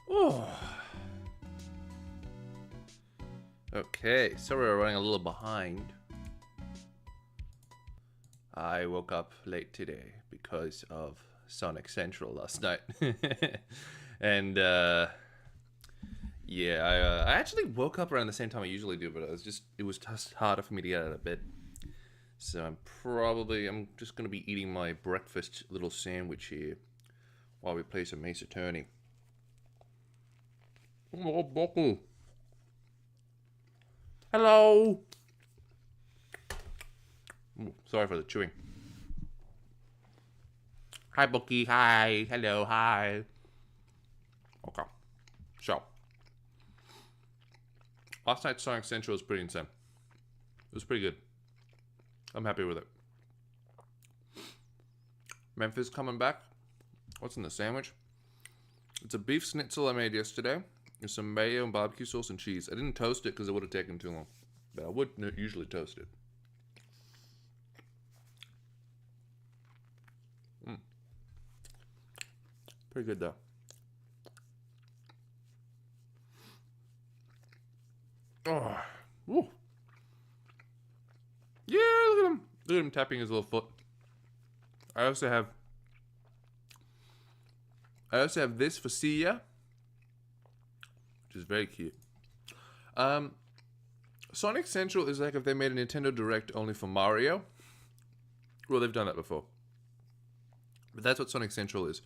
Oh. Okay, so we're running a little behind. I woke up late today because of Sonic Central last night. And yeah, I actually woke up around the same time I usually do, but it was just harder for me to get out of bed. So I'm just gonna be eating my breakfast little sandwich here while we play some Ace Attorney. Oh, Bucky. Hello. Ooh, sorry for the chewing. Hi, Bucky. Hi. Hello. Hi. Okay. So, last night's Sonic Central was pretty insane. It was pretty good. I'm happy with it. Memphis coming back. What's in the sandwich? It's a beef schnitzel I made yesterday. There's some mayo and barbecue sauce and cheese. I didn't toast it because it would have taken too long. But I would usually toast it. Pretty good though. Oh, woo. Yeah, look at him. Look at him tapping his little foot. I also have this for Sia, which is very cute. Sonic Central is like if they made a Nintendo Direct only for Mario. Well, they've done that before. But that's what Sonic Central is.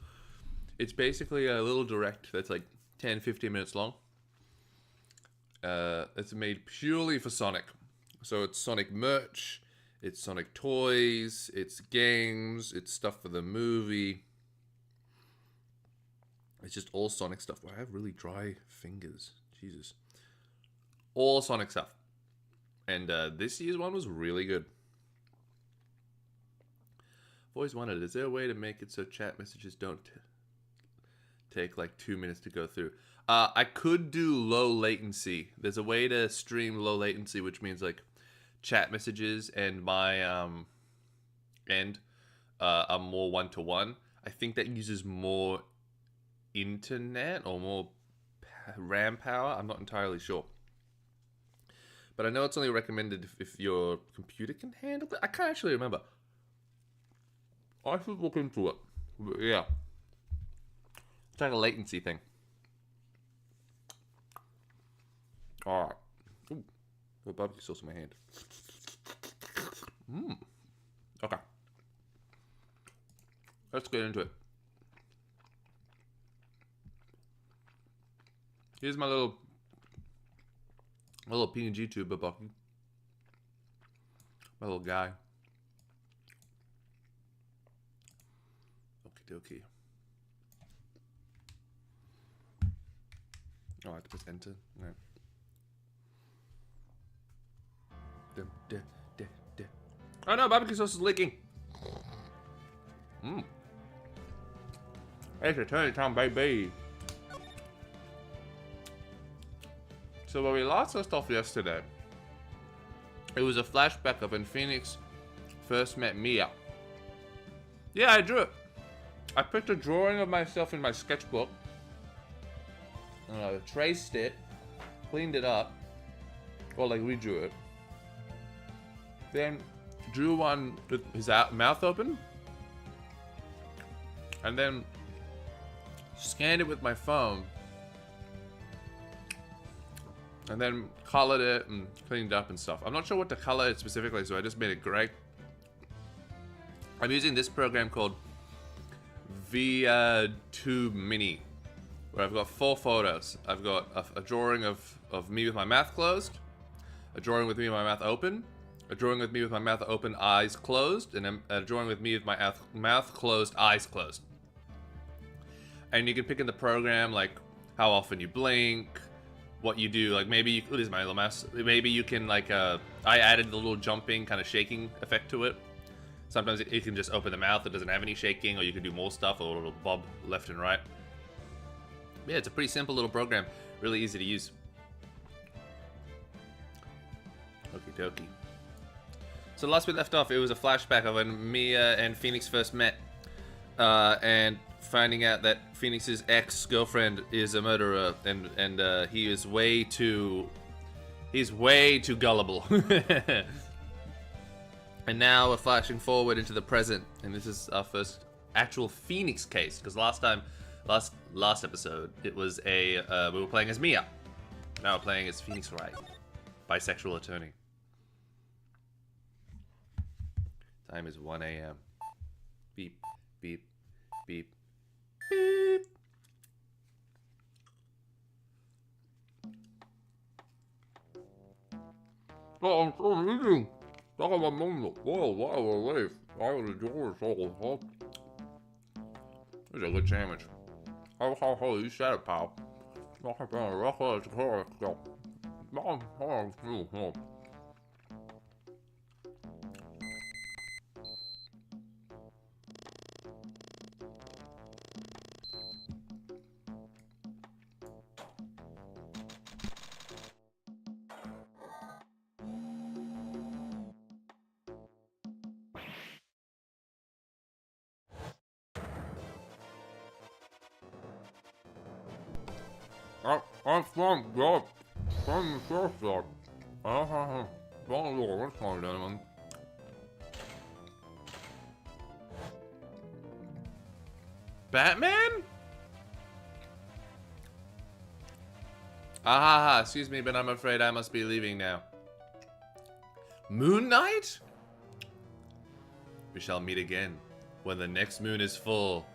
It's basically a little Direct that's like 10-15 minutes long. It's made purely for Sonic. So it's Sonic merch, it's Sonic toys, it's games, it's stuff for the movie. It's just all Sonic stuff. I have really dry fingers. Jesus. All Sonic stuff. And this year's one was really good. I've always wondered, is there a way to make it so chat messages don't take like 2 minutes to go through? I could do low latency. There's a way to stream low latency, which means like chat messages and my end are more one-to-one. I think that uses more internet or more RAM power. I'm not entirely sure. But I know it's only recommended if your computer can handle it. I can't actually remember. I should look into it. But yeah. It's like a latency thing. Alright. Ooh. The barbecue sauce in my hand. Okay. Let's get into it. Here's my little PNG tuber Bucky. My little guy. Okie dokie. Oh, I have to press enter. No. Oh no, barbecue sauce is leaking. It's Attorney time, baby. So when we last left off yesterday, it was a flashback of when Phoenix first met Mia. Yeah, I drew it. I picked a drawing of myself in my sketchbook, traced it, cleaned it up, or like redrew it. Then drew one with his mouth open, and then scanned it with my phone, and then colored it and cleaned up and stuff. I'm not sure what to color it specifically, so I just made it gray. I'm using this program called VTube Mini, where I've got 4 photos. I've got a drawing of me with my mouth closed, a drawing with me with my mouth open, a drawing with me with my mouth open, eyes closed, and a drawing with me with my mouth closed, eyes closed. And you can pick in the program like how often you blink, what you do, like maybe you, this is my little mouse, maybe you can like, I added the little jumping kind of shaking effect to it. Sometimes it can just open the mouth, it doesn't have any shaking, or you can do more stuff, or it'll bob left and right. Yeah, it's a pretty simple little program, really easy to use. Okie dokie. So last we left off, it was a flashback of when Mia and Phoenix first met, and finding out that Phoenix's ex-girlfriend is a murderer, and he is way too gullible. And now we're flashing forward into the present, and this is our first actual Phoenix case, because last episode it was we were playing as Mia. Now we're playing as Phoenix Wright, bisexual attorney. Time is 1 a.m. Beep, beep, beep, beep. Oh, I'm so eating. Talk about moment. Whoa, wow, life. I was yours all hot. This is a good sandwich. How, you said it, pal. I'm from God. From the first God. What's going on? Batman? Excuse me, but I'm afraid I must be leaving now. Moon Knight? We shall meet again when the next moon is full.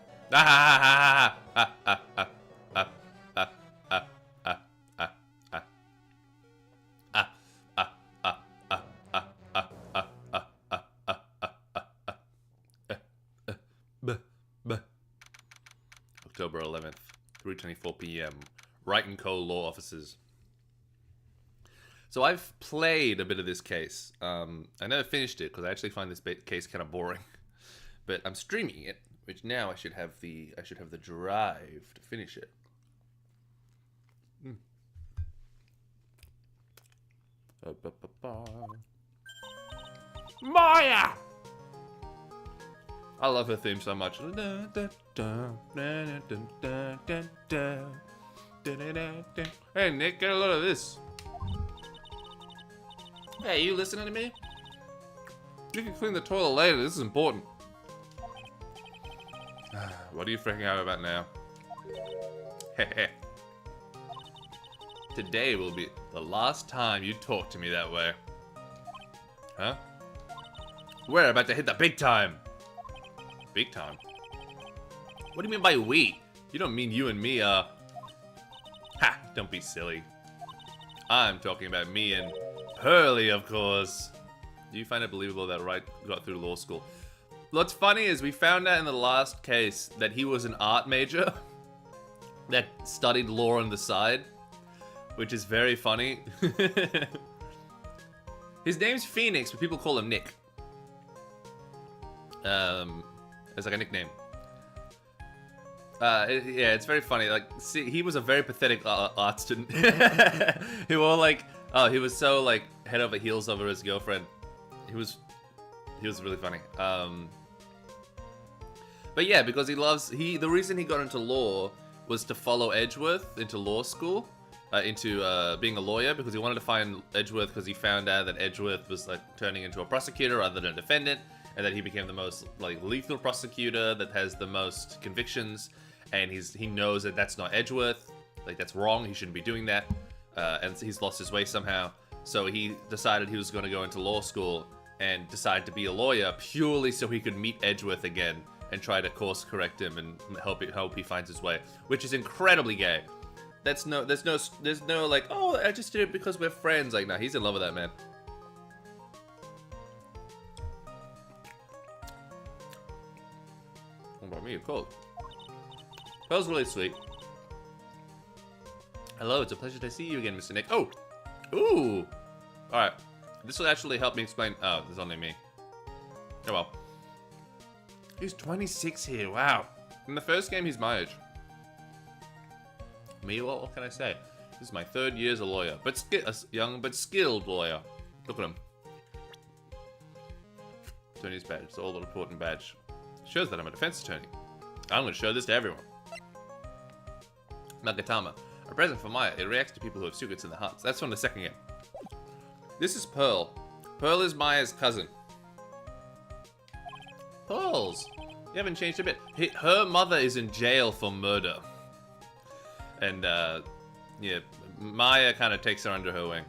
October 11th, 3:24 p.m. Wright and Co. Law Offices. So I've played a bit of this case. I never finished it because I actually find this case kind of boring. But I'm streaming it, which now I should have the drive to finish it. Maya! I love her theme so much. Hey Nick, get a load of this. Hey, you listening to me? You can clean the toilet later, this is important. What are you freaking out about now? Heh. Today will be the last time you talk to me that way. Huh? We're about to hit the big time. Big time? What do you mean by we? You don't mean you and me, Ha! Don't be silly. I'm talking about me and Pearly, of course. Do you find it believable that Wright got through law school? What's funny is we found out in the last case that he was an art major that studied law on the side, which is very funny. His name's Phoenix, but people call him Nick. It's like a nickname. Yeah, it's very funny. Like, see, he was a very pathetic art student. He wore like, he was so like head over heels over his girlfriend. He was really funny. But yeah, because the reason he got into law was to follow Edgeworth into law school, into being a lawyer, because he wanted to find Edgeworth because he found out that Edgeworth was like turning into a prosecutor rather than a defendant, and that he became the most like lethal prosecutor that has the most convictions, and he knows that that's not Edgeworth, like that's wrong, he shouldn't be doing that, and he's lost his way somehow, so he decided he was going to go into law school and decided to be a lawyer purely so he could meet Edgeworth again and try to course correct him and help he finds his way, which is incredibly gay. There's no like, oh, I just did it because we're friends. Like, nah, he's in love with that man. What about me? You're cold. Pearl's really sweet. Hello, it's a pleasure to see you again, Mr. Nick. Oh, ooh. All right, this will actually help me explain. Oh, there's only me. Oh well. He's 26 here. Wow. In the first game, he's my age. Me? Well, what can I say? This is my 3rd year as a lawyer, but a young but skilled lawyer. Look at him. Attorney's badge. It's all important badge. Shows that I'm a defense attorney. I'm going to show this to everyone. Magatama. A present for Maya. It reacts to people who have secrets in their hearts. That's from the 2nd game. This is Pearl. Pearl is Maya's cousin. Pearls. You haven't changed a bit. Her mother is in jail for murder. And, yeah, Maya kind of takes her under her wing.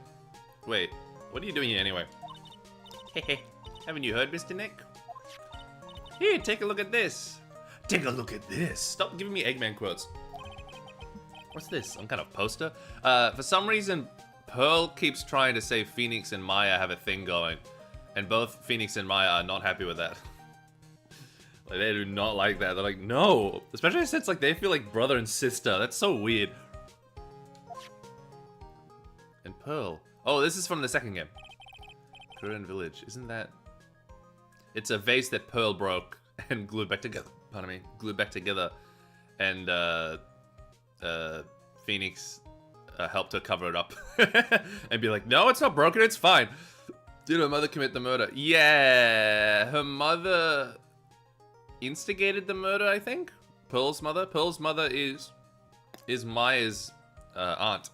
Wait, what are you doing here anyway? Hehe, haven't you heard, Mr. Nick? Here, take a look at this. Take a look at this. Stop giving me Eggman quotes. What's this? Some kind of poster? For some reason, Pearl keeps trying to say Phoenix and Maya have a thing going. And both Phoenix and Maya are not happy with that. Like, they do not like that. They're like, no. Especially since, like, they feel like brother and sister. That's so weird. And Pearl. Oh, this is from the 2nd game. Korean Village. Isn't that... It's a vase that Pearl broke and glued back together. Pardon me. Glued back together. And, Phoenix helped her cover it up. And be like, no, it's not broken. It's fine. Did her mother commit the murder? Yeah. Her mother... instigated the murder, I think. Pearl's mother. Pearl's mother is Maya's aunt,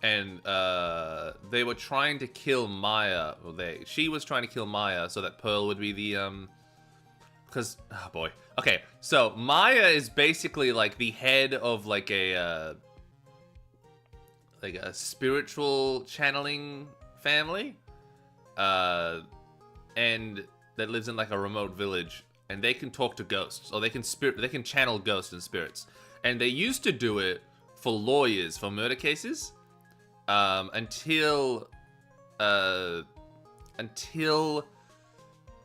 and they were trying to kill Maya. Well, she was trying to kill Maya so that Pearl would be the because oh boy. Okay, so Maya is basically like the head of like a spiritual channeling family, and that lives in like a remote village, and they can talk to ghosts, or they can channel ghosts and spirits. And they used to do it for lawyers for murder cases, until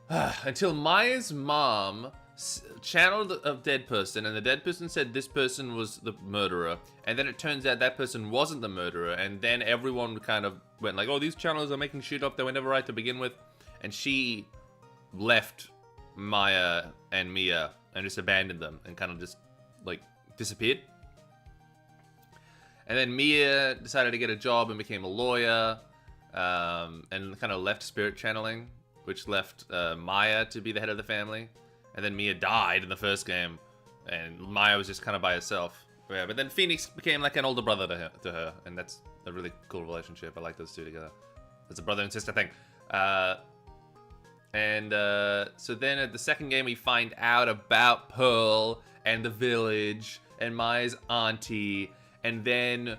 Until Maya's mom channeled a dead person, and the dead person said this person was the murderer, and then it turns out that person wasn't the murderer, and then everyone kind of went like, oh, these channelers are making shit up, they were never right to begin with, and she left Maya and Mia and just abandoned them and kind of just like disappeared. And then Mia decided to get a job and became a lawyer, and kind of left spirit channeling, which left Maya to be the head of the family. And then Mia died in the first game, and Maya was just kind of by herself. Yeah, but then Phoenix became like an older brother to her, and that's a really cool relationship. I like those two together. It's a brother and sister thing. So then at the second game, we find out about Pearl and the village and Maya's auntie, and then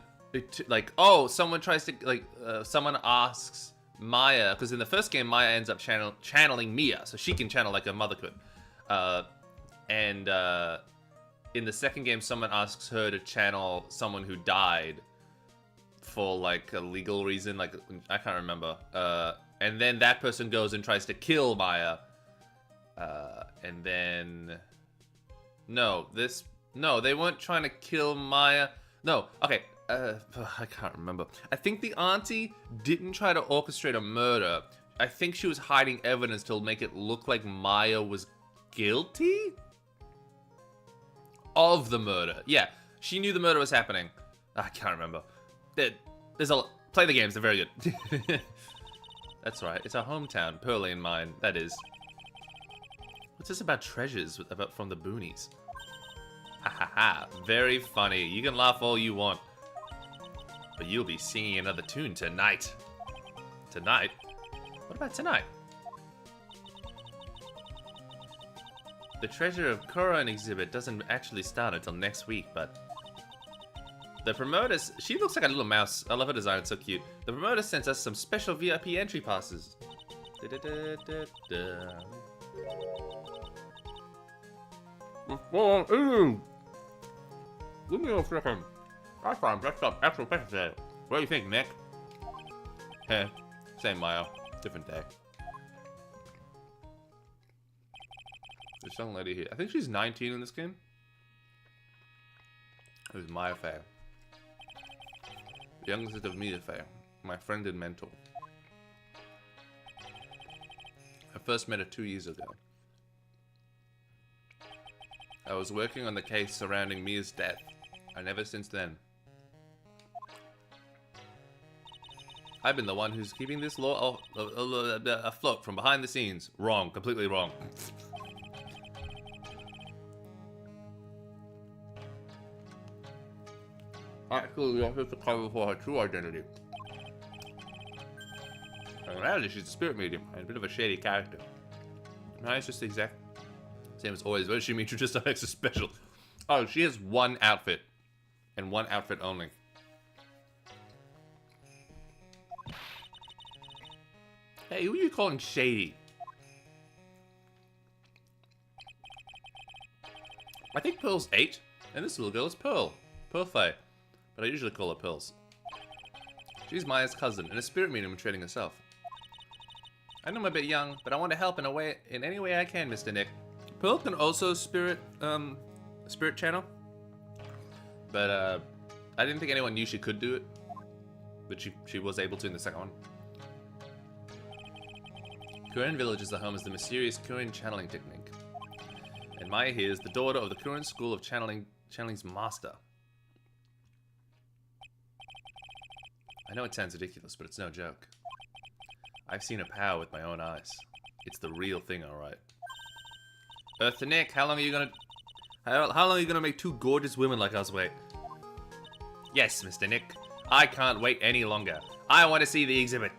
someone tries to someone asks Maya, because in the first game Maya ends up channeling Mia, so she can channel like her mother could. In the second game, someone asks her to channel someone who died for like a legal reason, like I can't remember. And then that person goes and tries to kill Maya. And then they weren't trying to kill Maya. No, okay. I can't remember. I think the auntie didn't try to orchestrate a murder. I think she was hiding evidence to make it look like Maya was guilty of the murder. Yeah, she knew the murder was happening. I can't remember. Play the games, they're very good. That's right, it's our hometown, Pearly and mine, that is. What's this about treasures from the boonies? Ha ha ha, very funny. You can laugh all you want, but you'll be singing another tune tonight. Tonight? What about tonight? The Treasure of Koron exhibit doesn't actually start until next week, but the promoters, she looks like a little mouse. I love her design, it's so cute. The promoter sent us some special VIP entry passes. Leave me a second. That's fine, that's up. Actual special day. What do you think, Nick? Heh, same Maya, different day. This young lady here, I think she's 19 in this game. Who's Maya Faye? The youngest of Mia Faye, my friend and mentor. I first met her 2 years ago. I was working on the case surrounding Mia's death, and ever since then, I've been the one who's keeping this law afloat from behind the scenes. Wrong, completely wrong. Actually, I have to cover for her true identity. And reality, she's a spirit medium and a bit of a shady character. No, it's just the exact same as always. What does she mean? She's just extra special. Oh, she has one outfit. And one outfit only. Hey, who are you calling shady? I think Pearl's 8. And this little girl is Pearl. Pearl Faye. But I usually call her Pearls. She's Maya's cousin and a spirit medium in training herself. I know I'm a bit young, but I want to help in any way I can, Mr. Nick. Pearl can also spirit channel. But I didn't think anyone knew she could do it. But she was able to in the second one. Kurin Village is the home of the mysterious Kurin channeling technique. And Maya here is the daughter of the Kurin School of Channeling's master. I know it sounds ridiculous, but it's no joke. I've seen her power with my own eyes. It's the real thing, alright. Earth to Nick, how long are you gonna make two gorgeous women like us wait? Yes, Mr. Nick. I can't wait any longer. I want to see the exhibit.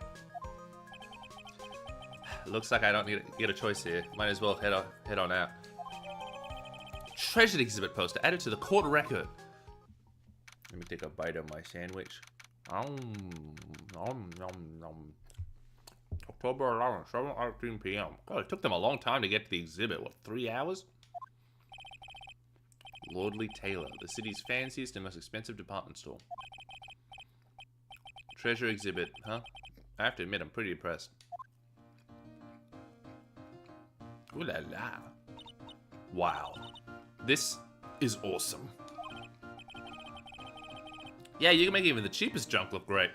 Looks like I don't need to get a choice here. Might as well head on out. Treasured exhibit poster added to the court record. Let me take a bite of my sandwich. October 11th, 7:18 p.m. God, it took them a long time to get to the exhibit. What, 3 hours? Lordly Taylor, the city's fanciest and most expensive department store. Treasure exhibit, huh? I have to admit, I'm pretty impressed. Ooh la la. Wow. This is awesome. Yeah, you can make even the cheapest junk look great.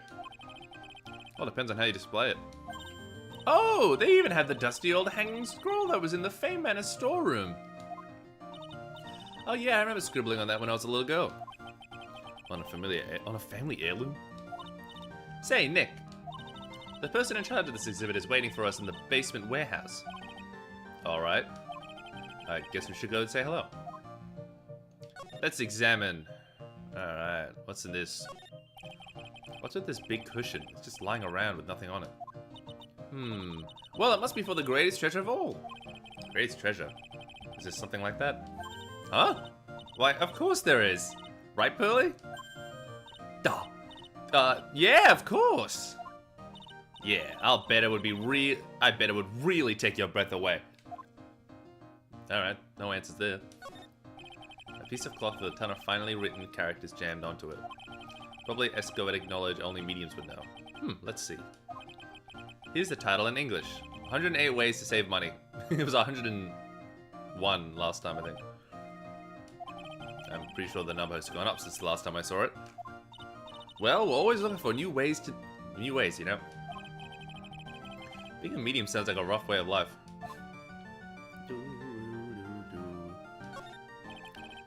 Well, depends on how you display it. Oh, they even had the dusty old hanging scroll that was in the Fame Manor storeroom. Oh yeah, I remember scribbling on that when I was a little girl. On a family heirloom? Say, Nick. The person in charge of this exhibit is waiting for us in the basement warehouse. Alright. I guess we should go and say hello. Let's examine. Alright, what's in this? What's with this big cushion? It's just lying around with nothing on it. Well, it must be for the greatest treasure of all. Greatest treasure? Is there something like that? Huh? Why, of course there is. Right, Pearly? Duh. Yeah, of course. Yeah, I'll bet it would be I bet it would really take your breath away. Alright, no answers there. A piece of cloth with a ton of finely written characters jammed onto it. Probably Escoetic knowledge only mediums would know. Let's see. Here's the title in English. 108 ways to save money. It was 101 last time, I think. I'm pretty sure the number has gone up since the last time I saw it. Well, we're always looking for new ways, you know? Being a medium sounds like a rough way of life.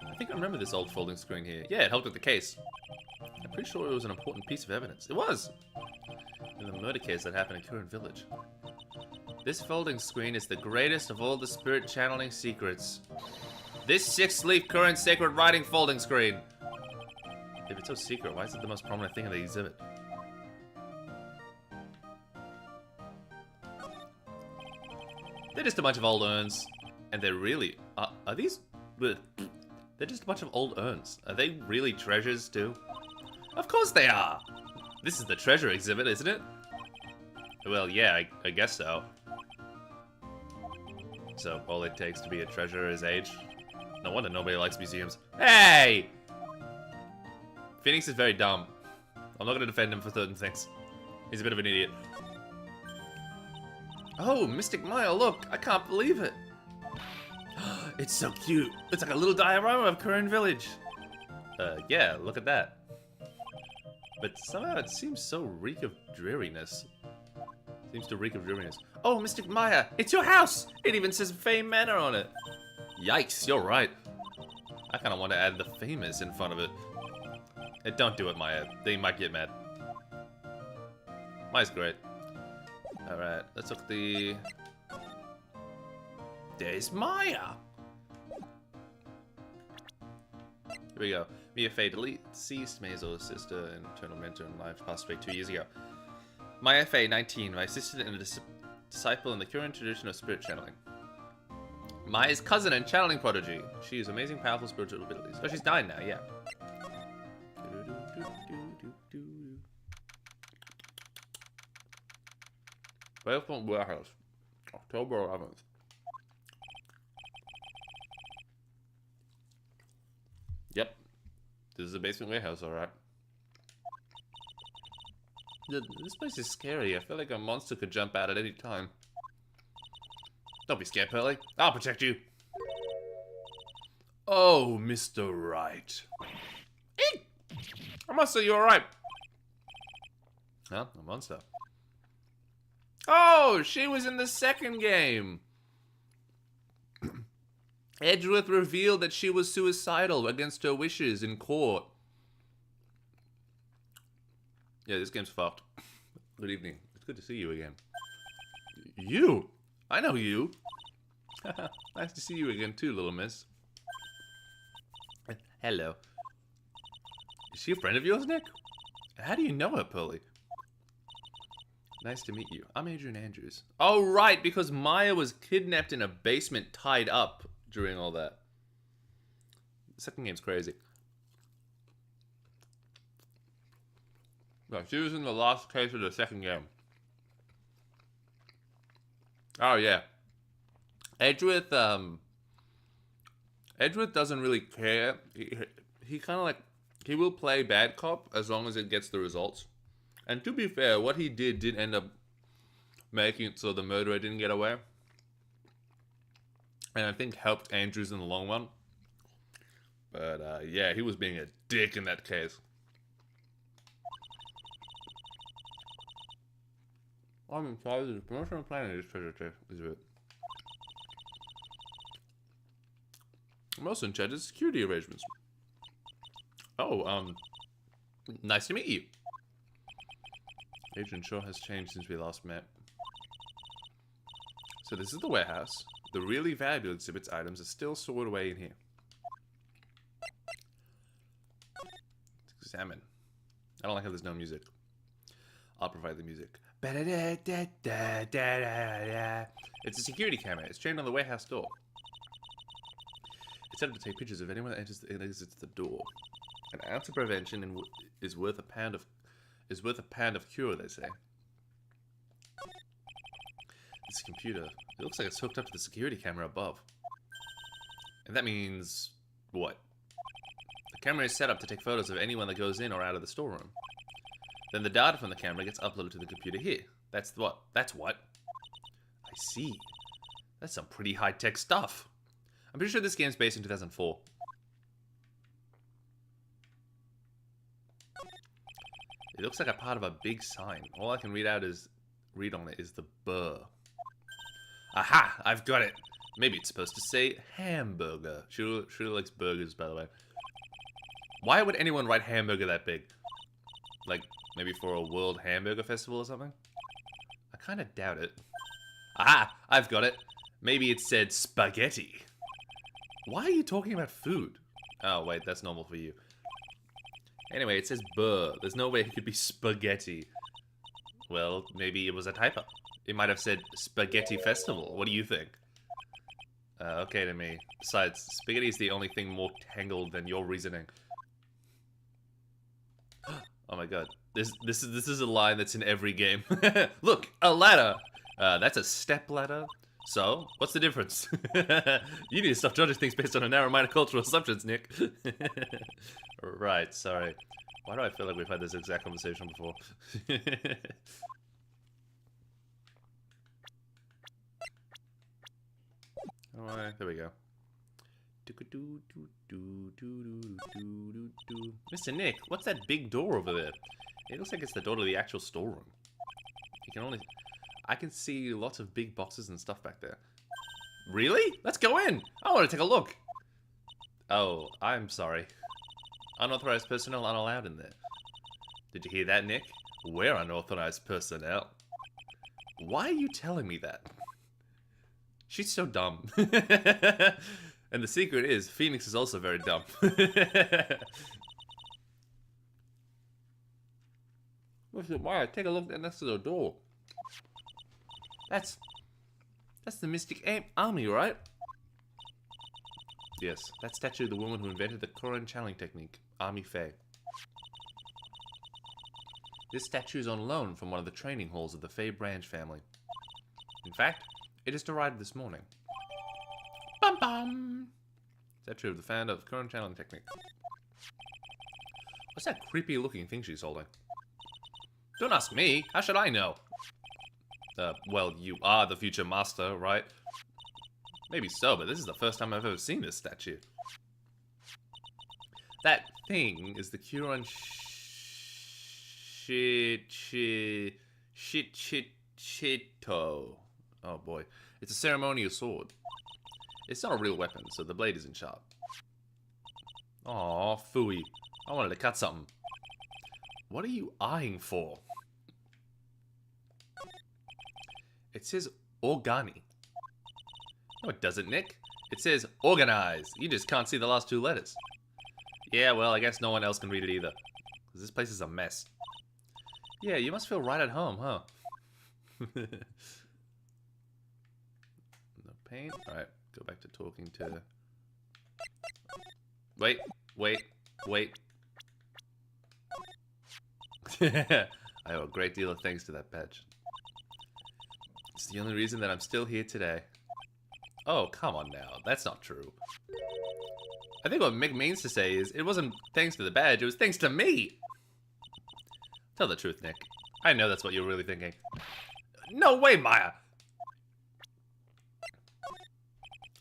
I think I remember this old folding screen here. Yeah, it helped with the case. I'm pretty sure it was an important piece of evidence. It was! In the murder case that happened in Current Village. This folding screen is the greatest of all the spirit channeling secrets. This 6-leaf current sacred writing folding screen. If it's so secret, why is it the most prominent thing in the exhibit? They're just a bunch of old urns. And they're really... are these... They're just a bunch of old urns. Are they really treasures, too? Of course they are! This is the treasure exhibit, isn't it? Well, yeah, I guess so. So, all it takes to be a treasure is age? No wonder nobody likes museums. Hey! Phoenix is very dumb. I'm not gonna defend him for certain things. He's a bit of an idiot. Oh, Mystic Maya, look! I can't believe it! It's so cute! It's like a little diorama of Current Village! Yeah, look at that. But somehow it seems so reek of dreariness. Seems to reek of dreariness. Oh, Mystic Maya! It's your house! It even says Fame Manor on it! Yikes, you're right. I kinda want to add the famous in front of it. Don't do it, Maya. They might get mad. Maya's great. Alright, let's look at the... There's Maya! Here we go. Mia Fey deceased, Maisel, sister, and eternal mentor in life, passed away 2 years ago. Maya Fey, 19, my assistant and a disciple in the current tradition of spirit channeling. Maya's cousin and channeling prodigy. She has amazing, powerful spiritual abilities. Oh, she's 9 now, yeah. Basement warehouse, October 11th. Yep, this is a basement warehouse, alright. This place is scary. I feel like a monster could jump out at any time. Don't be scared, Pearly. I'll protect you. Oh, Mr. Wright. Eek! A monster, you alright? Huh? A monster. Oh, she was in the second game. Edgeworth revealed that she was suicidal against her wishes in court. Yeah, this game's fucked. Good evening. It's good to see you again. You? I know you. Nice to see you again too, little miss. Hello. Is she a friend of yours, Nick? How do you know her, Pearly? Nice to meet you. I'm Adrian Andrews. Oh, right, because Maya was kidnapped in a basement, tied up during all that. The second game's crazy. No, she was in the last case of the second game. Oh, yeah. Edgeworth, Edgeworth doesn't really care. He kind of like, he will play bad cop as long as it gets the results. And to be fair, what he did end up making it so the murderer didn't get away. and I think helped Andrews in the long run. But yeah, he was being a dick in that case. I'm in charge of the promotion and planning of this treasure chest. I'm also in charge of security arrangements. Oh, nice to meet you. Agent sure has changed since we last met. So this is the warehouse. The really valuable exhibits items are still stored away in here. Let's examine. I don't like how there's no music. I'll provide the music. It's a security camera. It's trained on the warehouse door. It's set up to take pictures of anyone that enters and exits the door. An ounce of prevention is worth a pound of cure, they say. This computer, it looks like it's hooked up to the security camera above. And that means what? The camera is set up to take photos of anyone that goes in or out of the storeroom. Then the data from the camera gets uploaded to the computer here. That's what? I see. That's some pretty high-tech stuff. I'm pretty sure this game's based in 2004. It looks like a part of a big sign. All I can read on it is the burr. Aha! I've got it! Maybe it's supposed to say hamburger. She really likes burgers, by the way. Why would anyone write hamburger that big? Like, maybe for a World Hamburger Festival or something? I kind of doubt it. Aha! I've got it. Maybe it said spaghetti. Why are you talking about food? Oh, wait, that's normal for you. Anyway, it says burr. There's no way it could be spaghetti. Well, maybe it was a typo. It might have said Spaghetti Festival. What do you think? Okay to me. Besides, spaghetti is the only thing more tangled than your reasoning. Oh my god. This is a line that's in every game. Look, a ladder! That's a step ladder. So, what's the difference? You need to stop judging things based on a narrow-minded cultural assumptions, Nick. Right, sorry. Why do I feel like we've had this exact conversation before? Alright, there we go. Mr. Nick, what's that big door over there? It looks like it's the door to the actual storeroom. I can see lots of big boxes and stuff back there. Really? Let's go in! I want to take a look! Oh, I'm sorry. Unauthorized personnel aren't allowed in there. Did you hear that, Nick? We're unauthorized personnel. Why are you telling me that? She's so dumb. And the secret is, Phoenix is also very dumb. Why? Take a look next to the door. That's the Mystic Army, right? Yes, that statue of the woman who invented the Koran channeling technique, Army Faye. This statue is on loan from one of the training halls of the Faye branch family. In fact, it just arrived this morning. Bum bum! Statue of the founder of the Koran channeling technique. What's that creepy looking thing she's holding? Don't ask me, how should I know? Well, you are the future master, right? Maybe so, but this is the first time I've ever seen this statue. That thing is the Kuron Shito. Oh boy. It's a ceremonial sword. It's not a real weapon, so the blade isn't sharp. Aw, phooey. I wanted to cut something. What are you eyeing for? It says Organi. No, it doesn't, Nick. It says organize. You just can't see the last two letters. Yeah, well, I guess no one else can read it either. Because this place is a mess. Yeah, you must feel right at home, huh? No pain? Alright, go back to talking to... Wait. I owe a great deal of thanks to that badge. It's the only reason that I'm still here today. Oh, come on now. That's not true. I think what Mick means to say is, it wasn't thanks to the badge, it was thanks to me! Tell the truth, Nick. I know that's what you're really thinking. No way, Maya!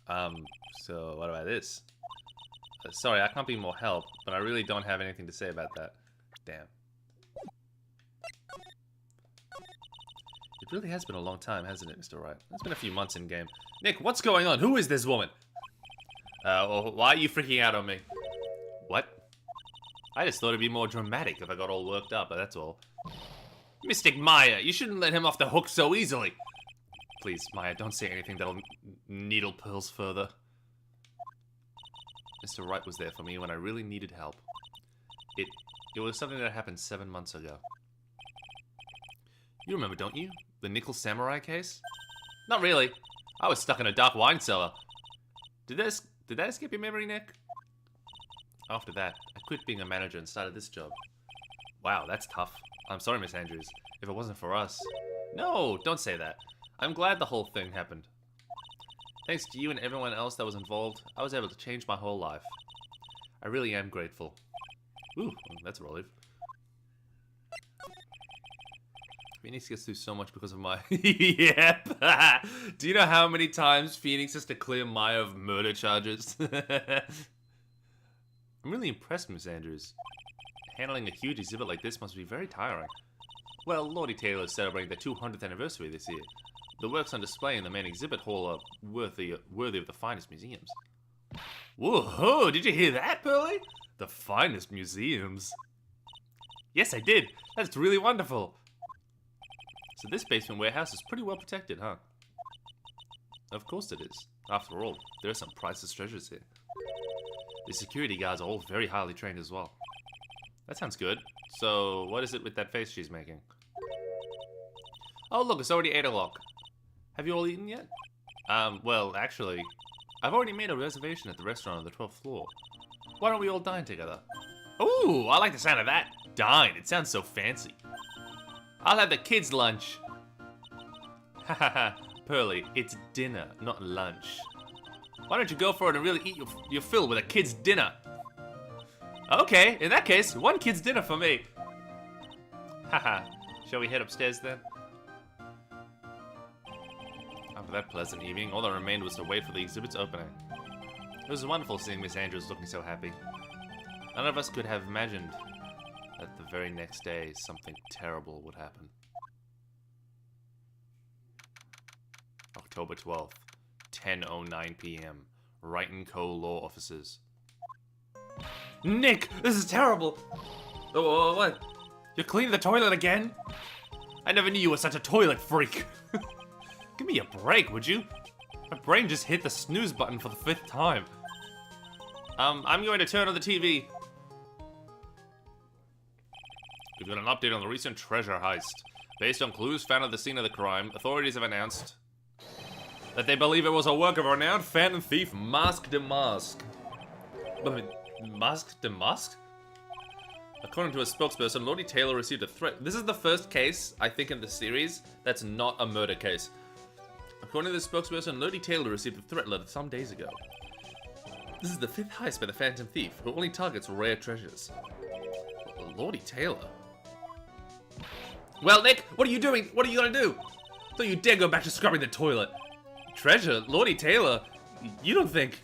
So what about this? Sorry, I can't be more help, but I really don't have anything to say about that. Damn. It really has been a long time, hasn't it, Mr. Wright? It's been a few months in game. Nick, what's going on? Who is this woman? Well, why are you freaking out on me? What? I just thought it'd be more dramatic if I got all worked up, but that's all. Mystic Maya, you shouldn't let him off the hook so easily. Please, Maya, don't say anything that'll needle pearls further. Mr. Wright was there for me when I really needed help. It was something that happened 7 months ago. You remember, don't you? The Nickel Samurai case? Not really. I was stuck in a dark wine cellar. Did that escape your memory, Nick? After that, I quit being a manager and started this job. Wow, that's tough. I'm sorry, Miss Andrews. If it wasn't for us... No, don't say that. I'm glad the whole thing happened. Thanks to you and everyone else that was involved, I was able to change my whole life. I really am grateful. Ooh, that's a relief. Phoenix gets through so much because of my... Yep! Do you know how many times Phoenix has to clear Maya of murder charges? I'm really impressed, Miss Andrews. Handling a huge exhibit like this must be very tiring. Well, Lordy Taylor is celebrating their 200th anniversary this year. The works on display in the main exhibit hall are worthy of the finest museums. Whoa, did you hear that, Pearly? The finest museums. Yes, I did. That's really wonderful. So this basement warehouse is pretty well protected, huh? Of course it is. After all, there are some priceless treasures here. The security guards are all very highly trained as well. That sounds good. So, what is it with that face she's making? Oh, look, it's already 8 o'clock. Have you all eaten yet? Well, actually, I've already made a reservation at the restaurant on the 12th floor. Why don't we all dine together? Ooh, I like the sound of that. Dine, it sounds so fancy. I'll have the kids' lunch. Hahaha, Pearly, it's dinner, not lunch. Why don't you go for it and really eat your fill with a kid's dinner? Okay, in that case, one kid's dinner for me. Haha, shall we head upstairs then? After that pleasant evening, all that remained was to wait for the exhibit's opening. It was wonderful seeing Miss Andrews looking so happy. None of us could have imagined that the very next day something terrible would happen. October 12th, 10:09 p.m. Wright & Co. Law Offices. Nick, this is terrible! Oh, what? You're cleaning the toilet again? I never knew you were such a toilet freak. Give me a break, would you? My brain just hit the snooze button for the 5th time. I'm going to turn on the TV. We've got an update on the recent treasure heist. Based on clues found at the scene of the crime, authorities have announced that they believe it was a work of renowned phantom thief Masque de Masque. Masque de Masque? According to a spokesperson, Lordy Taylor received a threat. This is the first case, I think, in the series that's not a murder case. According to the spokesperson, Lordy Taylor received a threat letter some days ago. This is the 5th heist by the phantom thief, who only targets rare treasures. Lordy Taylor? Well, Nick, what are you doing? What are you gonna do? Don't you dare go back to scrubbing the toilet. Treasure? Lordy Taylor? You don't think...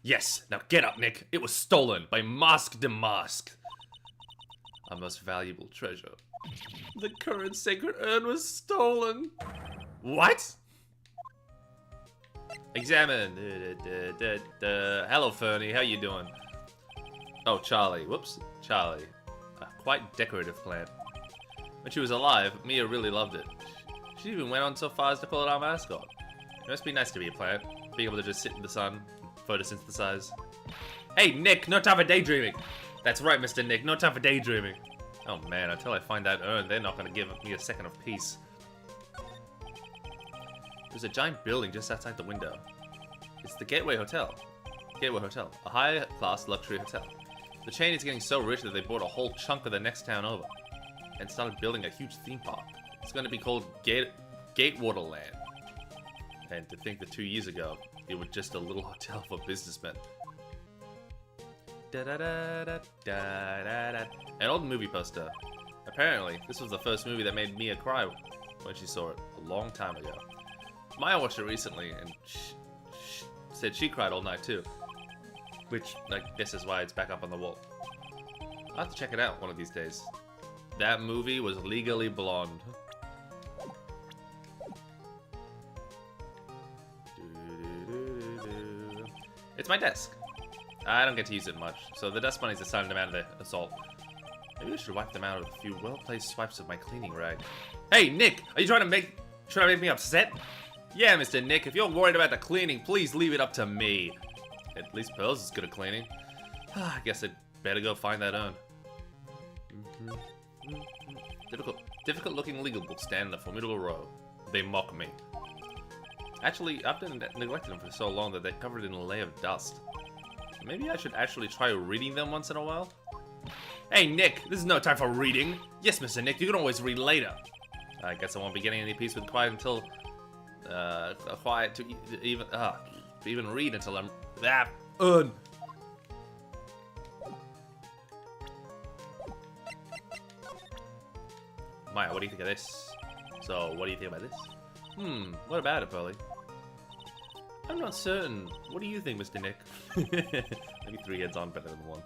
Yes, now get up, Nick. It was stolen by Masque de Masque. Our most valuable treasure. The current sacred urn was stolen. What? Examine. Hello, Fernie. How you doing? Oh, Charlie. Whoops. Charlie. A quite decorative plant. When she was alive, Mia really loved it. She even went on so far as to call it our mascot. It must be nice to be a plant. Being able to just sit in the sun, photosynthesize. Hey, Nick, no time for daydreaming. That's right, Mr. Nick, no time for daydreaming. Oh man, until I find that urn, they're not gonna give me a second of peace. There's a giant building just outside the window. It's the Gateway Hotel. Gateway Hotel, a high-class luxury hotel. The chain is getting so rich that they bought a whole chunk of the next town over and started building a huge theme park. It's going to be called Gatewaterland. And to think that 2 years ago, it was just a little hotel for businessmen. An old movie poster. Apparently, this was the first movie that made Mia cry when she saw it a long time ago. Maya watched it recently, and said she cried all night too. Which, I guess is why it's back up on the wall. I'll have to check it out one of these days. That movie was Legally Blonde. It's my desk. I don't get to use it much, so the dust bunnies decided to mount the assault. Maybe I should wipe them out with a few well-placed swipes of my cleaning rag. Hey, Nick! Are you trying to make me upset? Yeah, Mr. Nick, if you're worried about the cleaning, please leave it up to me. At least Pearl's is good at cleaning. I guess I'd better go find that urn. Difficult-looking legal books stand in a formidable row. They mock me. Actually, I've been neglecting them for so long that they're covered in a layer of dust. Maybe I should actually try reading them once in a while? Hey, Nick, this is no time for reading. Yes, Mr. Nick, you can always read later. I guess I won't be getting any peace with quiet until... quiet to even read until I'm... Maya, what do you think of this? So, what do you think about this? What about it, Pearly? I'm not certain. What do you think, Mr. Nick? Maybe 3 heads on better than 1.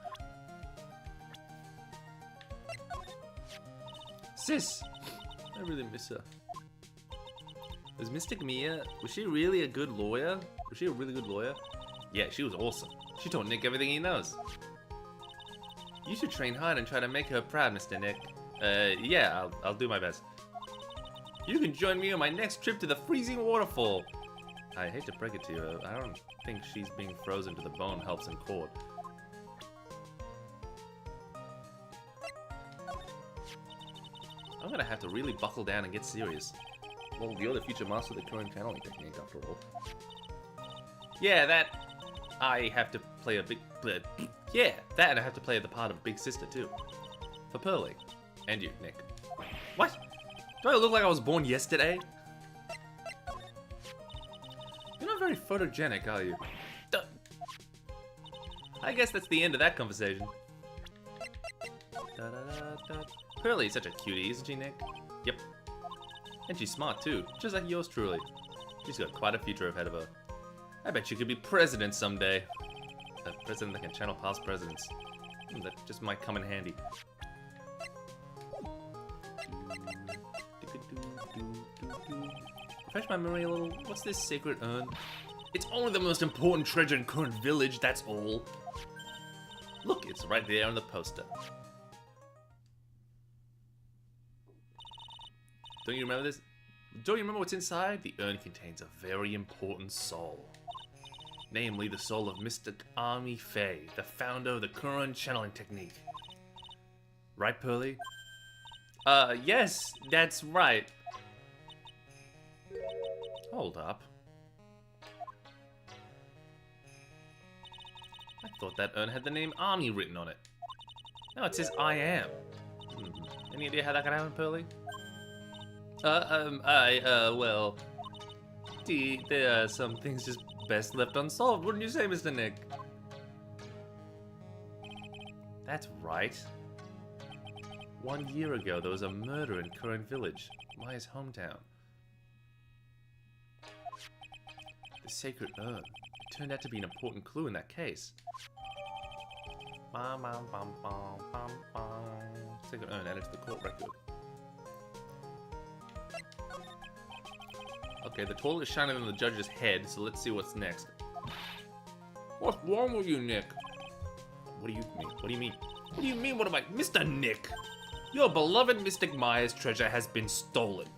Sis! I really miss her. Was Mystic Mia, was she really a good lawyer? Was she a really good lawyer? Yeah, she was awesome. She taught Nick everything he knows. You should train hard and try to make her proud, Mr. Nick. Yeah, I'll do my best. You can join me on my next trip to the freezing waterfall. I hate to break it to you, I don't think she's being frozen to the bone helps in court. I'm gonna have to really buckle down and get serious. Well, you're the future master of the current channeling technique, after all. Yeah, that... I have to play a big... Yeah, that and I have to play the part of Big Sister, too. For Pearly. And you, Nick. What? Do I look like I was born yesterday? You're not very photogenic, are you? I guess that's the end of that conversation. Pearly's such a cutie, isn't she, Nick? Yep. And she's smart, too. Just like yours truly. She's got quite a future ahead of her. I bet she could be president someday. A president that can channel past presidents. That just might come in handy. Refresh my memory a little. What's this sacred urn? It's only the most important treasure in current village, that's all. Look, it's right there on the poster. Don't you remember this? Don't you remember what's inside? The urn contains a very important soul. Namely, the soul of Mr. Army Faye, the founder of the current channeling technique. Right, Pearly? Yes, that's right. Hold up. I thought that urn had the name Army written on it. Now it says I am. Any idea how that could happen, Pearly? Well... there are some things just best left unsolved, wouldn't you say, Mr. Nick? That's right. 1 year ago, there was a murder in Current Village, Maya's hometown. The sacred urn. It turned out to be an important clue in that case. Sacred urn added to the court record. Okay, the toilet is shining on the judge's head, so let's see what's next. What's wrong with you, Nick? What do you mean? What do you mean? What do you mean, what am I? Mr. Nick! Your beloved Mystic Maya's treasure has been stolen.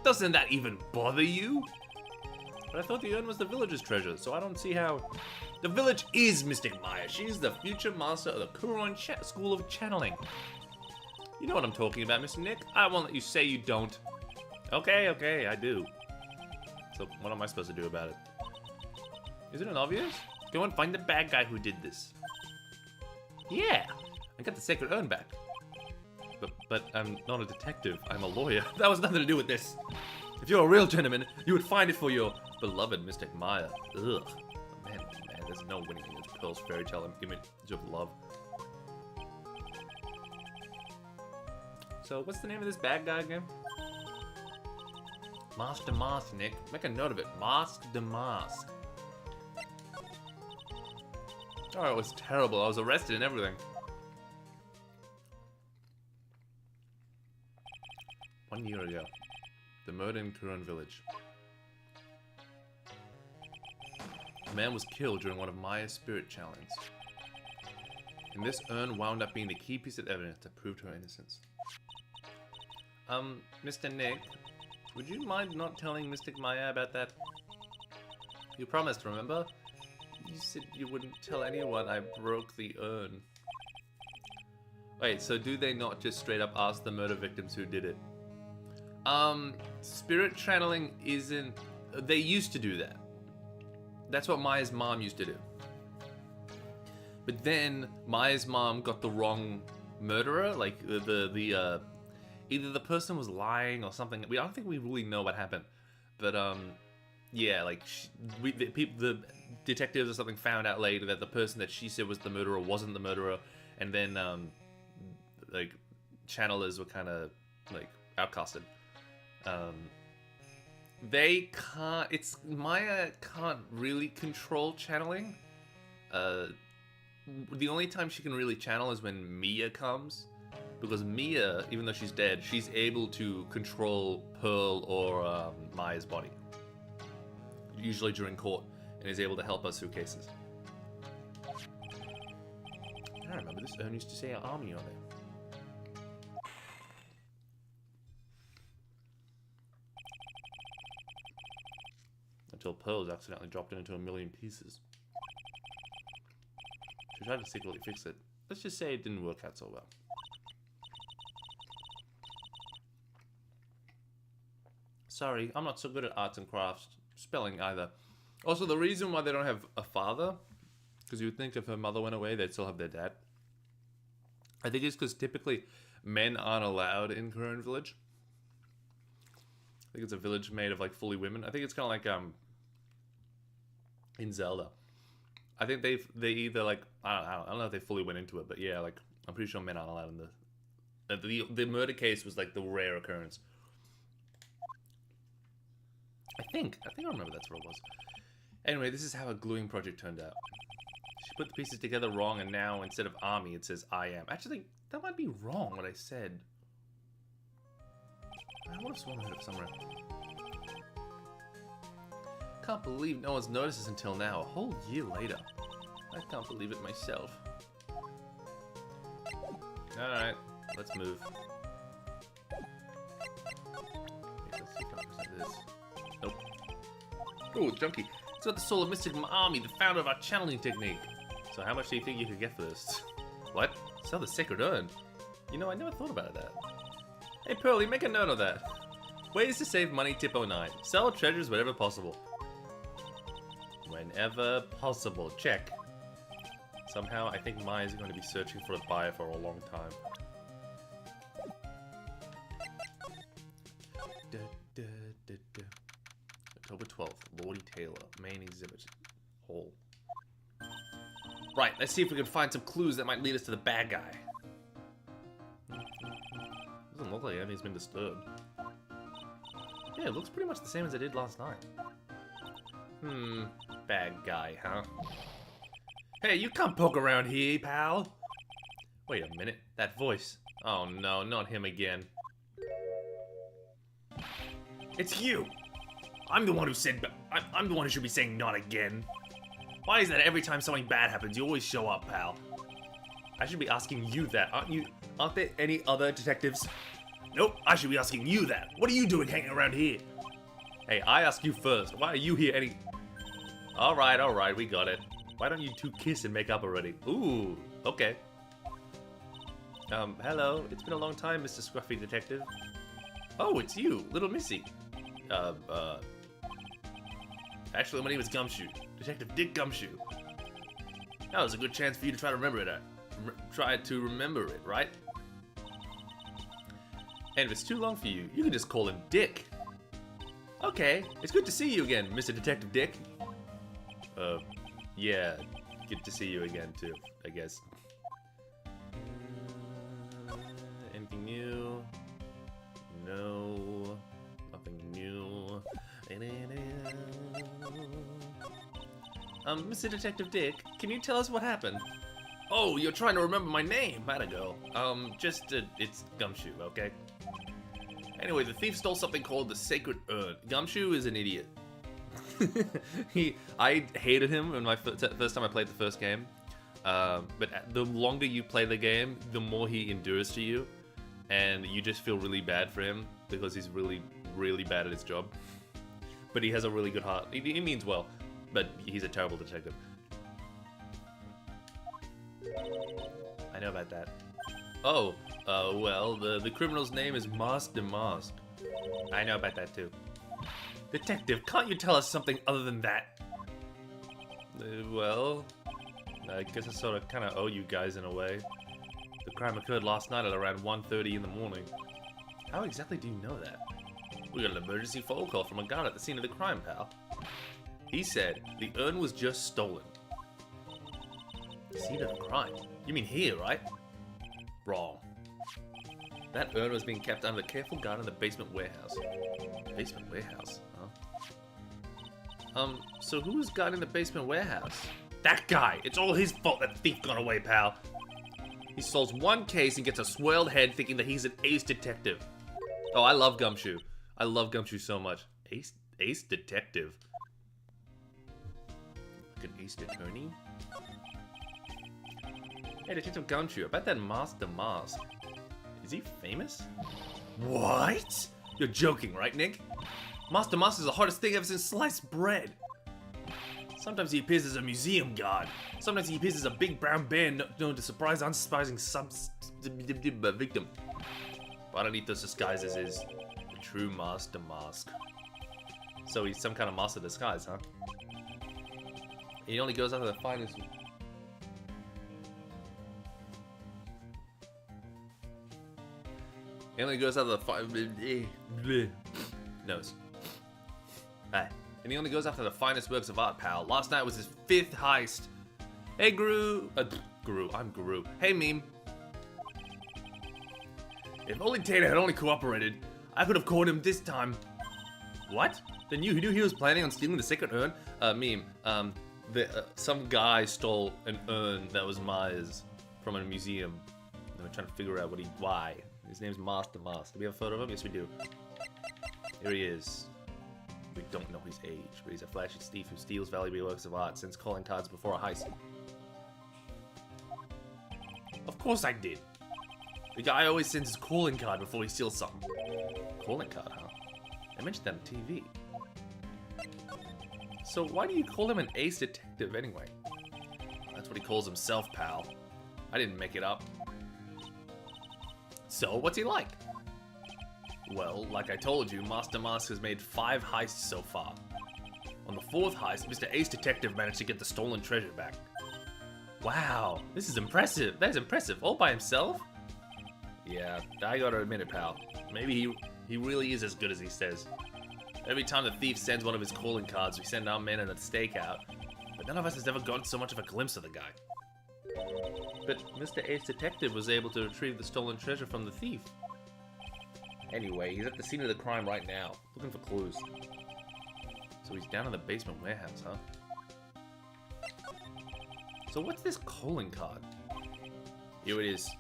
Doesn't that even bother you? But I thought the urn was the village's treasure, so I don't see how... The village is Mystic Maya. She's the future master of the Kuron School of Channeling. You know what I'm talking about, Mr. Nick? I won't let you say you don't. Okay, I do. So what am I supposed to do about it? Isn't it obvious? Go and find the bad guy who did this. Yeah! I got the sacred urn back. But I'm not a detective, I'm a lawyer. That was nothing to do with this. If you're a real gentleman, you would find it for your beloved Mystic Maya. Ugh. Man, there's no winning against Pearl's fairy tale image of love. So, what's the name of this bad guy again? Mask to Mask, Nick. Make a note of it. Mask to Mask. Oh, it was terrible. I was arrested and everything. 1 year ago. The murder in Kuron village. A man was killed during one of Maya's spirit challenges. And this urn wound up being the key piece of evidence that proved her innocence. Mr. Nick, would you mind not telling Mystic Maya about that? You promised, remember? You said you wouldn't tell anyone I broke the urn. Wait, so do they not just straight up ask the murder victims who did it? Spirit channeling isn't... They used to do that. That's what Maya's mom used to do. But then Maya's mom got the wrong murderer, like either the person was lying or something. I don't think we really know what happened, but yeah, like the detectives or something found out later that the person that she said was the murderer wasn't the murderer, and then like channelers were kind of like outcasted. They can't. Maya can't really control channeling. The only time she can really channel is when Mia comes. Because Mia, even though she's dead, she's able to control Pearl or Maya's body. Usually during court, and is able to help us through cases. I remember this urn used to say army on it. Until Pearl's accidentally dropped it into a million pieces. She tried to secretly fix it. Let's just say it didn't work out so well. Sorry, I'm not so good at arts and crafts. Spelling either. Also, the reason why they don't have a father, because you would think if her mother went away, they'd still have their dad. I think it's because typically men aren't allowed in Kuron village. I think it's a village made of like fully women. I think it's kind of like in Zelda. I think they either like I don't know if they fully went into it, but yeah, like I'm pretty sure men aren't allowed in the murder case was like the rare occurrence. I think I remember that's what it was. Anyway, this is how a gluing project turned out. She put the pieces together wrong, and now instead of army, it says I am. Actually, that might be wrong what I said. I would have sworn I heard it somewhere. Can't believe no one's noticed this until now. A whole year later. I can't believe it myself. Alright, let's move. Okay, let's see if I present this. Nope. Oh, junkie. It's about the soul of Mystic Army, the founder of our channeling technique. So how much do you think you could get for this? What? Sell the sacred urn? You know, I never thought about that. Hey, Pearly, make a note of that. Ways to save money, tip 09. Sell treasures whenever possible. Whenever possible. Check. Somehow, I think Maya's going to be searching for a buyer for a long time. October 12th, Lordy Taylor, main exhibit hall. Right, let's see if we can find some clues that might lead us to the bad guy. Doesn't look like anything's been disturbed. Yeah, it looks pretty much the same as it did last night. Bad guy, huh? Hey, you can't poke around here, pal! Wait a minute, that voice. Oh no, not him again. It's you! I'm the one who said... I'm the one who should be saying not again. Why is that every time something bad happens, you always show up, pal? I should be asking you that, aren't you? Aren't there any other detectives? Nope, I should be asking you that. What are you doing hanging around here? Hey, I asked you first. Why are you here any... Alright, we got it. Why don't you two kiss and make up already? Ooh, okay. Hello. It's been a long time, Mr. Scruffy Detective. Oh, it's you, Little Missy. Actually, my name is Gumshoe. Detective Dick Gumshoe. That was a good chance for you to try to remember it. Try to remember it, right? And if it's too long for you, you can just call him Dick. Okay, it's good to see you again, Mr. Detective Dick. Yeah, good to see you again, too, I guess. Anything new? No. Nothing new. Mr. Detective Dick, can you tell us what happened? Oh, you're trying to remember my name. Atta girl. It's Gumshoe, okay? Anyway, the thief stole something called the Sacred Urn. Gumshoe is an idiot. I hated him when my first time I played the first game. But the longer you play the game, the more he endures to you. And you just feel really bad for him because he's really, really bad at his job. But he has a really good heart. He means well, but he's a terrible detective. I know about that. Oh, well, the criminal's name is Master Mask. I know about that too. Detective, can't you tell us something other than that? Well, I guess I sort of kind of owe you guys in a way. The crime occurred last night at around 1:30 in the morning. How exactly do you know that? We got an emergency phone call from a guard at the scene of the crime, pal. He said the urn was just stolen. The scene of the crime? You mean here, right? Wrong. That urn was being kept under careful guard in the basement warehouse. Basement warehouse? Huh? So who was guarding the basement warehouse? That guy! It's all his fault that thief got away, pal! He solves one case and gets a swelled head thinking that he's an ace detective. Oh, I love Gumshoe. I love Gumshoe so much. Ace detective? Like an ace attorney? Hey, Detective Gumshoe, about that Master Mask. Is he famous? What? You're joking, right, Nick? Master Mask is the hardest thing ever since sliced bread. Sometimes he appears as a museum guard. Sometimes he appears as a big brown bear known to surprise unsurprising victim. But underneath those disguises is the true Master Mask. So he's some kind of master disguise, huh? He only goes after the finest. He only goes after the nose. Hey. And he only goes after the finest works of art, pal. Last night was his 5th heist. Hey, Guru. I'm Guru. Hey, Meme. If only Tater had only cooperated, I could have caught him this time. What? Then you knew he was planning on stealing the Sacred Urn? Meme. Some guy stole an urn that was Maya's from a museum. And we're trying to figure out why. His name's Master Mask. Do we have a photo of him? Yes, we do. Here he is. We don't know his age, but he's a flashy thief who steals valuable works of art, sends calling cards before a heist. Of course I did. The guy always sends his calling card before he steals something. Calling card, huh? I mentioned that on TV. So why do you call him an ace detective anyway? That's what he calls himself, pal. I didn't make it up. So, what's he like? Well, like I told you, Master Mask has made 5 heists so far. On the 4th heist, Mr. Ace Detective managed to get the stolen treasure back. Wow, this is impressive. That is impressive. All by himself? Yeah, I gotta admit it, pal. Maybe he really is as good as he says. Every time the thief sends one of his calling cards, we send our men in a stakeout. But none of us has ever gotten so much of a glimpse of the guy. But Mr. Ace Detective was able to retrieve the stolen treasure from the thief. Anyway, he's at the scene of the crime right now, looking for clues. So he's down in the basement warehouse, huh? So what's this calling card? Here it is.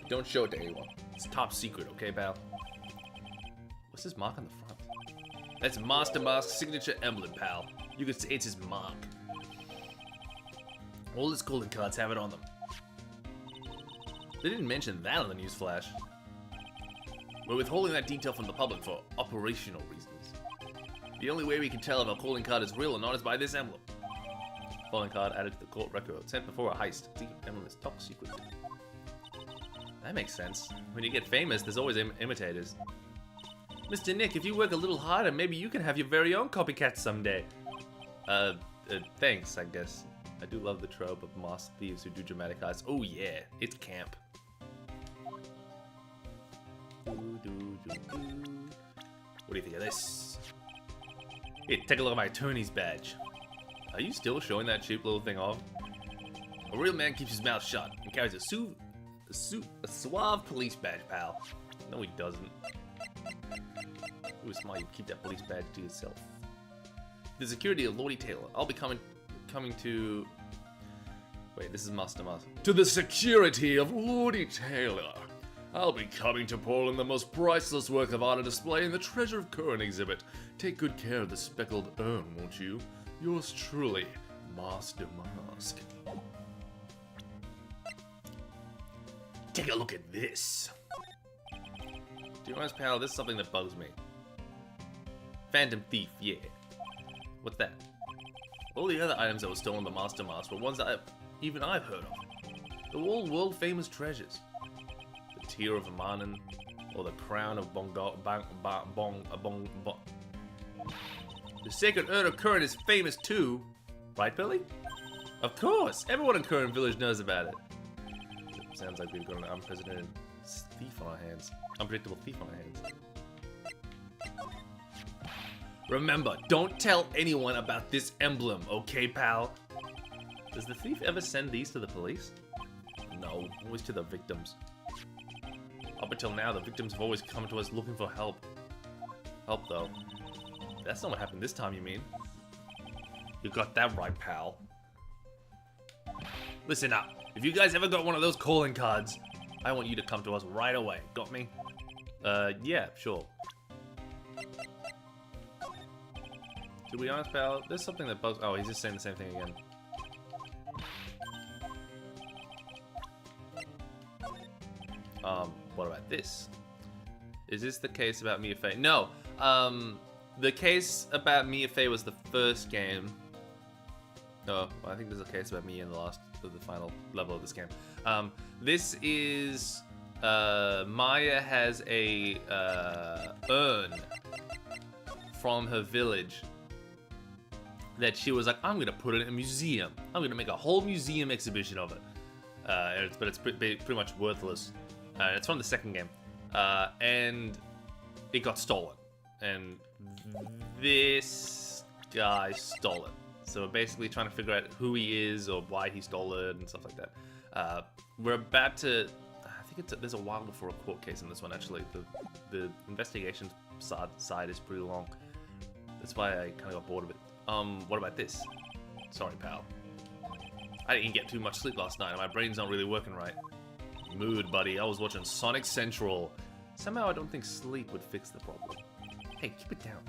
Don't show it to anyone. It's top secret, okay, pal? What's this mark on the front? That's Master Mask's signature emblem, pal. You could say it's his mark. All his calling cards have it on them. They didn't mention that on the news flash. We're withholding that detail from the public for operational reasons. The only way we can tell if a calling card is real or not is by this emblem. Calling card added to the court record, sent before a heist. The emblem is top secret. That makes sense. When you get famous, there's always imitators. Mr. Nick, if you work a little harder, maybe you can have your very own copycat someday. Thanks, I guess. I do love the trope of masked thieves who do dramatic heists. Oh yeah, it's camp. What do you think of this? Here, take a look at my attorney's badge. Are you still showing that cheap little thing off? A real man keeps his mouth shut and carries a suave police badge, pal. No, he doesn't. It was smart you keep that police badge to yourself. The security of Lordy Taylor. I'll be coming coming to... Wait, this is Master. To the security of Lordy Taylor. I'll be coming to Portland the most priceless work of art on display in the Treasure of Curran exhibit. Take good care of the speckled urn, won't you? Yours truly, Master Mask. Take a look at this. To be honest, pal, this is something that bugs me. Phantom Thief, yeah. What's that? All the other items that were stolen by Master Mask were ones that even I've heard of. They're all world-famous treasures. The Tear of Amanan, or the Crown of Bongo... The Sacred Urn of Curran is famous too. Right, Billy? Of course! Everyone in Curran Village knows about it. Sounds like we've got an unprecedented thief on our hands. Unpredictable thief on our hands. Remember, don't tell anyone about this emblem, okay, pal? Does the thief ever send these to the police? No, always to the victims. Up until now, the victims have always come to us looking for help. Help, though. That's not what happened this time, you mean? You got that right, pal. Listen up. If you guys ever got one of those calling cards, I want you to come to us right away. Got me? Yeah, sure. To be honest, pal, there's something that bugs... Oh, he's just saying the same thing again. What about this? Is this the case about Mia Fey? No, the case about Mia Fey was the first game. Oh, well, I think there's a case about Mia in the final level of this game. This is, Maya has a, urn from her village that she was like, I'm gonna put it in a museum. I'm gonna make a whole museum exhibition of it. But it's pretty much worthless. It's from the second game. And it got stolen. And this guy stole it. So we're basically trying to figure out who he is or why he stole it and stuff like that. We're about to... I think there's a while before a court case in this one, actually. The investigations side is pretty long. That's why I kind of got bored of it. What about this? Sorry, pal. I didn't get too much sleep last night and my brain's not really working right. Mood, buddy. I was watching Sonic Central. Somehow I don't think sleep would fix the problem. Hey, keep it down.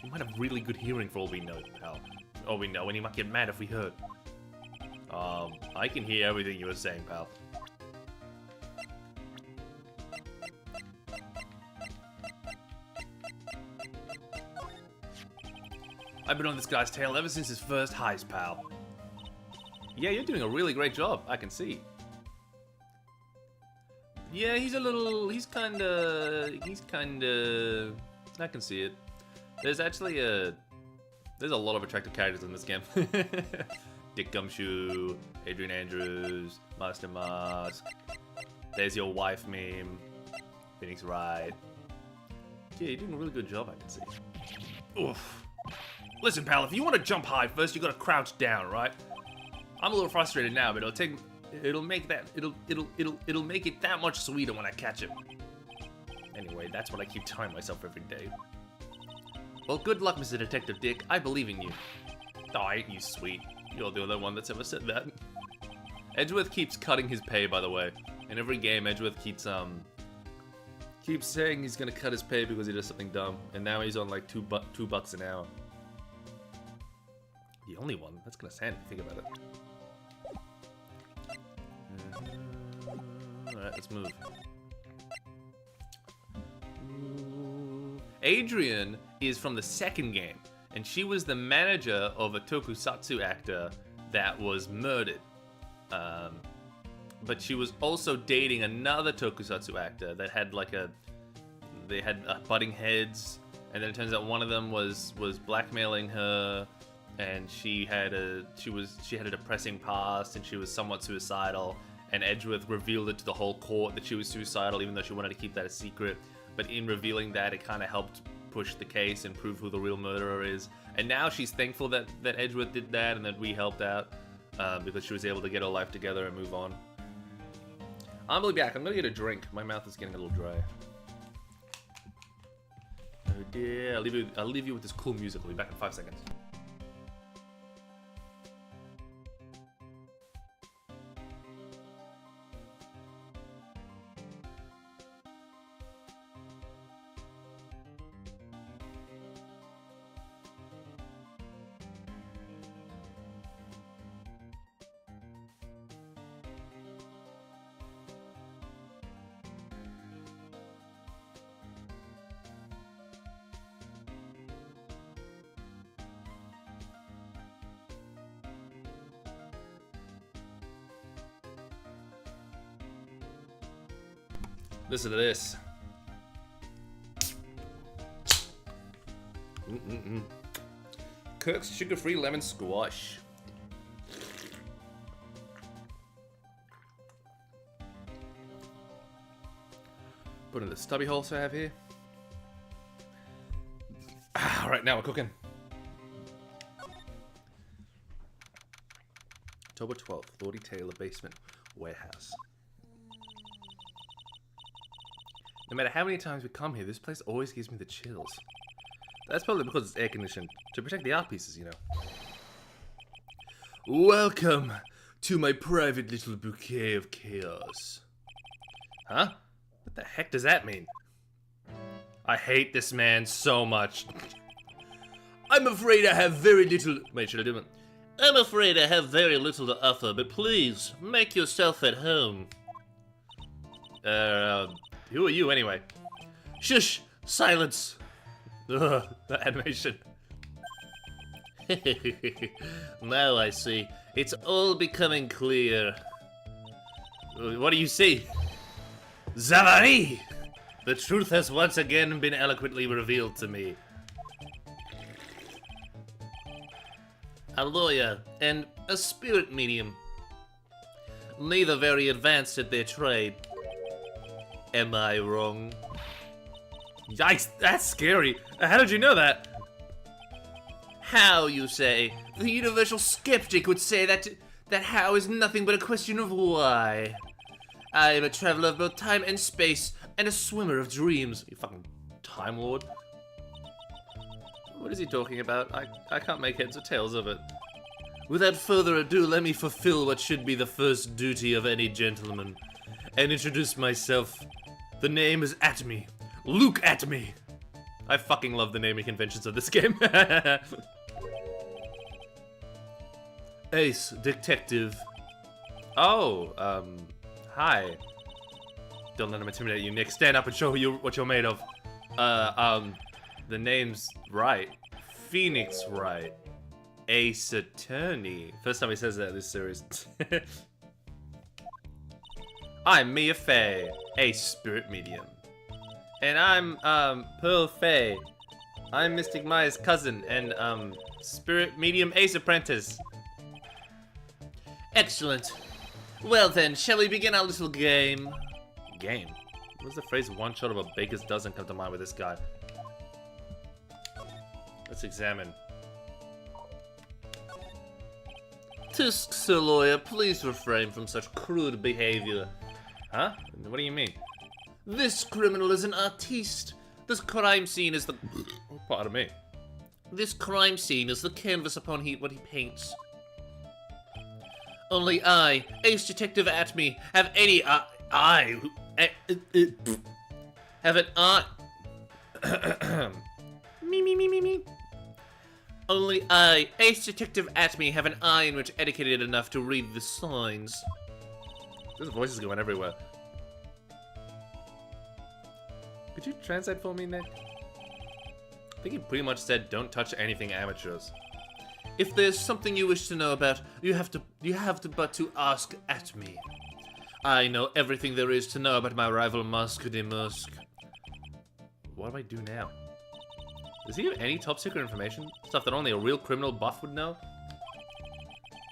You might have really good hearing for all we know, pal. All we know, and you might get mad if we heard. I can hear everything you were saying, pal. I've been on this guy's tail ever since his first heist, pal. Yeah, you're doing a really great job, I can see. Yeah, he's kinda... I can see it. There's actually there's a lot of attractive characters in this game. Dick Gumshoe, Adrian Andrews, Master Mask. There's your wife meme, Phoenix Wright. Yeah, you're doing a really good job, I can see. Oof. Listen, pal, if you want to jump high first, you gotta crouch down, right? I'm a little frustrated now, but it'll make it that much sweeter when I catch him. Anyway, that's what I keep telling myself every day. Well, good luck, Mr. Detective Dick. I believe in you. Oh, ain't you sweet. You're the other one that's ever said that. Edgeworth keeps cutting his pay, by the way. In every game, Edgeworth keeps saying he's gonna cut his pay because he does something dumb. And now he's on like $2 an hour. The only one? That's gonna sound if you think about it. Alright, let's move. Adrian is from the second game, and she was the manager of a tokusatsu actor that was murdered. But she was also dating another tokusatsu actor that had they had butting heads, and then it turns out one of them was blackmailing her, and she had a depressing past, and she was somewhat suicidal. And Edgeworth revealed it to the whole court that she was suicidal, even though she wanted to keep that a secret. But in revealing that, it kind of helped push the case and prove who the real murderer is. And now she's thankful that Edgeworth did that and that we helped out because she was able to get her life together and move on. I'm gonna be back. I'm gonna get a drink. My mouth is getting a little dry. Oh dear. I'll leave you with this cool music. I'll be back in 5 seconds. Listen to this. Kirk's sugar-free lemon squash. Put in the stubby holes I have here. All right, now we're cooking. October 12th, Lordy Taylor basement warehouse. No matter how many times we come here, this place always gives me the chills. That's probably because it's air conditioned to protect the art pieces, you know. Welcome to my private little bouquet of chaos. Huh? What the heck does that mean? I hate this man so much. I'm afraid I have very little... Wait, should I do it? I'm afraid I have very little to offer, but please, make yourself at home. Who are you anyway? Shush! Silence! Ugh, that animation. Now I see. It's all becoming clear. What do you see? Zavary! The truth has once again been eloquently revealed to me. A lawyer and a spirit medium. Neither very advanced at their trade. Am I wrong? Yikes, that's scary. How did you know that? How, you say? The universal skeptic would say that how is nothing but a question of why. I am a traveler of both time and space, and a swimmer of dreams. You fucking Time Lord. What is he talking about? I can't make heads or tails of it. Without further ado, let me fulfill what should be the first duty of any gentleman, and introduce myself. The name is Atme. Luke Atme. I fucking love the naming conventions of this game. Ace, detective. Oh, hi. Don't let him intimidate you, Nick. Stand up and show what you're made of. The name's Wright. Phoenix Wright. Ace Attorney. First time he says that in this series. I'm Mia Fey, a spirit medium. And I'm, Pearl Fey. I'm Mystic Maya's cousin and, spirit medium Ace Apprentice. Excellent. Well then, shall we begin our little game? Game? What does the phrase one shot of a baker's dozen come to mind with this guy? Let's examine. Tisk, Sir Lawyer, please refrain from such crude behavior. Huh? What do you mean? This criminal is an artiste. This crime scene is the... Pardon me. This crime scene is the canvas upon what he paints. Only I, Ace Detective Atme, have any have an art. Me. Only I, Ace Detective Atme, have an eye in which educated enough to read the signs. This voice is going everywhere. Could you translate for me, Nick? I think he pretty much said, "Don't touch anything amateurs." If there's something you wish to know about, you have to ask Atme. I know everything there is to know about my rival Masque de Masque. What do I do now? Does he have any top secret information? Stuff that only a real criminal buff would know?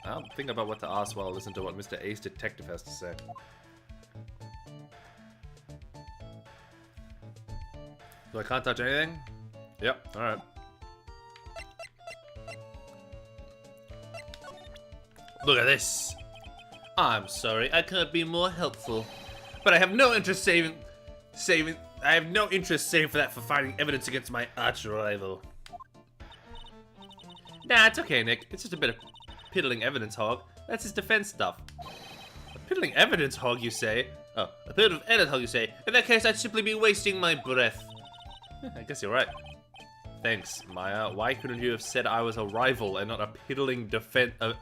I'll think about what to ask while I listen to what Mr. Ace Detective has to say. So I can't touch anything? Yep, alright. Look at this. I'm sorry, I can't be more helpful. But I have no interest saving for that for finding evidence against my arch rival. Nah, it's okay, Nick. It's just a bit of piddling evidence hog. That's his defense stuff. A piddling evidence hog, you say? Oh, a piddling evidence hog, you say? In that case, I'd simply be wasting my breath. I guess you're right. Thanks, Maya. Why couldn't you have said I was a rival and not a piddling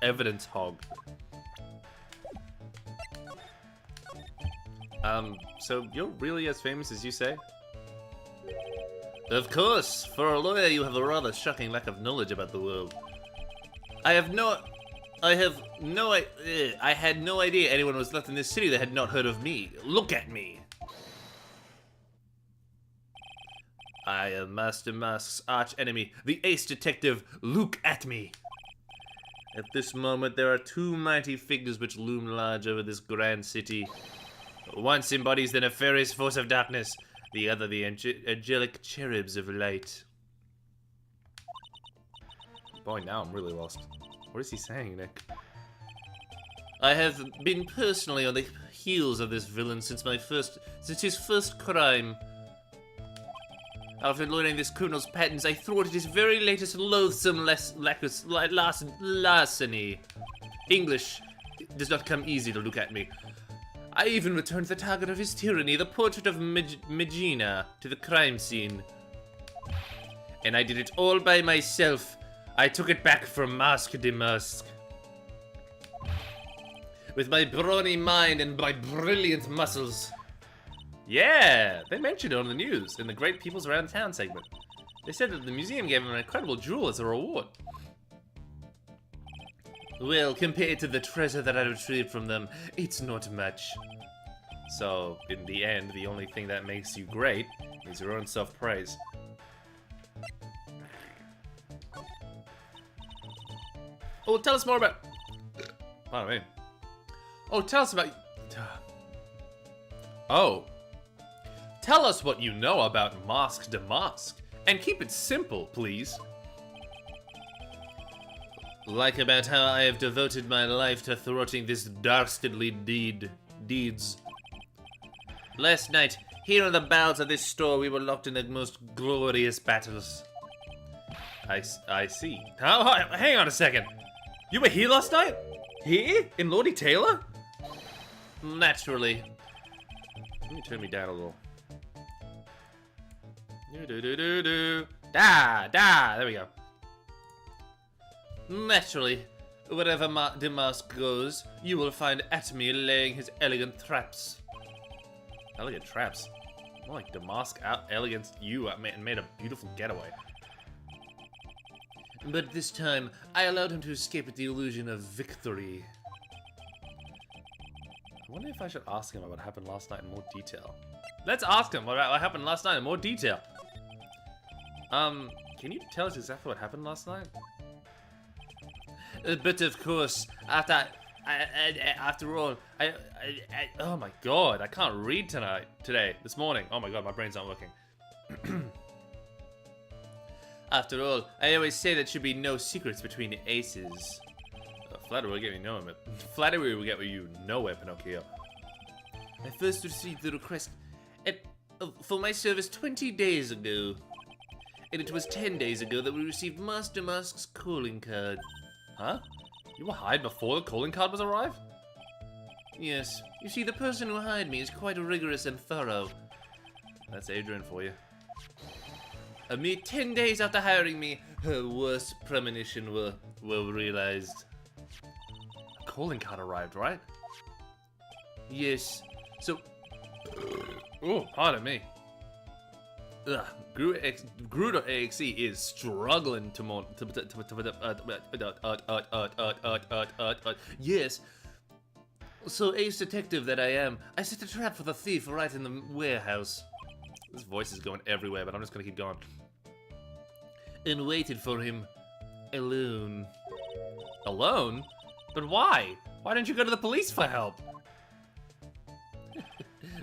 evidence hog? So you're really as famous as you say? Of course! For a lawyer, you have a rather shocking lack of knowledge about the world. I had no idea anyone was left in this city that had not heard of me. Look at me! I am Master Mask's arch enemy, the ace detective. Look at me. At this moment, there are two mighty figures which loom large over this grand city. One embodies the nefarious force of darkness, the other the angelic cherubs of light. Boy, now I'm really lost. What is he saying, Nick? I have been personally on the heels of this villain since his first crime. After learning this criminal's patents, I thwarted his very latest loathsome larceny. English does not come easy to look at me. I even returned the target of his tyranny, the portrait of Megina, to the crime scene. And I did it all by myself. I took it back from Mask de Mask. With my brawny mind and my brilliant muscles. Yeah, they mentioned it on the news in the Great Peoples Around Town segment. They said that the museum gave him an incredible jewel as a reward. Well, compared to the treasure that I retrieved from them, it's not much. So, in the end, the only thing that makes you great is your own self-praise. Oh, tell us more about... Pardon me. Oh, tell us about... Oh. Tell us what you know about Mask de Mask. And keep it simple, please. Like about how I have devoted my life to thwarting this dastardly deeds. Last night, here in the bowels of this store, we were locked in the most glorious battles. I see. Hang on a second. You were here last night? Here? In Lordy Taylor? Naturally. Let me turn me down a little. There we go. Naturally, wherever Damask goes, you will find Atomy laying his elegant traps. Elegant traps? More like Damask out elegant you and made a beautiful getaway. But this time, I allowed him to escape with the illusion of victory. I wonder if I should ask him about what happened last night in more detail. Let's ask him about what happened last night in more detail. Can you tell us exactly what happened last night? But of course, after all, oh my god, I can't read this morning. Oh my god, my brain's not working. After all, I always say there should be no secrets between aces. Flattery will get you nowhere, flattery will get you nowhere, Pinocchio. I first received the request for my service 20 days ago. And it was 10 days ago that we received Master Mask's calling card. Huh? You were hired before the calling card was arrived? Yes. You see, the person who hired me is quite rigorous and thorough. That's Adrian for you. A mere 10 days after hiring me, her worst premonition were realized. A calling card arrived, right? Yes. Oh, pardon me. Groot.exe is struggling to Yes. So, ace detective that I am, I set a trap for the thief right in the warehouse. This voice is going everywhere, but I'm just gonna keep going. And waited for him alone. Alone? But why? Why didn't you go to the police for help?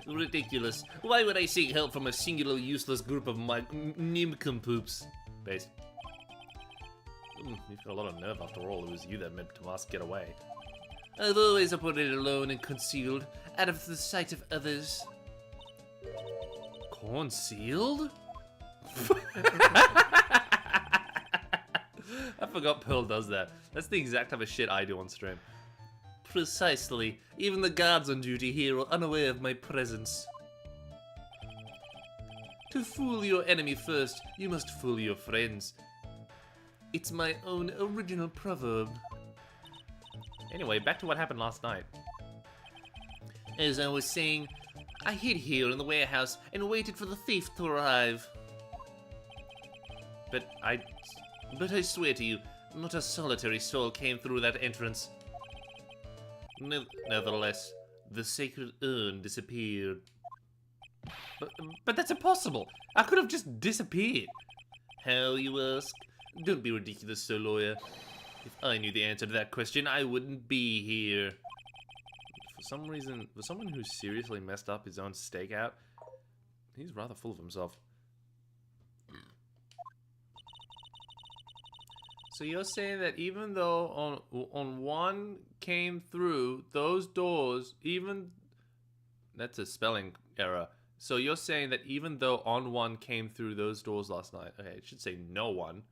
Ridiculous. Why would I seek help from a singular useless group of my nimcompoops? Based. You've got a lot of nerve after all. It was you that made Tomas get away. I've always operated alone and concealed, out of the sight of others. Concealed? I forgot Pearl does that. That's the exact type of shit I do on stream. Precisely. Even the guards on duty here are unaware of my presence. To fool your enemy first, you must fool your friends. It's my own original proverb. Anyway, back to what happened last night. As I was saying, I hid here in the warehouse and waited for the thief to arrive. But I swear to you, not a solitary soul came through that entrance. Nevertheless, the sacred urn disappeared. But that's impossible. I could have just disappeared. How, you ask? Don't be ridiculous, Sir Lawyer. If I knew the answer to that question, I wouldn't be here. For some reason, for someone who seriously messed up his own stakeout, he's rather full of himself. So you're saying that even though on one came through those doors, even... That's a spelling error. So you're saying that even though on one came through those doors last night... Okay, it should say no one.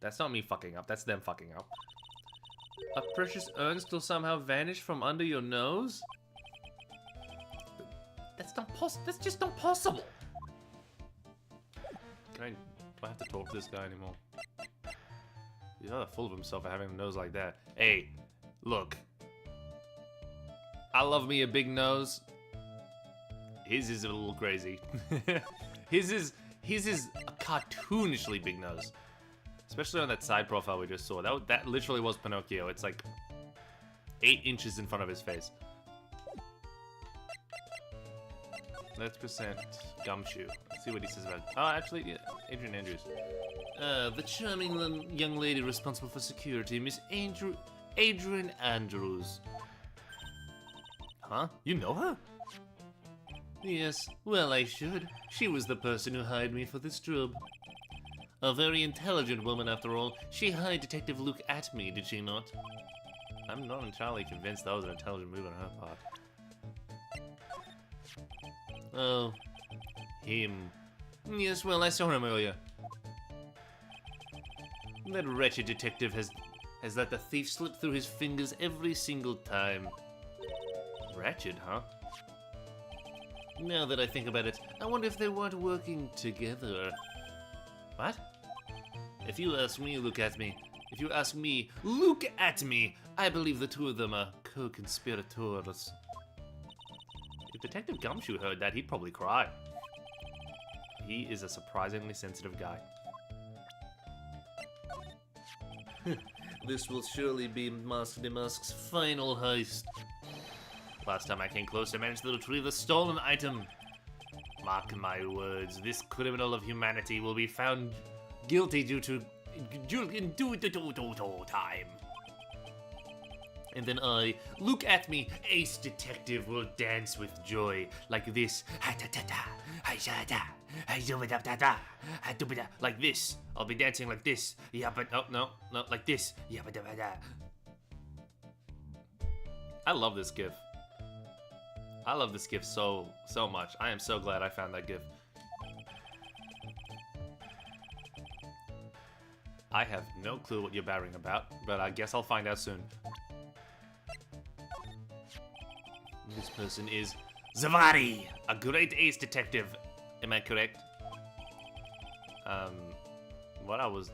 That's not me fucking up, that's them fucking up. A precious urn still somehow vanished from under your nose? That's just not possible. Do I have to talk to this guy anymore? He's rather full of himself for having a nose like that. Hey, look. I love me a big nose. His is a little crazy. His is a cartoonishly big nose. Especially on that side profile we just saw. That literally was Pinocchio. It's like 8 inches in front of his face. Let's present Gumshoe. Let's see what he says about it. Oh, actually, yeah, Adrian Andrews. The charming young lady responsible for security, Miss Adrian Andrews. Huh? You know her? Yes, well I should. She was the person who hired me for this job. A very intelligent woman after all. She hired Detective Luke at me, did she not? I'm not entirely convinced that was an intelligent move on her part. Oh, him. Yes, well, I saw him earlier. That wretched detective has let the thief slip through his fingers every single time. Wretched, huh? Now that I think about it, I wonder if they weren't working together. What? If you ask me, look at me. If you ask me, look at me! I believe the two of them are co-conspirators. If Detective Gumshoe heard that, he'd probably cry. He is a surprisingly sensitive guy. This will surely be Master DeMusk's final heist. Last time I came close, I managed to retrieve the stolen item. Mark my words, this criminal of humanity will be found guilty due to time. And then I, look at me, Ace Detective will dance with joy like this. Like this. I'll be dancing like this. Yeah, but no, like this. I love this GIF. I love this GIF so much. I am so glad I found that GIF. I have no clue what you're babbling about, but I guess I'll find out soon. This person is Zavari, a great ace detective. Am I correct? I was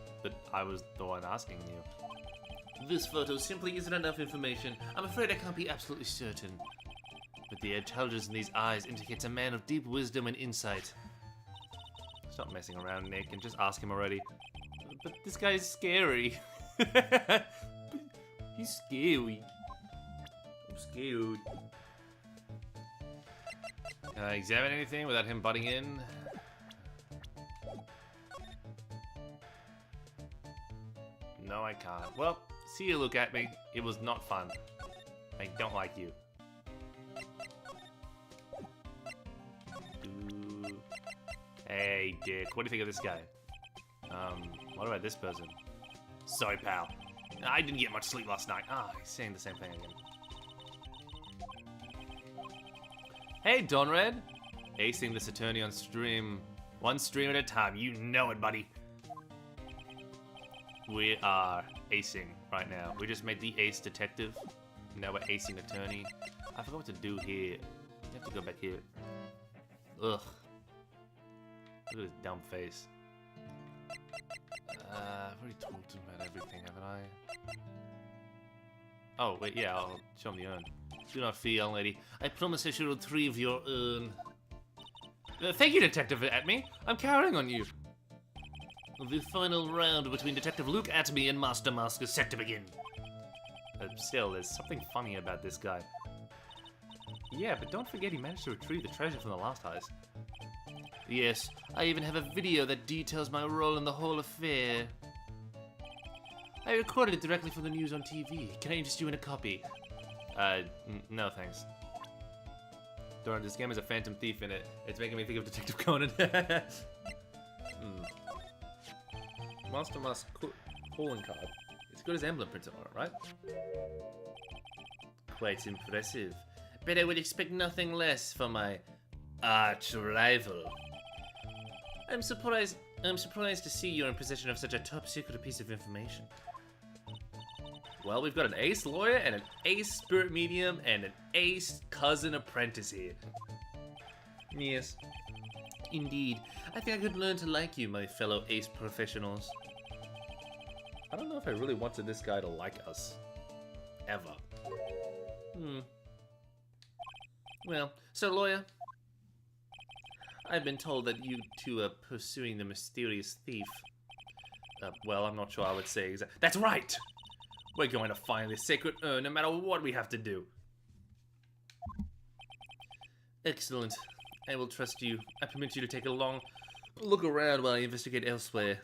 the one asking you. This photo simply isn't enough information. I'm afraid I can't be absolutely certain. But the intelligence in these eyes indicates a man of deep wisdom and insight. Stop messing around, Nick, and just ask him already. But this guy is scary. He's scary. I'm scared. Can I examine anything without him butting in? No, I can't. Well, see you look at me. It was not fun. I don't like you. Hey, Dick. What do you think of this guy? What about this person? Sorry, pal. I didn't get much sleep last night. Ah, he's saying the same thing again. Hey, Donred. Acing this attorney on stream. One stream at a time. You know it, buddy. We are acing right now. We just made the ace detective. Now we're acing attorney. I forgot what to do here. You have to go back here. Ugh. Look at his dumb face. I've already talked to him about everything, haven't I? Oh, wait, yeah, I'll show him the urn. Do not fear, young lady. I promise I shall retrieve your urn. Thank you, Detective Atme. I'm counting on you. The final round between Detective Luke Atme and Master Mask is set to begin. Still, there's something funny about this guy. Yeah, but don't forget he managed to retrieve the treasure from the last heist. Yes, I even have a video that details my role in the whole affair. I recorded it directly from the news on TV. Can I interest you in a copy? No thanks. Darn, this game has a Phantom Thief in it. It's making me think of Detective Conan. Monster Mask calling card. It's got his emblem printed on it, right? Quite impressive. But I would expect nothing less from my arch rival. I'm surprised to see you're in possession of such a top secret piece of information. Well, we've got an ace lawyer and an ace spirit medium and an ace cousin apprentice here. Yes. Indeed. I think I could learn to like you, my fellow ace professionals. I don't know if I really wanted this guy to like us. Ever. Well, so lawyer, I've been told that you two are pursuing the mysterious thief. Well, I'm not sure I would say exactly. That's right! We're going to find this sacred urn no matter what we have to do. Excellent. I will trust you. I permit you to take a long look around while I investigate elsewhere.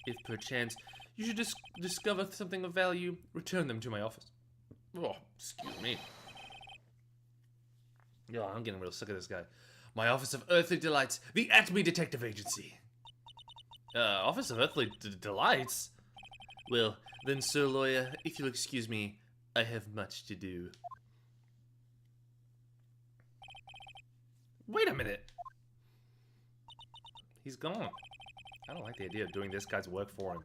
If perchance you should discover something of value, return them to my office. Oh, excuse me. Oh, I'm getting real sick of this guy. My Office of Earthly Delights, the Acme Detective Agency. Office of Earthly Delights? Well, then, sir lawyer, if you'll excuse me, I have much to do. Wait a minute. He's gone. I don't like the idea of doing this guy's work for him.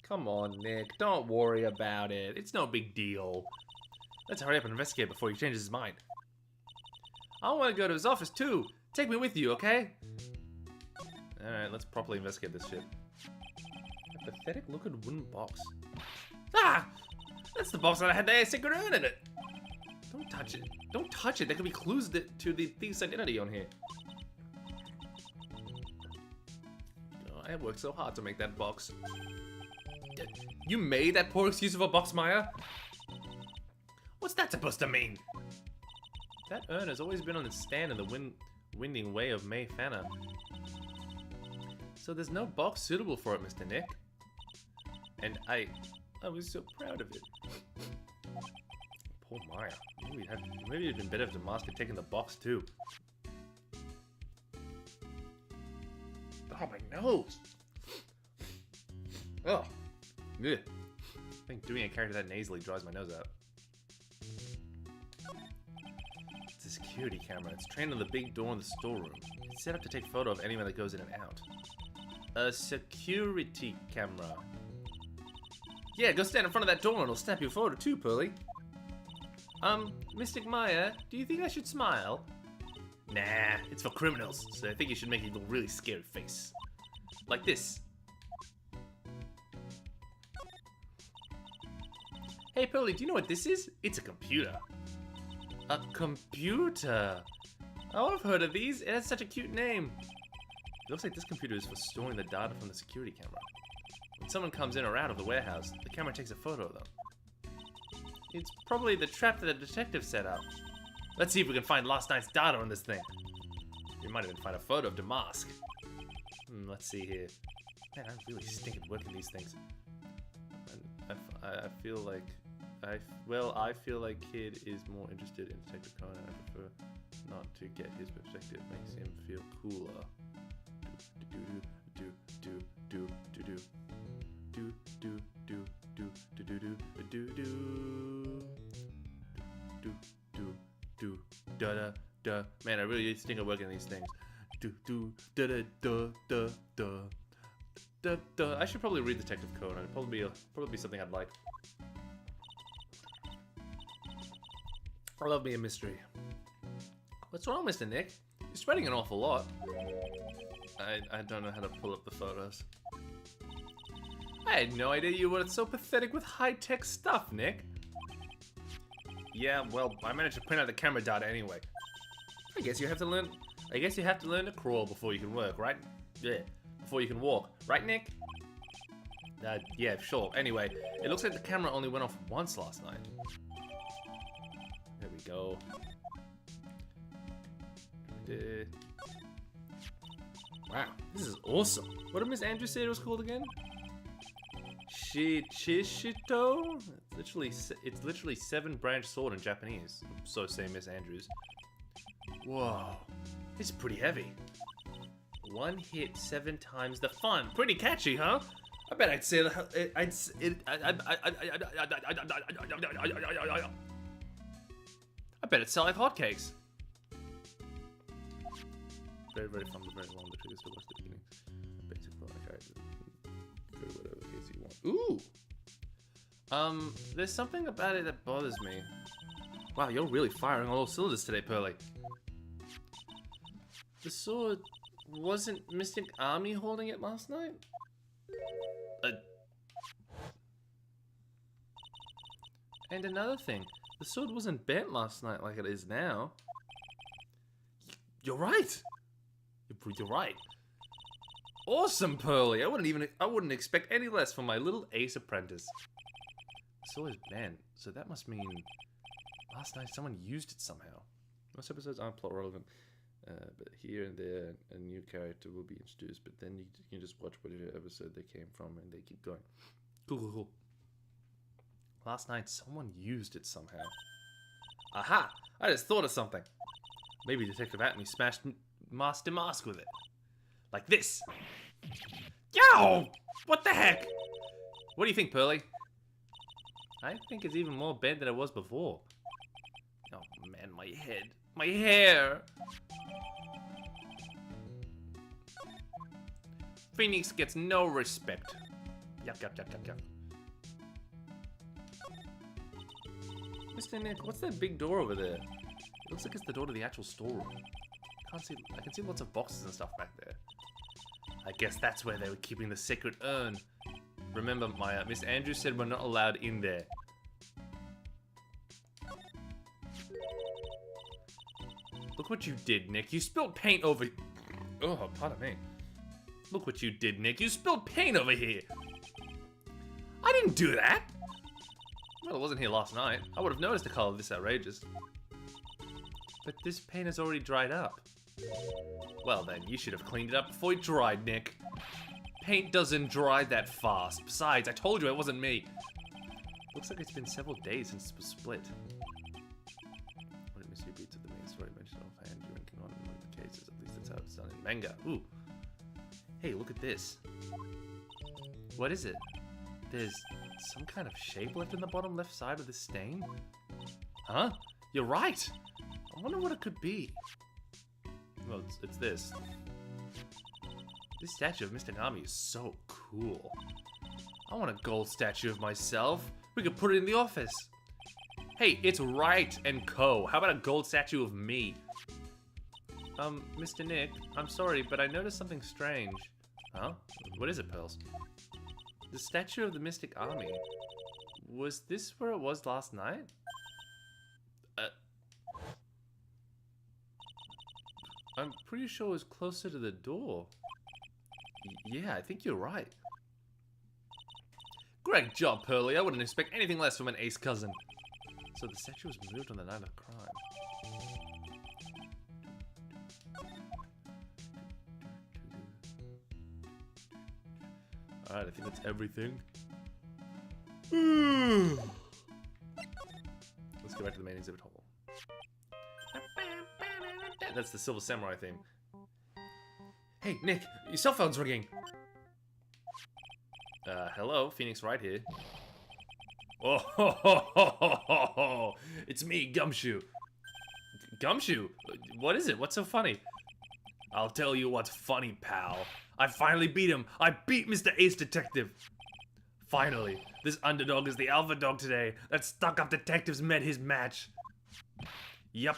Come on, Nick. Don't worry about it. It's no big deal. Let's hurry up and investigate before he changes his mind. I want to go to his office, too. Take me with you, okay? Alright, let's properly investigate this shit. A pathetic looking wooden box. Ah! That's the box that I had the secret urn in it! Don't touch it. Don't touch it. There could be clues to the thief's identity on here. Oh, I worked so hard to make that box. You made that poor excuse of a box, Maya? What's that supposed to mean? That urn has always been on its stand in the winding way of May Fana. So there's no box suitable for it, Mr. Nick. And I was so proud of it. Poor Maya. Maybe it'd been better if the mask had taken the box too. Oh, my nose! Oh. Ugh. I think doing a character that nasally dries my nose out. It's a security camera. It's trained on the big door in the storeroom. It's set up to take photo of anyone that goes in and out. A security camera. Yeah, go stand in front of that door and it'll snap your photo too, Pearly. Mystic Maya, do you think I should smile? Nah, it's for criminals, so I think you should make a little really scary face. Like this. Hey, Pearly, do you know what this is? It's a computer. A computer? Oh, I've heard of these. It has such a cute name. It looks like this computer is for storing the data from the security camera. When someone comes in or out of the warehouse, the camera takes a photo of them. It's probably the trap that the detective set up. Let's see if we can find last night's data on this thing. We might even find a photo of Damask. Let's see here. Man, I really stink at working these things. I feel like... I feel like Kid is more interested in Detective Conan. I prefer not to get his perspective. Makes him feel cooler. Man, I really stink at working these things. I should probably read Detective Conan. It'd probably be something I'd like. I love me a mystery. What's wrong, Mr. Nick? You're sweating an awful lot. I don't know how to pull up the photos. I had no idea you were so pathetic with high-tech stuff, Nick. Yeah, well, I managed to print out the camera data anyway. I guess you have to learn to crawl before you can work, right? Yeah, before you can walk. Right, Nick? Yeah, sure. Anyway, it looks like the camera only went off once last night. There we go. Wow, this is awesome. What did Miss Andrews say it was called again? Shishito? It's literally 7-branch sword in Japanese. So say Miss Andrews. Whoa, it's pretty heavy. One hit 7 times the fun. Pretty catchy, huh? I bet I'd say I bet it'd sell like hotcakes. Very, very fun, but very long. The triggers to watch the beginning. Basic for my character. Go to whatever case you want. Ooh! There's something about it that bothers me. Wow, you're really firing on all cylinders today, Pearly. The sword... Wasn't Mystic Army holding it last night? And another thing, the sword wasn't bent last night like it is now. You're right. You're right. Awesome, Pearly. I wouldn't expect any less from my little ace apprentice. The sword is bent, so that must mean last night someone used it somehow. Most episodes aren't plot relevant. But here and there, a new character will be introduced, but then you can just watch whatever episode they came from, and they keep going. Cool. Last night, someone used it somehow. Aha! I just thought of something. Maybe Detective Atney smashed Master Mask with it. Like this. Yo! What the heck? What do you think, Pearly? I think it's even more bent than it was before. Oh man, my head. My hair! Phoenix gets no respect. Yuck. Mr. Nick, what's that big door over there? It looks like it's the door to the actual storeroom. I can see lots of boxes and stuff back there. I guess that's where they were keeping the sacred urn. Remember, Maya, Miss Andrews said we're not allowed in there. Look what you did, Nick. You spilled paint over... Oh, pardon me. Look what you did, Nick. You spilled paint over here. I didn't do that. Well, it wasn't here last night. I would have noticed the color this outrageous. But this paint has already dried up. Well then, you should have cleaned it up before it dried, Nick. Paint doesn't dry that fast. Besides, I told you it wasn't me. Looks like it's been several days since it was split. What did Mr. Beats of the main story mention offhand during canon in the cases? At least that's how it's done in manga. Ooh. Hey, look at this. What is it? There's some kind of shape left in the bottom left side of the stain? Huh? You're right! I wonder what it could be. Well, it's this. This statue of Mr. Nami is so cool. I want a gold statue of myself. We could put it in the office. Hey, it's Wright and Co. How about a gold statue of me? Mr. Nick, I'm sorry, but I noticed something strange. Huh? What is it, Pearls? The statue of the Mystic Army. Was this where it was last night? I'm pretty sure it was closer to the door. Yeah, I think you're right. Great job, Pearly. I wouldn't expect anything less from an ace cousin. So the statue was moved on the night of crime. Alright, I think that's everything. Let's go back to the main exhibit hall. That's the Silver Samurai theme. Hey, Nick, your cell phone's ringing. Hello, Phoenix Wright here. Oh, ho, ho, ho, ho, ho, ho. It's me, Gumshoe. Gumshoe? What is it? What's so funny? I'll tell you what's funny, pal. I finally beat him. I beat Mr. Ace Detective. Finally, this underdog is the alpha dog today. That stuck-up detective's met his match. Yup,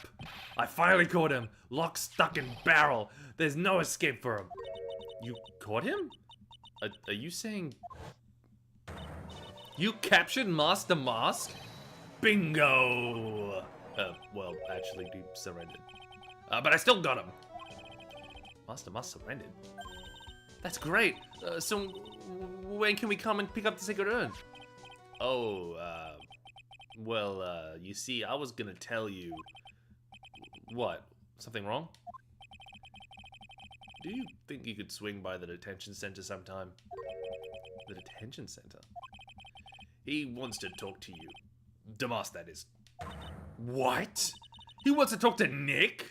I finally caught him. Lock, stock, and barrel. There's no escape for him. You caught him? Are you saying... You captured Master Mask? Bingo! Well, actually, he surrendered. But I still got him. Master Mask surrendered? That's great. So, when can we come and pick up the Sacred Urn? Oh, well, you see, I was gonna tell you... What? Something wrong? do you think you could swing by the detention center sometime? The detention center? He wants to talk to you. Damas, that is. What? He wants to talk to Nick?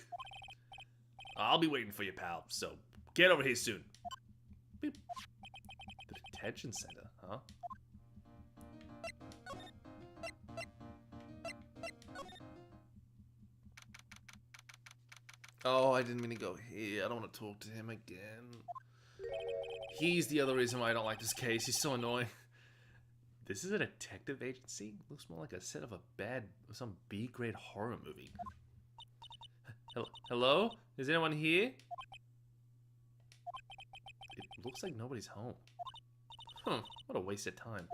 I'll be waiting for you, pal, so get over here soon. Beep. The detention center, huh? Oh, I didn't mean to go here. I don't want to talk to him again. He's the other reason why I don't like this case. He's so annoying. This is a detective agency? Looks more like a set of some B-grade horror movie. Hello? Is anyone here? It looks like nobody's home. Huh, what a waste of time.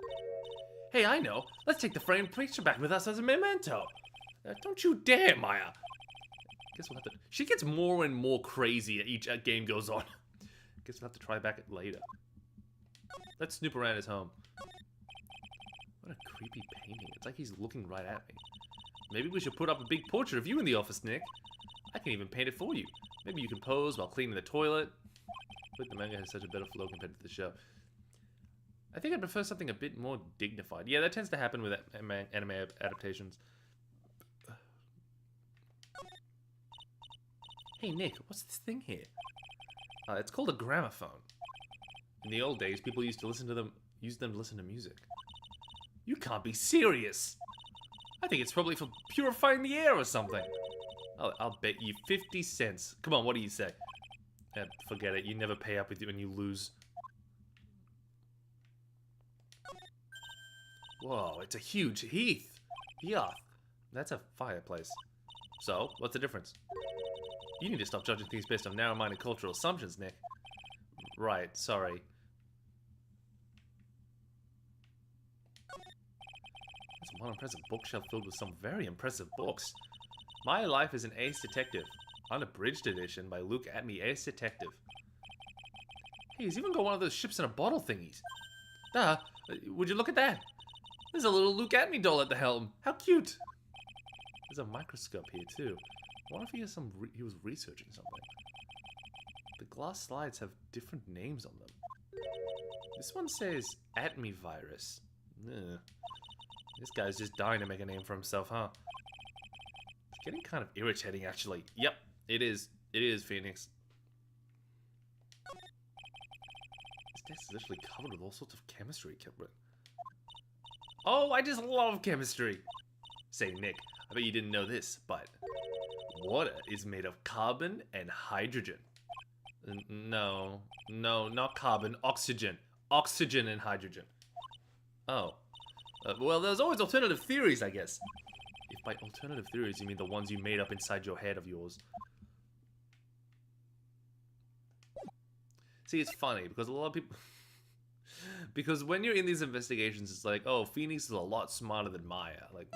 Hey, I know. Let's take the framed picture back with us as a memento. Don't you dare, Maya. Guess we'll have to... She gets more and more crazy as each game goes on. Guess we'll have to try back later. Let's snoop around his home. What a creepy painting. It's like he's looking right at me. Maybe we should put up a big portrait of you in the office, Nick. I can even paint it for you. Maybe you can pose while cleaning the toilet. But the manga has such a better flow compared to the show. I think I prefer something a bit more dignified. Yeah, that tends to happen with anime adaptations. Hey, Nick, what's this thing here? It's called a gramophone. In the old days, people used to use them to listen to music. You can't be serious! I think it's probably for purifying the air or something. I'll bet you 50 cents. Come on, what do you say? Forget it, you never pay up when you lose. Whoa, it's a huge heath. Yeah, that's a fireplace. So, what's the difference? You need to stop judging things based on narrow-minded cultural assumptions, Nick. Right, sorry. That's one impressive bookshelf filled with some very impressive books. My Life as an Ace Detective. Unabridged edition by Luke Atme, Ace Detective. Hey, he's even got one of those ships in a bottle thingies. Would you look at that? There's a little Luke Atme doll at the helm. How cute! There's a microscope here, too. I wonder if he was researching something. The glass slides have different names on them. This one says Atme virus. Ugh. This guy's just dying to make a name for himself, huh? It's getting kind of irritating, actually. Yep, it is. It is, Phoenix. This desk is actually covered with all sorts of chemistry. Oh, I just love chemistry. Say, Nick, I bet you didn't know this, but water is made of carbon and hydrogen. No, not carbon, oxygen. Oxygen and hydrogen. Oh. Well, there's always alternative theories, I guess. If by alternative theories you mean the ones you made up inside your head of yours. See, it's funny, because a lot of people... because when you're in these investigations, it's like, oh, Phoenix is a lot smarter than Maya. Like,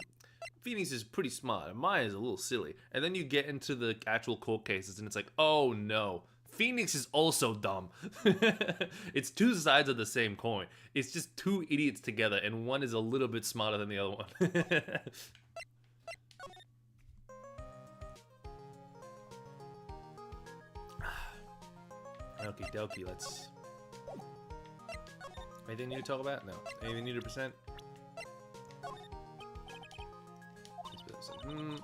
Phoenix is pretty smart, and Maya is a little silly. And then you get into the actual court cases, and it's like, oh no, Phoenix is also dumb. It's two sides of the same coin. It's just two idiots together, and one is a little bit smarter than the other one. Okie dokie, let's... Anything new to talk about? No. Anything new to present?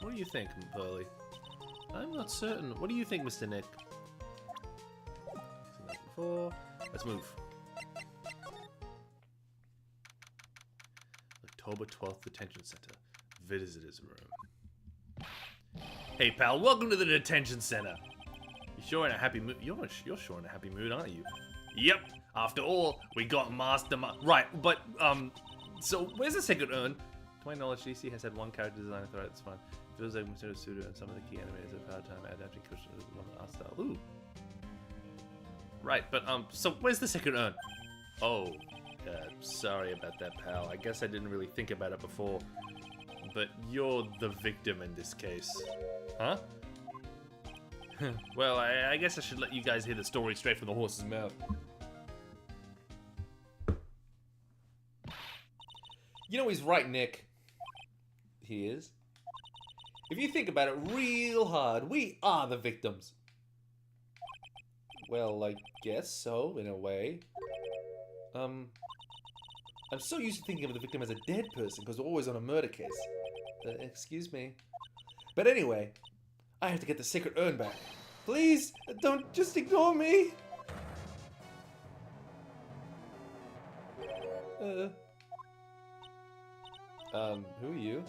What do you think, Pearly? I'm not certain. What do you think, Mr. Nick? Let's move. October 12th Detention Center. Visitor's room. Hey, pal, welcome to the detention center. You sure in a happy mood? You're sure in a happy mood, aren't you? Yep. After all, we got Right, but, so where's the second urn? To my knowledge, DC has had one character designer throughout its fun. It feels like Mr. Suda and some of the key animators have had time adapting cushions to the art style. Ooh. Right, but, so where's the second urn? Oh, sorry about that, pal. I guess I didn't really think about it before. But you're the victim in this case. Huh? Well, I guess I should let you guys hear the story straight from the horse's mouth. You know he's right, Nick. He is. If you think about it real hard, we are the victims. Well, I guess so, in a way. I'm so used to thinking of the victim as a dead person because we're always on a murder case. Excuse me. But anyway, I have to get the sacred urn back. Please, don't just ignore me. Who are you?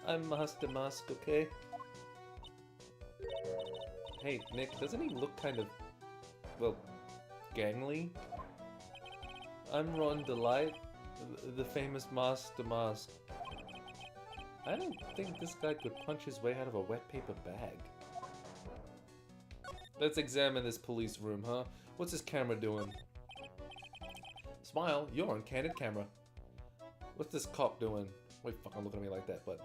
I'm Master Mask, okay? Hey, Nick, doesn't he look kind of, well, gangly? I'm Ron Delight, the famous Master Mask. I don't think this guy could punch his way out of a wet paper bag. Let's examine this police room, huh? What's this camera doing? Smile, you're on candid camera. What's this cop doing? Wait, fucking looking at me like that, but...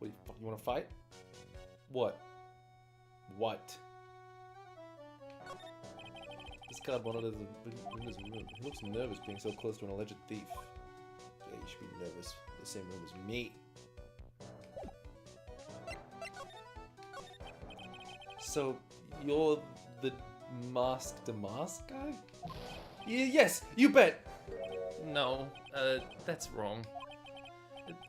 Wait, fuck, you wanna fight? What? What? This guy monitors in his room. He looks nervous being so close to an alleged thief. Yeah, you should be nervous. In the same room as me. So, you're the Mask guy? Yes, you bet! No, that's wrong.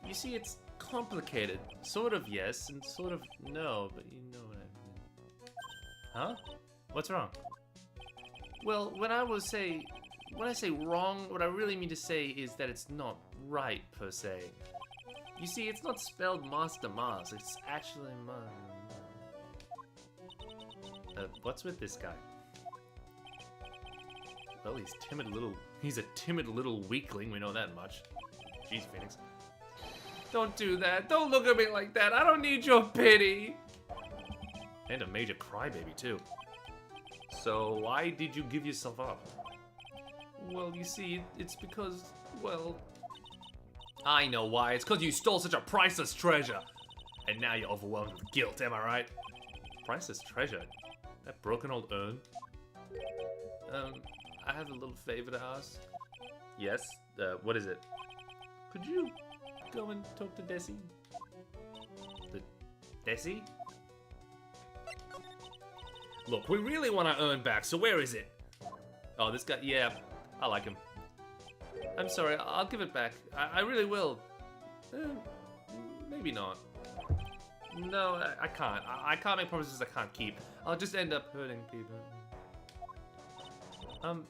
You see, it's complicated. Sort of yes, and sort of no, but you know what I mean. Huh? What's wrong? Well, when I say wrong, what I really mean to say is that it's not right, per se. You see, it's not spelled Master Mask, it's actually what's with this guy? Well, he's a timid little weakling, we know that much. Jeez, Phoenix. Don't do that, don't look at me like that, I don't need your pity! And a major crybaby, too. So, why did you give yourself up? Well, you see, it's because, well... I know why, it's because you stole such a priceless treasure! And now you're overwhelmed with guilt, am I right? Priceless treasure? That broken old urn? I have a little favor to ask. Yes? What is it? Could you go and talk to Desi? The Desi? Look, we really want our urn back, so where is it? Oh, this guy, yeah, I like him. I'm sorry, I'll give it back. I really will. Maybe not. No, I can't. I can't make promises I can't keep. I'll just end up hurting people.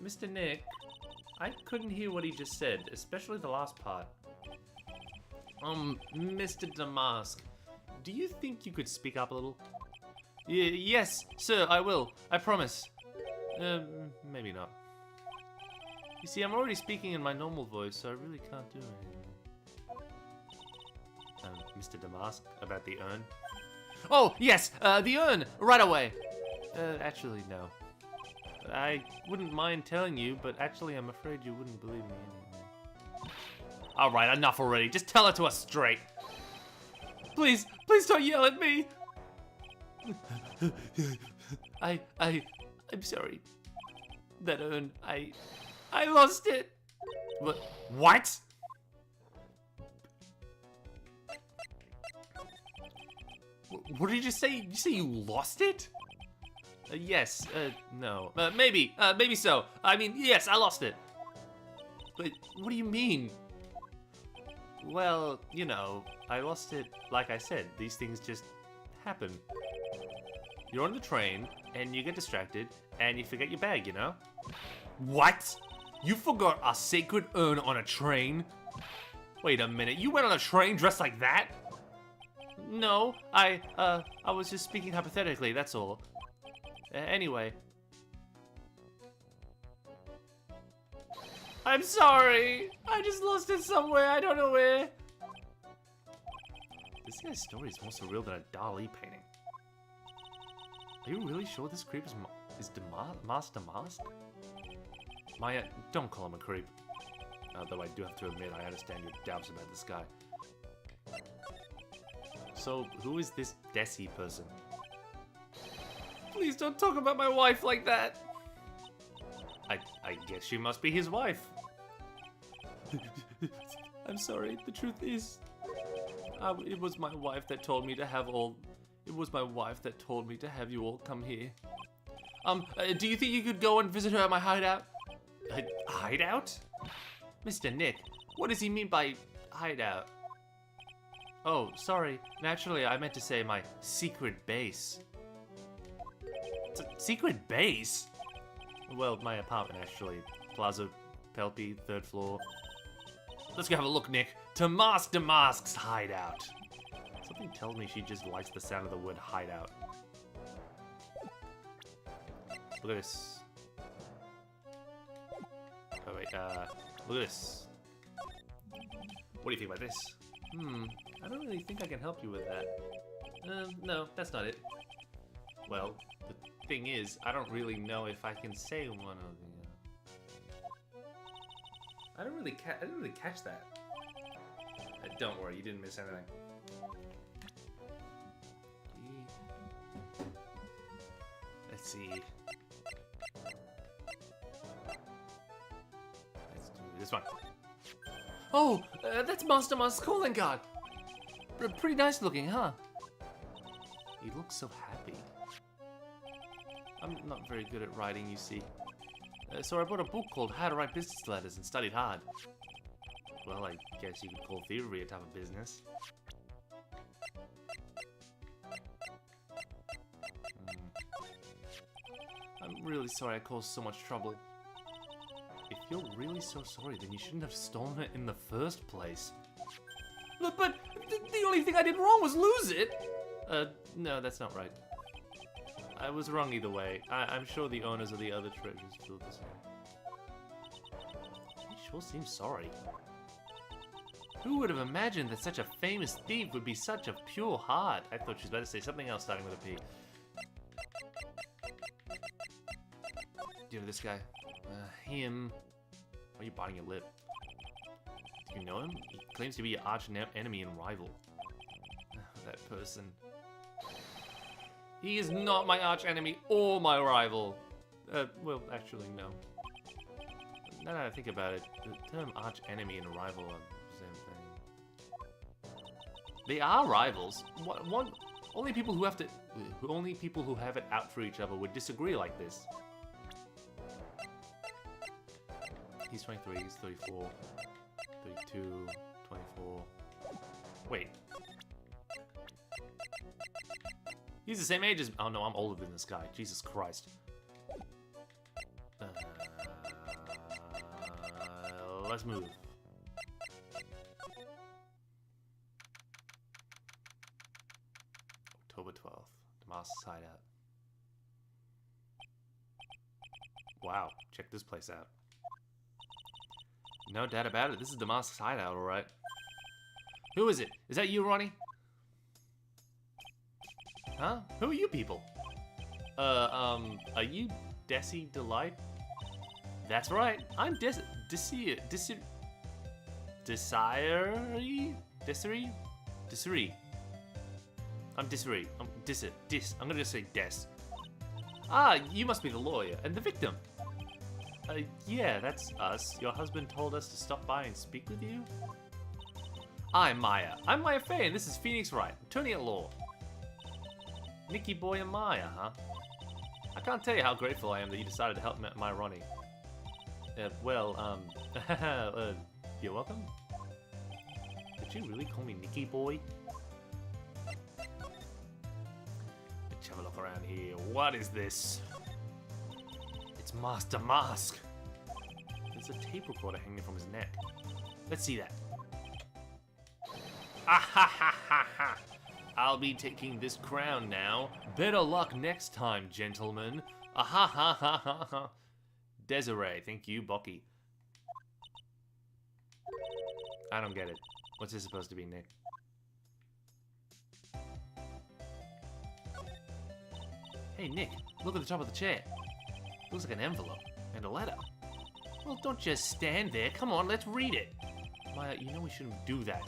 Mr. Nick, I couldn't hear what he just said, especially the last part. Mr. Damask, do you think you could speak up a little? Yes, sir, I will. I promise. Maybe not. You see, I'm already speaking in my normal voice, so I really can't do anything. Mr. Damask, about the urn? Oh, yes, the urn, right away. Actually, no. I wouldn't mind telling you, but actually I'm afraid you wouldn't believe me anyway. Alright, enough already. Just tell it to us straight. Please don't yell at me. I'm sorry. That urn, I lost it. What? What did you just say? Did you say you lost it? Yes, no. Maybe so. I mean, yes, I lost it. But what do you mean? Well, you know, I lost it, like I said, these things just happen. You're on the train, and you get distracted, and you forget your bag, you know? What? You forgot a sacred urn on a train? Wait a minute, you went on a train dressed like that? No, I was just speaking hypothetically, that's all. Anyway. I'm sorry! I just lost it somewhere, I don't know where. This guy's story is more surreal than a Dali painting. Are you really sure this creep is Master Mask? Maya, don't call him a creep. Though I do have to admit, I understand your doubts about this guy. So, who is this Desi person? Please don't talk about my wife like that! I guess she must be his wife. I'm sorry, the truth is, it was my wife that told me to have all It was my wife that told me to have you all come here. Do you think you could go and visit her at my hideout? Hideout? Mr. Nick, what does he mean by hideout? Oh, sorry. Naturally, I meant to say my secret base. Secret base? Well, my apartment, actually. Plaza Pelpy, 3rd floor. Let's go have a look, Nick. To Mask Damask's hideout. Something tells me she just likes the sound of the word hideout. Look at this. Oh wait, look at this. What do you think about this? I don't really think I can help you with that. No, that's not it. Well, the thing is, I don't really know if I can say one of the... I didn't really catch that. Don't worry, you didn't miss anything. Let's see. Let's do this one. Oh, that's Master Mask's calling card. Pretty nice looking, huh? He looks so happy. I'm not very good at writing, you see. So I bought a book called How to Write Business Letters and studied hard. Well, I guess you could call theory a type of business. I'm really sorry I caused so much trouble. If you're really so sorry, then you shouldn't have stolen it in the first place. But the only thing I did wrong was lose it! No, that's not right. I was wrong either way. I'm sure the owners of the other treasures feel the same. He sure seems sorry. Who would have imagined that such a famous thief would be such a pure heart? I thought she was about to say something else starting with a P. Do you know this guy? Him. Why are you biting your lip? Do you know him? He claims to be your arch enemy and rival. That person. He is not my arch enemy or my rival. Well, actually, no. Now that I think about it, the term arch enemy and rival are the same thing. They are rivals. Only people who have it out for each other would disagree like this. He's 23, he's 34, 32, 24. Wait. He's the same age as... Oh no, I'm older than this guy. Jesus Christ. Let's move. October 12th. Damask's hideout. Wow, check this place out. No doubt about it, this is Damask's hideout, alright. Who is it? Is that you, Ronnie? Huh? Who are you people? Are you Desi Delight? That's right, I'm Desiree? I'm Desiree. I'm gonna just say Des. Ah, you must be the lawyer and the victim. Yeah, that's us. Your husband told us to stop by and speak with you? I'm Maya. I'm Maya Fey, and this is Phoenix Wright, attorney at law. Nicky Boy and Maya, huh? I can't tell you how grateful I am that you decided to help my Ronnie. You're welcome? Did you really call me Nicky Boy? Let's have a look around here. What is this? It's Master Mask. There's a tape recorder hanging from his neck. Let's see that. Ah ha ha ha ha! I'll be taking this crown now. Better luck next time, gentlemen. Ah ha ha ha ha ha. Desiree, thank you, Bocky. I don't get it. What's this supposed to be, Nick? Hey, Nick, look at the top of the chair. Looks like an envelope and a letter. Well, don't just stand there. Come on, let's read it. Maya, you know we shouldn't do that.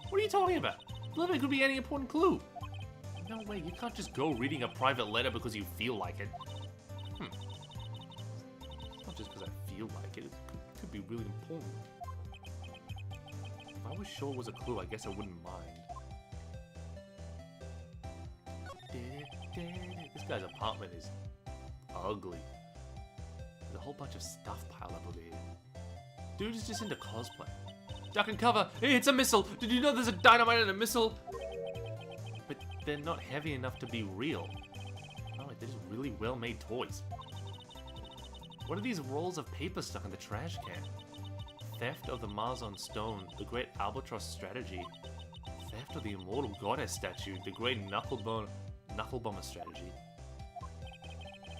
What are you talking about? The letter could be any important clue. No way, you can't just go reading a private letter because you feel like it. Not just because I feel like it. It could be really important. If I was sure it was a clue, I guess I wouldn't mind. guy's apartment is ugly. There's a whole bunch of stuff piled up over here. Dude is just into cosplay. Duck and cover! Hey, it's a missile! Did you know there's a dynamite and a missile? But they're not heavy enough to be real. No, they're just really well-made toys. What are these rolls of paper stuck in the trash can? Theft of the Mars on Stone, the Great Albatross Strategy. Theft of the Immortal Goddess Statue, the Great Knuckle Bomber Strategy.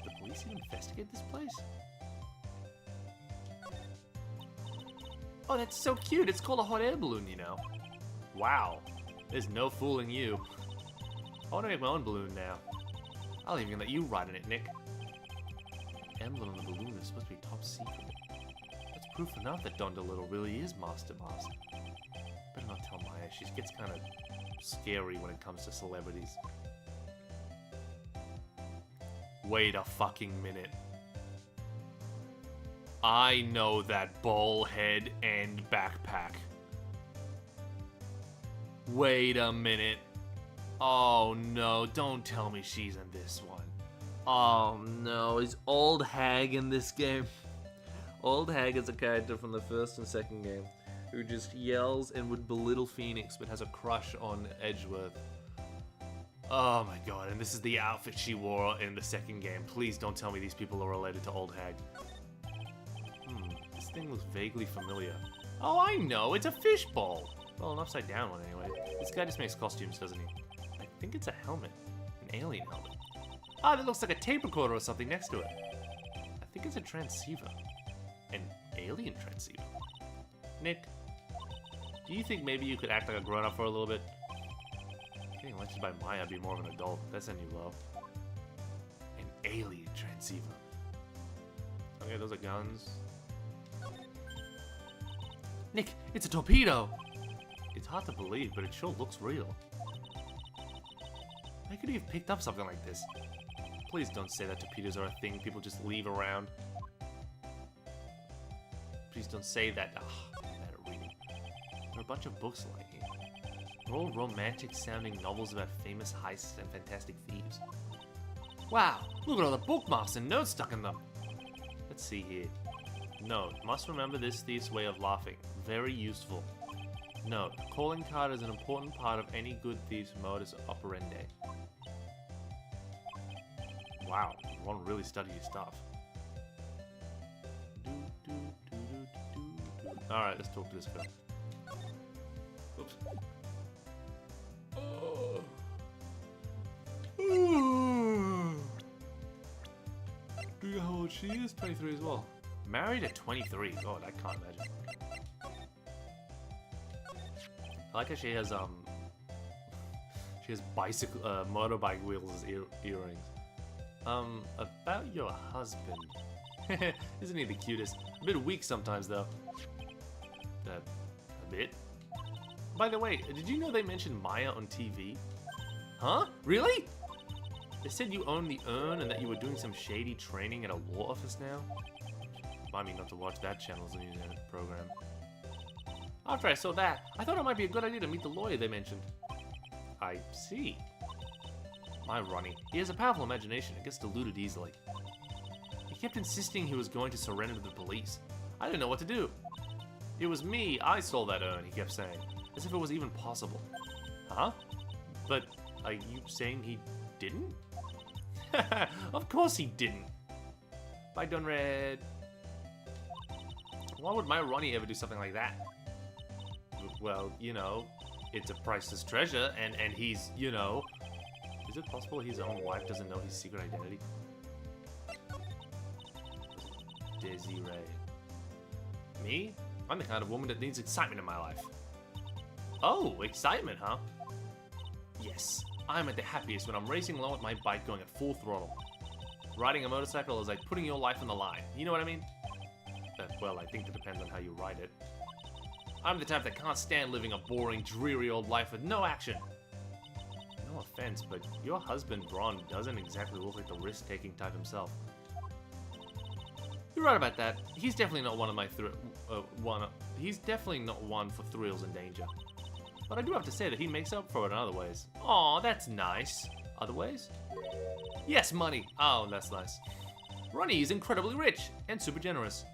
The police even investigate this place? Oh, that's so cute. It's called a hot air balloon, you know. Wow. There's no fooling you. I want to make my own balloon now. I'll even let you ride in it, Nick. The emblem on the balloon is supposed to be top secret. That's proof enough that Don DeLittle really is Master Mars. Better not tell Maya. She gets kind of scary when it comes to celebrities. Wait a fucking minute. I know that bowl head and backpack. Wait a minute. Oh no, don't tell me she's in this one. Oh no, is Old Hag in this game? Old Hag is a character from the first and second game who just yells and would belittle Phoenix but has a crush on Edgeworth. Oh my god, and this is the outfit she wore in the second game. Please don't tell me these people are related to Old Hag. This thing looks vaguely familiar. Oh, I know, it's a fishbowl. Well, an upside down one anyway. This guy just makes costumes, doesn't he? I think it's a helmet. An alien helmet. Ah, that looks like a tape recorder or something next to it. I think it's a transceiver. An alien transceiver. Nick, do you think maybe you could act like a grown-up for a little bit? Getting lectured by Maya, be more of an adult. That's a new low. An alien transceiver. Okay, those are guns. Nick, it's a torpedo! It's hard to believe, but it sure looks real. How could he have picked up something like this? Please don't say that torpedoes are a thing people just leave around. Please don't say that. Ugh, I'm bad at reading. There are a bunch of books lying here. They're all romantic-sounding novels about famous heists and fantastic thieves. Wow, look at all the bookmarks and notes stuck in them. Let's see here. Note, must remember this thief's way of laughing. Very useful. Note, calling card is an important part of any good thief's modus operandi. Wow, Ron really studied his stuff. Alright, let's talk to this guy. Oops. Oh. Do you know how old she is? 23 as well. Married at 23. God, I can't imagine. I like how she has motorbike wheels as earrings. About your husband. Isn't he the cutest? A bit weak sometimes though. A bit. By the way, did you know they mentioned Maya on TV? Huh? Really? They said you own the urn and that you were doing some shady training at a law office now? Remind me not to watch that channel's internet program. After I saw that, I thought it might be a good idea to meet the lawyer they mentioned. I see. My Ronnie, he has a powerful imagination and gets deluded easily. He kept insisting he was going to surrender to the police. I didn't know what to do. It was me, I stole that urn, he kept saying, as if it was even possible. Huh? But are you saying he didn't? Of course he didn't. Bye, Dunred. Why would my Ronnie ever do something like that? Well, you know, it's a priceless treasure, and he's, you know... Is it possible his own wife doesn't know his secret identity? Desiree. Me? I'm the kind of woman that needs excitement in my life. Oh, excitement, huh? Yes, I'm at the happiest when I'm racing along with my bike going at full throttle. Riding a motorcycle is like putting your life on the line. You know what I mean? Well, I think it depends on how you ride it. I'm the type that can't stand living a boring, dreary old life with no action. No offense, but your husband, Ron, doesn't exactly look like the risk-taking type himself. You're right about that. He's definitely not one of my he's definitely not one for thrills and danger. But I do have to say that he makes up for it in other ways. Aw, that's nice. Other ways? Yes, money. Oh, that's nice. Ronnie is incredibly rich and super generous.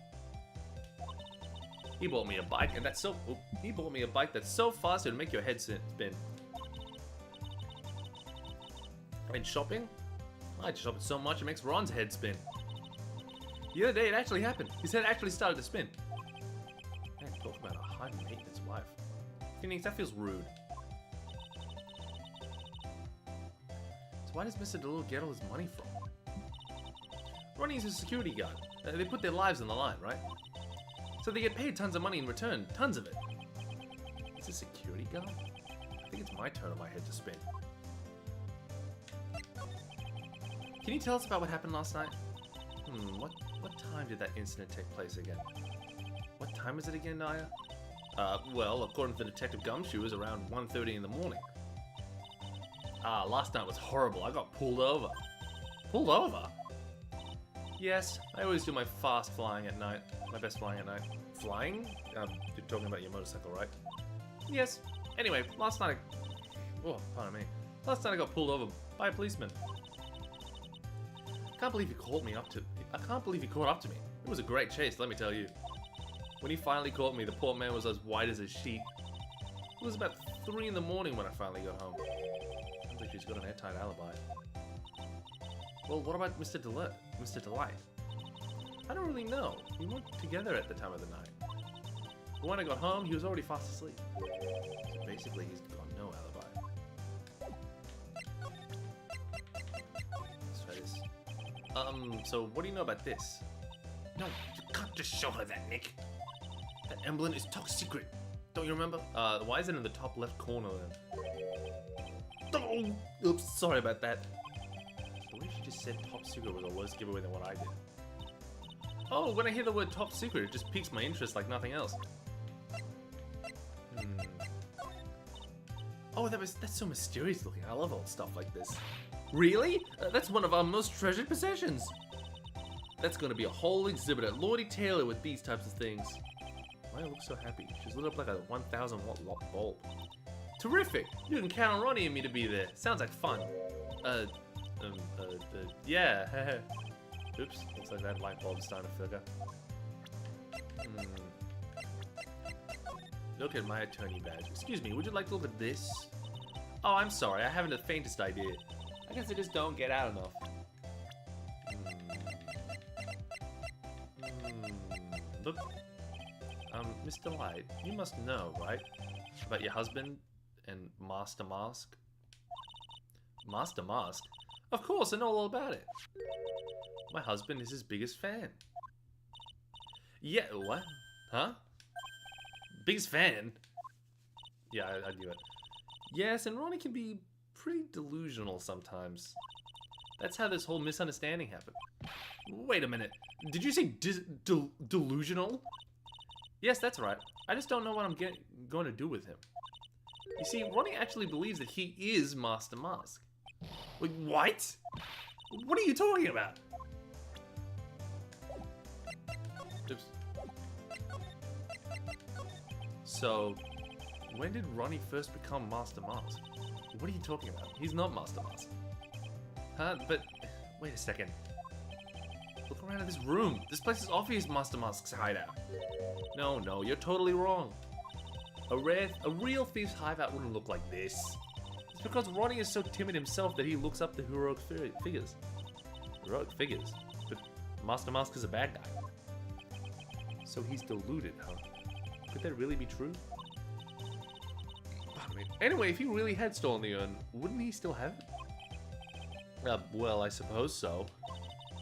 He bought me a bike, and that's so. Oh, he bought me a bike that's so fast it'll make your head spin. And shopping? I just shop it so much it makes Ron's head spin. The other day it actually happened. His head actually started to spin. Man, talk about a high maintenance wife. Phoenix, that feels rude. So why does Mr. DeLille get all his money from? Ronnie's a security guard. They put their lives on the line, right? So they get paid tons of money in return. Tons of it. Is this a security guard? I think it's my turn on my head to spin. Can you tell us about what happened last night? What time did that incident take place again? What time is it again, Naya? Well, according to Detective Gumshoe, it was around 1:30 in the morning. Last night was horrible. I got pulled over. Pulled over? Yes, I always do my fast flying at night. My best flying at night. Flying? You're talking about your motorcycle, right? Yes. Anyway, last night pardon me. Last night I got pulled over by a policeman. I can't believe he caught up to me. It was a great chase, let me tell you. When he finally caught me, the poor man was as white as a sheet. It was about 3 in the morning when I finally got home. Sounds like she's got an airtight alibi. Well, what about Mr. Delight? I don't really know. We weren't together at the time of the night. But when I got home, he was already fast asleep. So basically, he's got no alibi. Let's try this. So what do you know about this? No, you can't just show her that, Nick. That emblem is top secret. Don't you remember? Why is it in the top left corner then? Oh, oops, sorry about that. The way she just said top secret was a worse giveaway than what I did. Oh, when I hear the word top secret, it just piques my interest like nothing else. Oh, that's so mysterious looking. I love old stuff like this. Really? That's one of our most treasured possessions. That's gonna be a whole exhibit at Lordy Taylor with these types of things. Why do I look so happy? She's lit up like a 1,000 watt bulb. Terrific! You can count on Ronnie and me to be there. Sounds like fun. Yeah. Oops, looks like that light bulb's starting to flicker. Look at my attorney badge. Excuse me, would you like to look at this? Oh, I'm sorry, I haven't the faintest idea. I guess I just don't get out enough. Look, Mr. Light, you must know, right? About your husband and Master Mask? Master Mask? Of course, I know all about it. My husband is his biggest fan. Yeah, what? Huh? Biggest fan? Yeah, I knew it. Yes, and Ronnie can be pretty delusional sometimes. That's how this whole misunderstanding happened. Wait a minute. Did you say delusional? Yes, that's right. I just don't know what I'm going to do with him. You see, Ronnie actually believes that he is Master Mask. Wait, what? What are you talking about? Oops. So, when did Ronnie first become Master Mask? What are you talking about? He's not Master Mask. Huh? But, wait a second. Look around at this room. This place is obvious Master Mask's hideout. No, you're totally wrong. A real thief's hideout wouldn't look like this. It's because Ronnie is so timid himself that he looks up to heroic figures. Heroic figures? But Master Mask is a bad guy. So he's deluded, huh? Could that really be true? Anyway, if he really had stolen the urn, wouldn't he still have it? Well, I suppose so.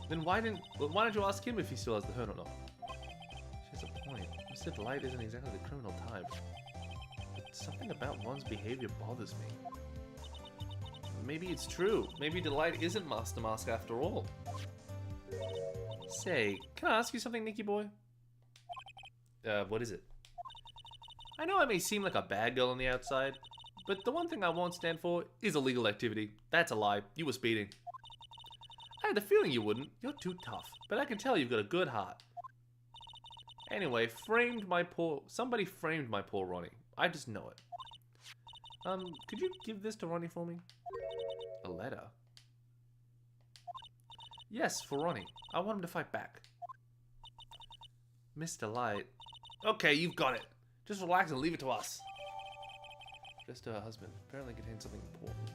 Then why don't you ask him if he still has the urn or not? She has a point. Mr. Delight isn't exactly the criminal type. But something about Ron's behavior bothers me. Maybe it's true. Maybe Delight isn't Master Mask after all. Say, can I ask you something, Nicky boy? What is it? I know I may seem like a bad girl on the outside, but the one thing I won't stand for is illegal activity. That's a lie. You were speeding. I had the feeling you wouldn't. You're too tough, but I can tell you've got a good heart. Anyway, somebody framed my poor Ronnie. I just know it. Could you give this to Ronnie for me? A letter? Yes, for Ronnie. I want him to fight back. Mr. Light. Okay, you've got it. Just relax and leave it to us. Just to her husband. Apparently contains something important.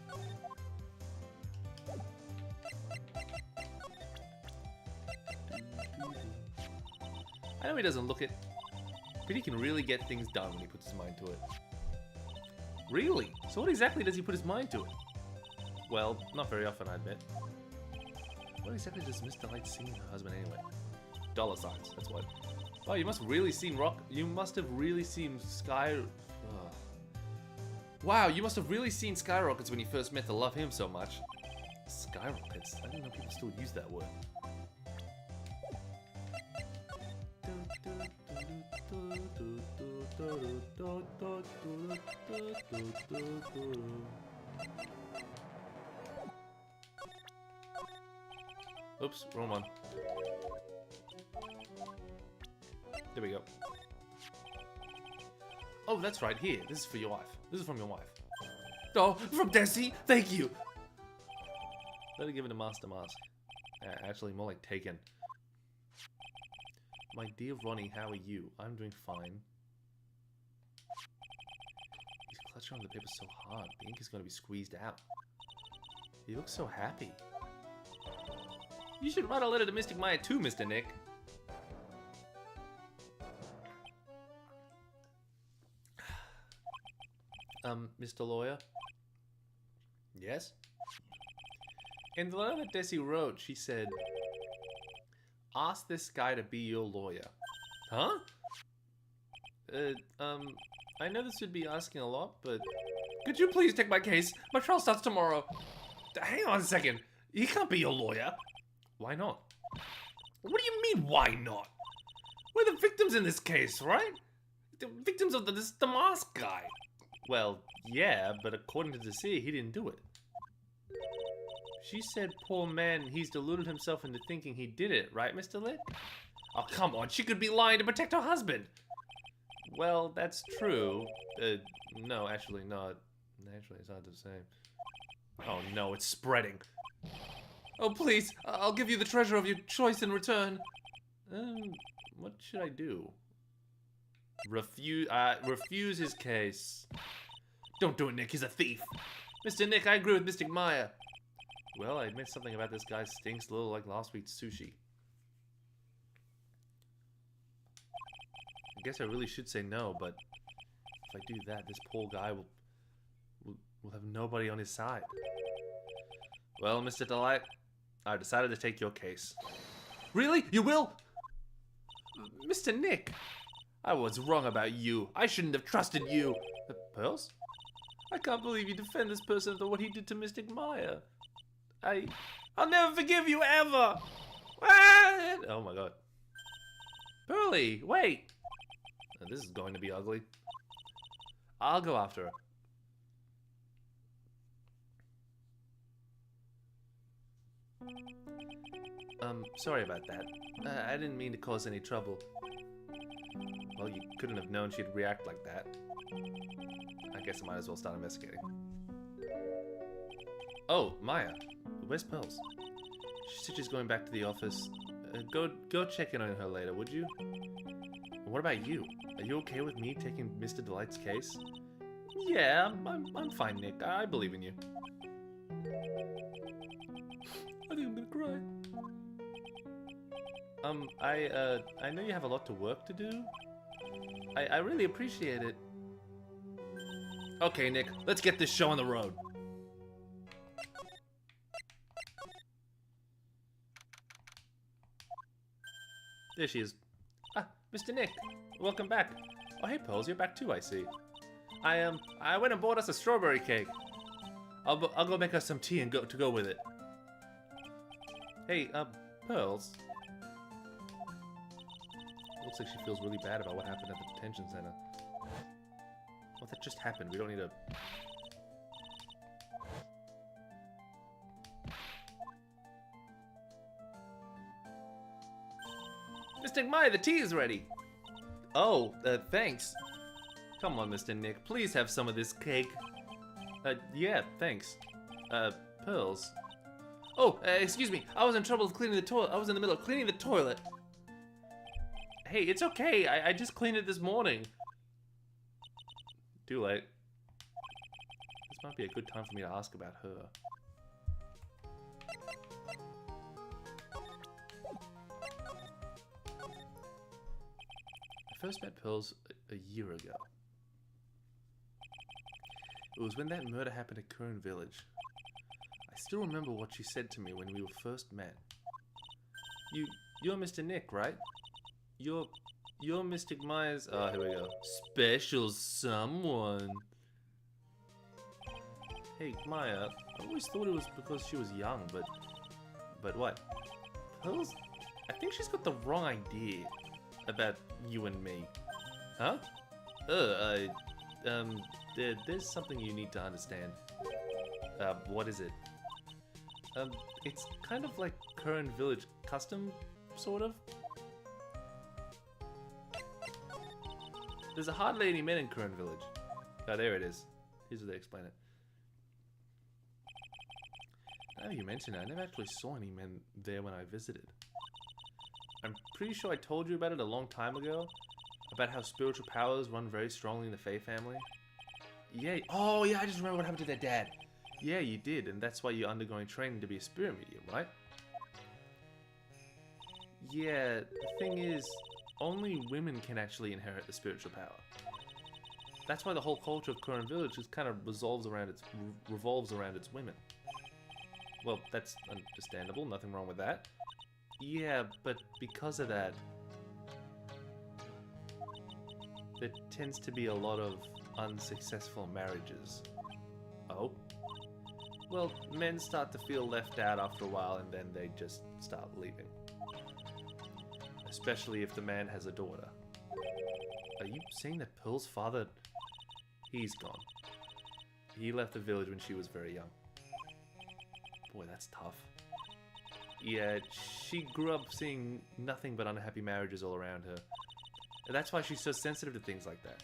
I know he doesn't look it, but he can really get things done when he puts his mind to it. Really? So what exactly does he put his mind to it? Well, not very often, I admit. What exactly does Mr. Light see in her husband anyway? Dollar signs, that's what. Oh, you must have really seen You must have really seen Wow, you must have really seen skyrockets when you first met to love him so much. Skyrockets? I didn't know people still use that word. Oops, wrong one. There we go. Oh, that's right, here. This is for your wife. This is from your wife. Oh, from Desi! Thank you! Better give it a master mask. Actually, more like Taken. My dear Ronnie, how are you? I'm doing fine. He's clutching on the paper so hard. The ink is going to be squeezed out. He looks so happy. You should write a letter to Mystic Maya too, Mr. Nick. Mr. Lawyer? Yes? In the letter that Desi wrote, she said, ask this guy to be your lawyer. Huh? I know this would be asking a lot, but... Could you please take my case? My trial starts tomorrow. Hang on a second. He can't be your lawyer. Why not? What do you mean, why not? We're the victims in this case, right? The victims of the mask guy. Well, yeah, but according to Desi, he didn't do it. She said, poor man, he's deluded himself into thinking he did it, right, Mr. Lit? Oh, come on, she could be lying to protect her husband. Well, that's true. No, actually not. Actually, it's hard to say. Oh no, it's spreading. Oh, please, I'll give you the treasure of your choice in return. What should I do? Refuse his case. Don't do it, Nick, he's a thief. Mr. Nick, I agree with Mystic Maya. Well, I admit something about this guy stinks a little like last week's sushi. I guess I really should say no, but if I do that, this poor guy will have nobody on his side. Well, Mr. Delight, I've decided to take your case. Really? You will? Mr. Nick, I was wrong about you. I shouldn't have trusted you. Pearls? I can't believe you defend this person after what he did to Mystic Maya. I'll never forgive you ever. Oh my god. Pearly, wait. This is going to be ugly. I'll go after her. Sorry about that. I didn't mean to cause any trouble. Well, you couldn't have known she'd react like that. I guess I might as well start investigating. Oh, Maya. Where's Pearls? She said she's going back to the office. Go check in on her later, would you? And what about you? Are you okay with me taking Mr. Delight's case? Yeah, I'm fine, Nick. I believe in you. I think I'm gonna cry. I know you have a lot of work to do. I really appreciate it. Okay, Nick, let's get this show on the road. There she is. Ah, Mr. Nick, welcome back. Oh, hey, Pearls, you're back too, I see. I went and bought us a strawberry cake. I'll go make us some tea and go with it. Hey, Pearls. Looks like she feels really bad about what happened at the detention center. Well, that just happened. We don't need to... Mr. Maya, the tea is ready. Oh, thanks. Come on, Mr. Nick. Please have some of this cake. Yeah, thanks. Pearls. Oh, excuse me. I was in trouble with cleaning the toilet. I was in the middle of cleaning the toilet. Hey, it's okay. I just cleaned it this morning. Too late. This might be a good time for me to ask about her. I first met Pearls a year ago. It was when that murder happened at Kern Village. I still remember what she said to me when we were first met. You're Mr. Nick, right? You're Mystic Maya's... Oh, here we go. Special someone. Hey, Maya, I always thought it was because she was young, but what? Pearls? I think she's got the wrong idea about you and me. Huh? There's something you need to understand. What is it? It's kind of like Kern Village custom, sort of. There's hardly any men in Kern Village. Oh, there it is. Here's where they explain it. Now you mention it, I never actually saw any men there when I visited. I'm pretty sure I told you about it a long time ago. About how spiritual powers run very strongly in the Fae family. Yeah. Oh, yeah, I just remember what happened to their dad. Yeah, you did, and that's why you're undergoing training to be a spirit medium, right? Yeah, the thing is, only women can actually inherit the spiritual power. That's why the whole culture of Kern Village just kind of revolves around its women. Well, that's understandable, nothing wrong with that. Yeah, but because of that, there tends to be a lot of unsuccessful marriages. Oh? Well, men start to feel left out after a while and then they just start leaving. Especially if the man has a daughter. Are you saying that Pearl's father... He's gone. He left the village when she was very young. Boy, that's tough. Yeah, she grew up seeing nothing but unhappy marriages all around her. And that's why she's so sensitive to things like that.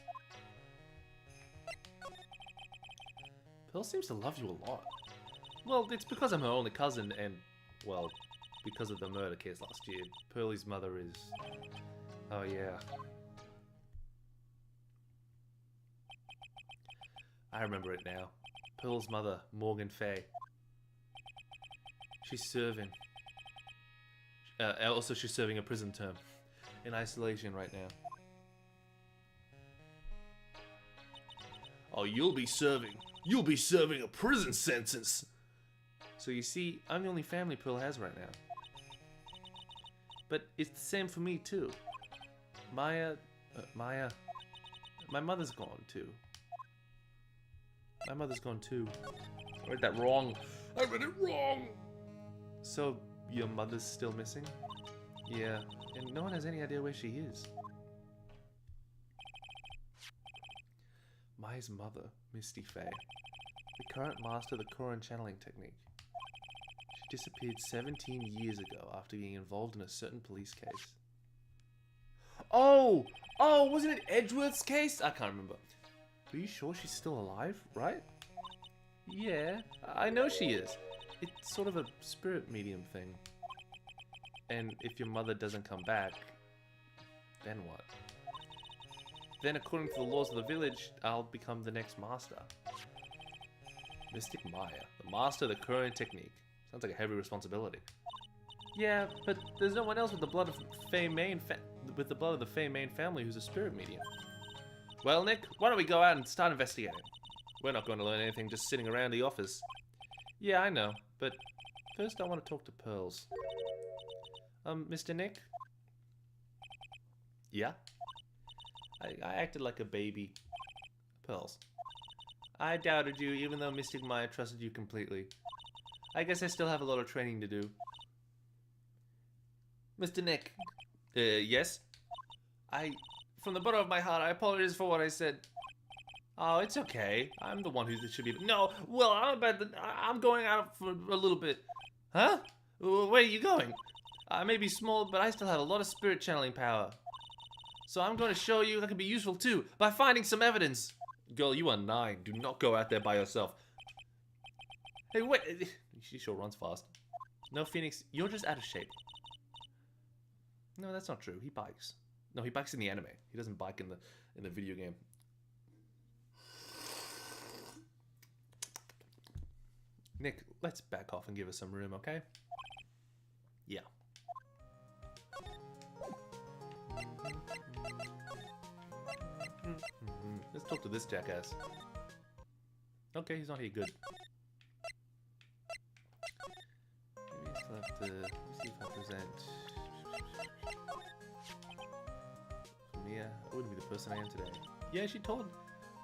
Pearl seems to love you a lot. Well, it's because I'm her only cousin and, well, because of the murder case last year. Pearlie's mother is... Oh, yeah. I remember it now. Pearl's mother, Morgan Fay. She's serving. Also, she's serving a prison term. In isolation right now. Oh, you'll be serving a prison sentence! So you see, I'm the only family Pearl has right now. But it's the same for me, too. Maya... My mother's gone, too. My mother's gone, too. I read that wrong. I read it wrong! So, your mother's still missing? Yeah, and no one has any idea where she is. Maya's mother, Misty Faye, the current master of the Koran channeling technique. She disappeared 17 years ago after being involved in a certain police case. Oh! Oh, wasn't it Edgeworth's case? I can't remember. Are you sure she's still alive, right? Yeah, I know she is. It's sort of a spirit medium thing. And if your mother doesn't come back, then what? Then according to the laws of the village, I'll become the next master. Mystic Maya, the master of the current technique. Sounds like a heavy responsibility. Yeah, but there's no one else with the blood of the Fey main family who's a spirit medium. Well, Nick, why don't we go out and start investigating? We're not going to learn anything just sitting around the office. Yeah, I know, but first I want to talk to Pearls. Mr. Nick? Yeah? I acted like a baby. Pearls. I doubted you, even though Mystic Maya trusted you completely. I guess I still have a lot of training to do. Mr. Nick? Yes? From the bottom of my heart, I apologize for what I said. Oh, it's okay. I'm the one who should be... No! Well, I'm going out for a little bit. Huh? Where are you going? I may be small, but I still have a lot of spirit channeling power. So I'm going to show you that can be useful too, by finding some evidence. Girl, you are 9. Do not go out there by yourself. Hey, wait. She sure runs fast. No, Phoenix, you're just out of shape. No, that's not true. He bikes. No, he bikes in the anime. He doesn't bike in the video game. Nick, let's back off and give us some room, okay? Yeah. Let's talk to this jackass. Okay, he's not here. Good. Maybe I still have to... Let me see if I present... Mia, I wouldn't be the person I am today. Yeah, she told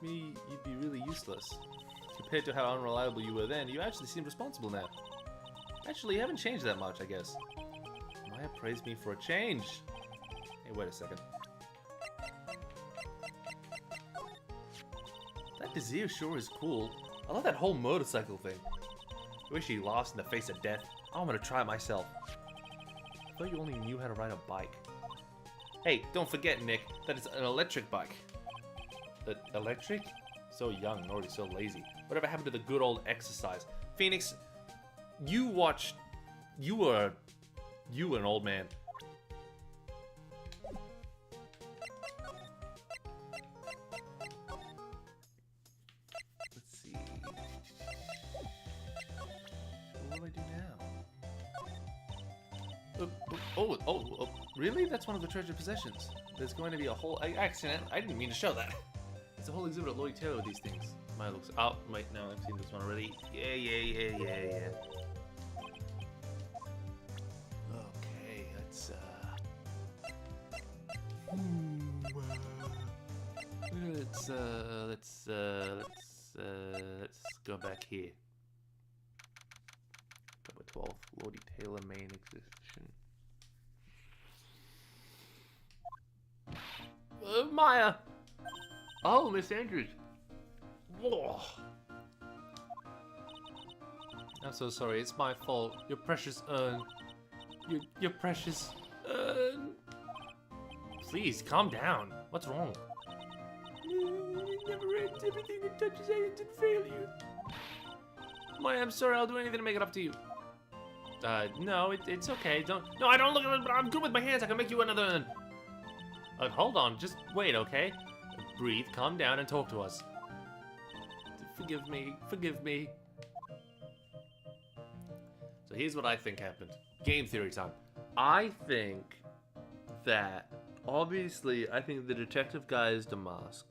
me you'd be really useless. Compared to how unreliable you were then, you actually seem responsible now. Actually, you haven't changed that much, I guess. Maya praised me for a change. Hey, wait a second. That Desir sure is cool. I love that whole motorcycle thing. I wish he lost in the face of death. I'm gonna try it myself. I thought you only knew how to ride a bike. Hey, don't forget, Nick, that it's an electric bike. Electric? So young and already so lazy. Whatever happened to the good old exercise? Phoenix, you were an old man. Let's see. What do I do now? Oh, really? That's one of the treasured possessions. There's going to be a whole... I didn't mean to show that. It's a whole exhibit at Lloyd Taylor with these things. Maya looks... Oh, wait, no, I've seen this one already. Yeah. Okay, let's go back here. Number 12, Lloyd Taylor main exhibition. Maya! Oh, Miss Andrews. Whoa. I'm so sorry, it's my fault. Your precious urn. Your precious urn. Please, calm down. What's wrong? Never ends. Everything that touches it didn't fail you. Maya, I'm sorry, I'll do anything to make it up to you. No, it's okay. No, I don't look at it, but I'm good with my hands. I can make you another urn. Hold on, just wait, okay? Breathe, calm down, and talk to us. Forgive me. So here's what I think happened. Game theory time. I think that, obviously, I think the detective guy is Damask.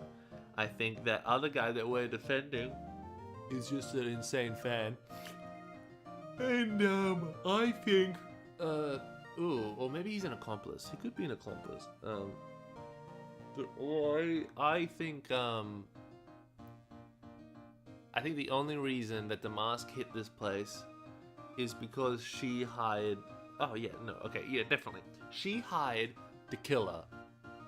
I think that other guy that we're defending is just an insane fan. And, I think, or maybe he's an accomplice. He could be an accomplice. I think the only reason that Damask hit this place is because she hired... Oh, yeah, no, okay, yeah, definitely. She hired the killer.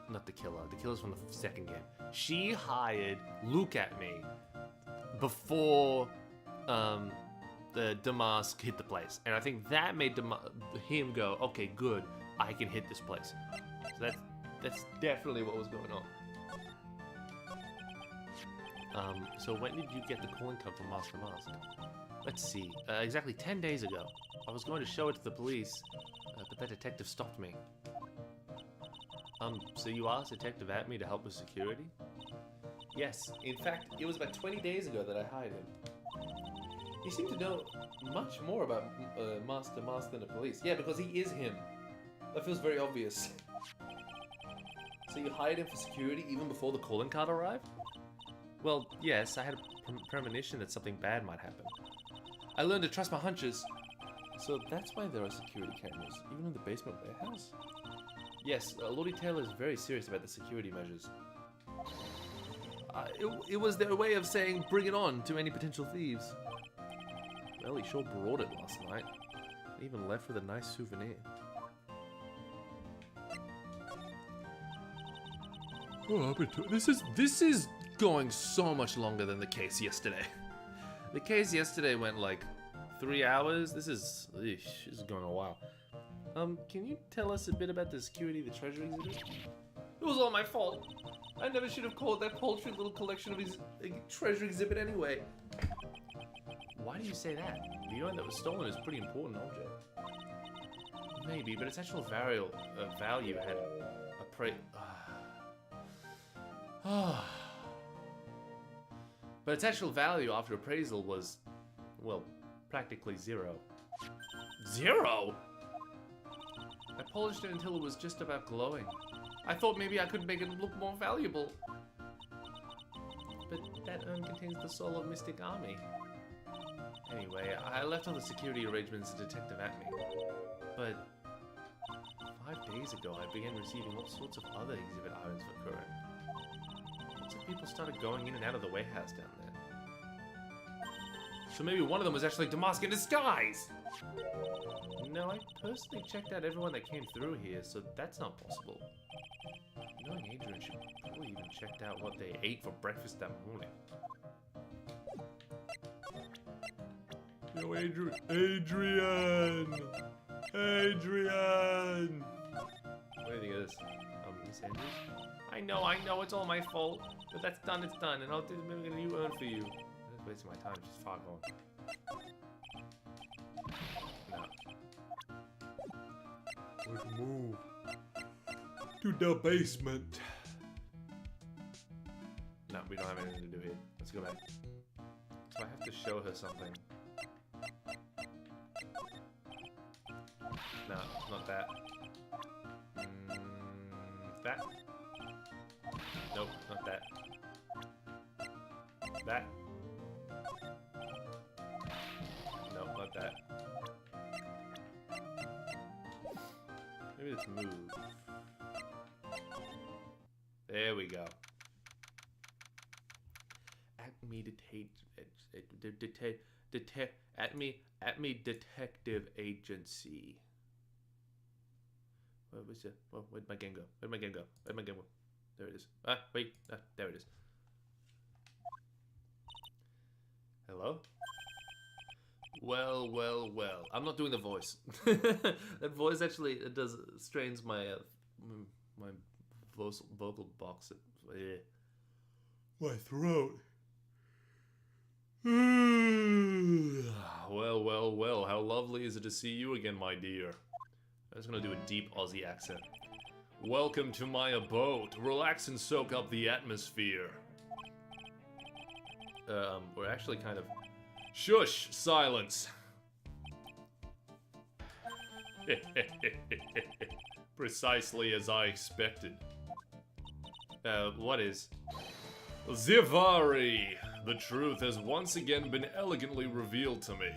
Not the killer. The killer's from the second game. She hired Look at Me before the Damask hit the place. And I think that made him go, okay, good, I can hit this place. So that's definitely what was going on. So when did you get the calling card from Master Mask? Let's see. Exactly 10 days ago. I was going to show it to the police, but that detective stopped me. So you asked Detective Atme to help with security? Yes. In fact, it was about 20 days ago that I hired him. He seemed to know much more about Master Mask than the police. Yeah, because he is him. That feels very obvious. So you hired him for security even before the calling card arrived? Well, yes, I had a premonition that something bad might happen. I learned to trust my hunches. So that's why there are security cameras, even in the basement warehouse? Yes, Lordy Taylor is very serious about the security measures. It was their way of saying, bring it on to any potential thieves. Well, he sure brought it last night. Even left with a nice souvenir. Oh, this is going so much longer than the case yesterday. The case yesterday went like 3 hours. This is going a while. Can you tell us a bit about the security of the treasure exhibit? It was all my fault. I never should have called that paltry little collection of his treasure exhibit anyway. Why do you say that? The urn that was stolen is a pretty important object. Maybe, but its actual value had but its actual value after appraisal was, well, practically zero. Zero? I polished it until it was just about glowing. I thought maybe I could make it look more valuable. But that urn contains the soul of Mystic Army. Anyway, I left all the security arrangements to Detective Atme. But 5 days ago, I began receiving all sorts of other exhibit items for Curran. Lots of people started going in and out of the warehouse down there. So maybe one of them was actually Damask in disguise! No, I personally checked out everyone that came through here, so that's not possible. Knowing Adrian should probably even checked out what they ate for breakfast that morning. Yo, Adrian! Adrian! What do you think of this? Miss Andrews? I know, it's all my fault. But that's done, it's done, and I'll do a new urn for you. I'm just wasting my time, just far gone. No. Let's move to the basement. No, we don't have anything to do here. Let's go back. So I have to show her something. No, not that. That? Nope, not that. That? Nope, not that. Maybe let's move. There we go. Atme Detective Agency. Where was it? Where'd my game go? Where'd my game go? Where'd my game go? There it is. Wait. There it is. Hello? Well. I'm not doing the voice. That voice actually strains my my vocal box. Yeah. My throat. Well. How lovely is it to see you again, my dear? I'm just gonna do a deep Aussie accent. Welcome to my abode. Relax and soak up the atmosphere. We're actually kind of... Shush! Silence! Precisely as I expected. What is? Zivari! The truth has once again been elegantly revealed to me.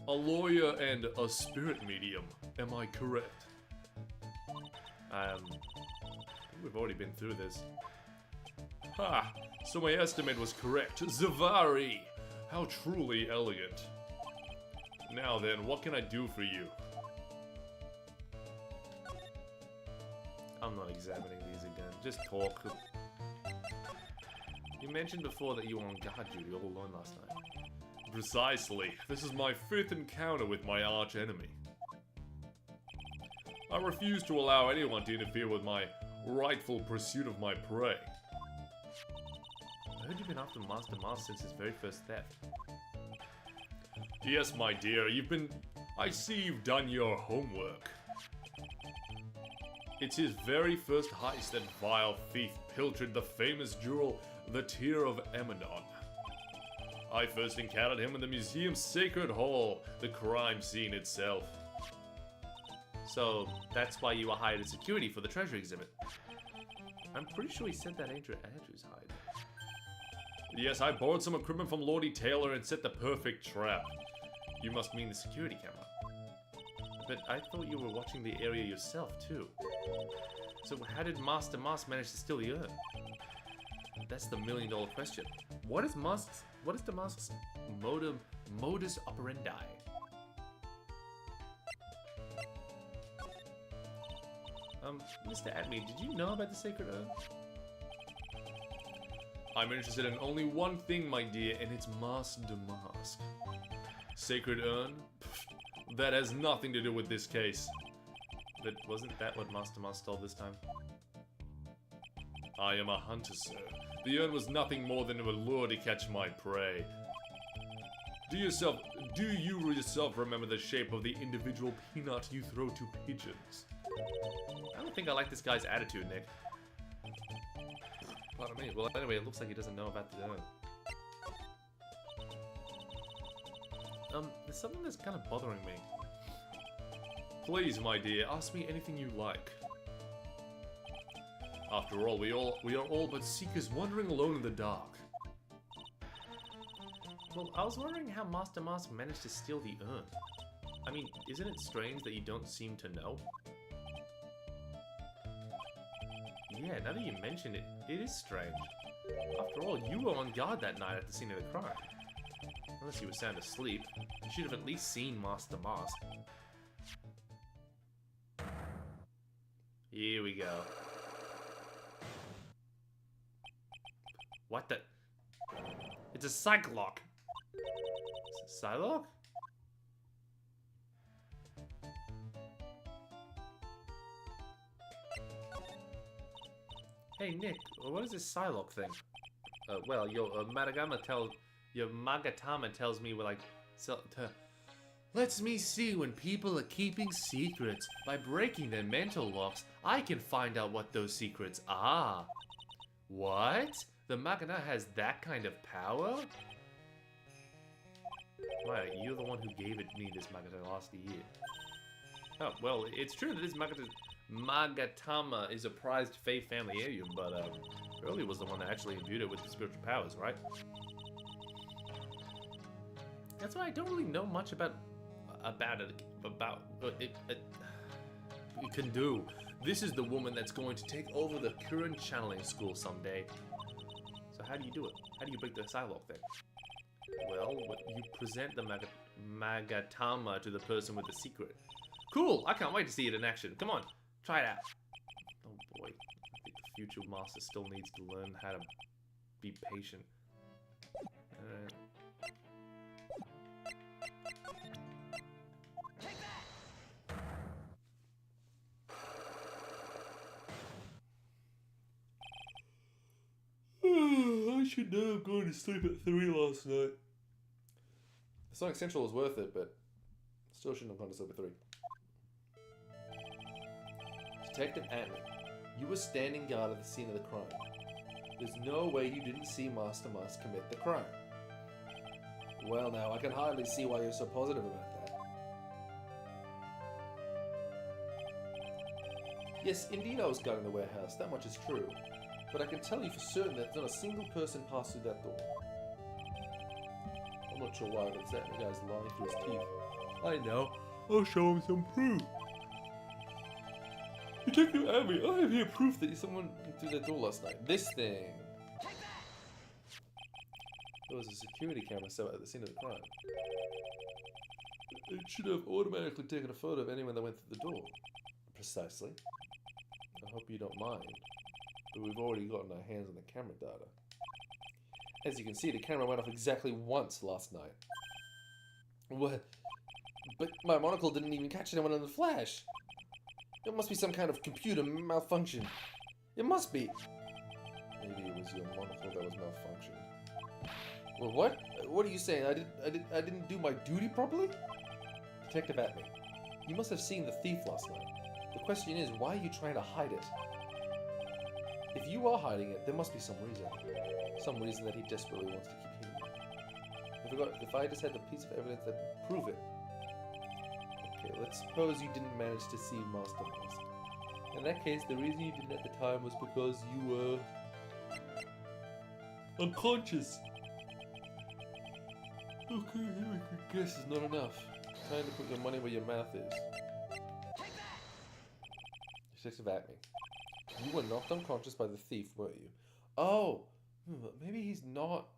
A lawyer and a spirit medium. Am I correct? I think we've already been through this. Ha! So my estimate was correct. Zivari! How truly elegant. Now then, what can I do for you? I'm not examining these again. Just talk. You mentioned before that you were on guard duty all alone last night. Precisely. This is my 5th encounter with my arch enemy. I refuse to allow anyone to interfere with my rightful pursuit of my prey. I heard you've been after Master Mask since his very first theft. Yes, my dear, I see you've done your homework. It's his very first heist that vile thief pilfered the famous jewel, the Tear of Emanon. I first encountered him in the museum's Sacred Hall, the crime scene itself. So, that's why you were hired as security for the treasure exhibit. I'm pretty sure he said that Andrew's hired. Yes, I borrowed some equipment from Lordy Taylor and set the perfect trap. You must mean the security camera. But I thought you were watching the area yourself, too. So how did Master Mask manage to steal the urn? That's the million-dollar question. What is the Mask's modus operandi? Mr. Atme, did you know about the Sacred Urn? I'm interested in only one thing, my dear, and it's Mask Damask. Sacred Urn? Pfft, that has nothing to do with this case. But wasn't that what Master Mask stole this time? I am a hunter, sir. The urn was nothing more than a lure to catch my prey. Do you yourself remember the shape of the individual peanut you throw to pigeons? I don't think I like this guy's attitude, Nick. Pardon me. Well, anyway, it looks like he doesn't know about the there's something that's kind of bothering me. Please, my dear, ask me anything you like. After all, we are all but seekers wandering alone in the dark. Well, I was wondering how Master Mask managed to steal the urn. I mean, isn't it strange that you don't seem to know? Yeah, now that you mention it, it is strange. After all, you were on guard that night at the scene of the crime. Unless you were sound asleep, you should have at least seen Master Mask. Here we go. What the? It's a Psycholock. Is it Psylocke? Hey Nick, what is this Psylocke thing? Well, your Magatama tells me we're like, lets me see when people are keeping secrets. By breaking their mental locks, I can find out what those secrets are. What? The Magana has that kind of power? Right, you're the one who gave me this Magata last year. Oh, well, it's true that this Magatama is a prized Fae family heirloom, but Early was the one that actually imbued it with the spiritual powers, right? That's why I don't really know much about it. You can do. This is the woman that's going to take over the Kirin channeling school someday. So how do you do it? How do you break the Psylocke thing? Well, you present the Magatama to the person with the secret. Cool! I can't wait to see it in action. Come on, try it out. Oh boy, I think the future master still needs to learn how to be patient. I should know I'm going to sleep at 3 last night. Sonic Central was worth it, but still shouldn't have gone to sleep at 3. Detective Atman, you were standing guard at the scene of the crime. There's no way you didn't see Master Mask commit the crime. Well now, I can hardly see why you're so positive about that. Yes, indeed I was guarding the warehouse, that much is true. But I can tell you for certain that not a single person passed through that door. I'm not sure why, but that guy's lying through his teeth. I know. I'll show him some proof. Detective Abby, I have here proof that Someone through that door last night. This thing! There was a security camera set at the scene of the crime. It should have automatically taken a photo of anyone that went through the door. Precisely. I hope you don't mind, but we've already gotten our hands on the camera data. As you can see, the camera went off exactly once last night. What? But my monocle didn't even catch anyone in the flash. It must be some kind of computer malfunction. It must be. Maybe it was your monocle that was malfunctioned. Well, what? What are you saying? I didn't do my duty properly? Detective Atman, you must have seen the thief last night. The question is, why are you trying to hide it? If you are hiding it, there must be some reason. Some reason that he desperately wants to keep hidden. If I just had the piece of evidence that would prove it. Okay, let's suppose you didn't manage to see Master Mask. In that case, the reason you didn't at the time was because you were unconscious. Okay, here we guess is not enough. Time to put your money where your mouth is. Detective Atman, you were knocked unconscious by the thief, weren't you? Oh, maybe he's not.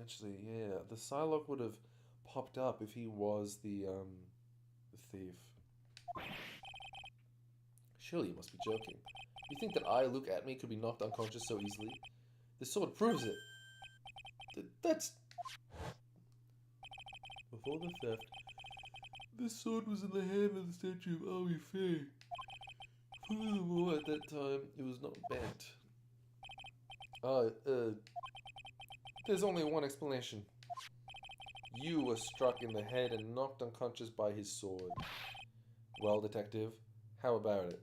Actually, yeah, the Psylocke would have popped up if he was the thief. Surely you must be joking. You think that I, Luke Atman, could be knocked unconscious so easily? The sword proves it. That's... Before the theft, this sword was in the hand of the statue of Aoi Faye. Furthermore, at that time, it was not bent. There's only one explanation. You were struck in the head and knocked unconscious by his sword. Well, detective, how about it?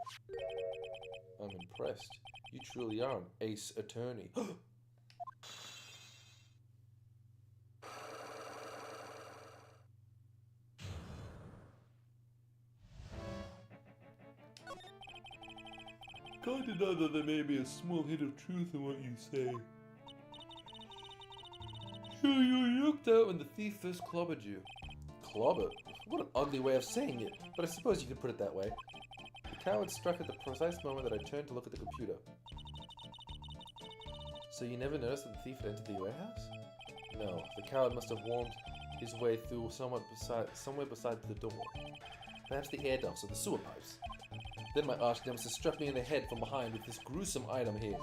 I'm impressed. You truly are an ace attorney. Can't deny that there may be a small hint of truth in what you say. Sure, you looked out when the thief first clobbered you. Clobbered? What an ugly way of saying it, but I suppose you could put it that way. The coward struck at the precise moment that I turned to look at the computer. So you never noticed that the thief had entered the warehouse? No, the coward must have wormed his way through somewhere beside the door. Perhaps the air ducts or the sewer pipes. Then my arch nemesis struck me in the head from behind with this gruesome item here.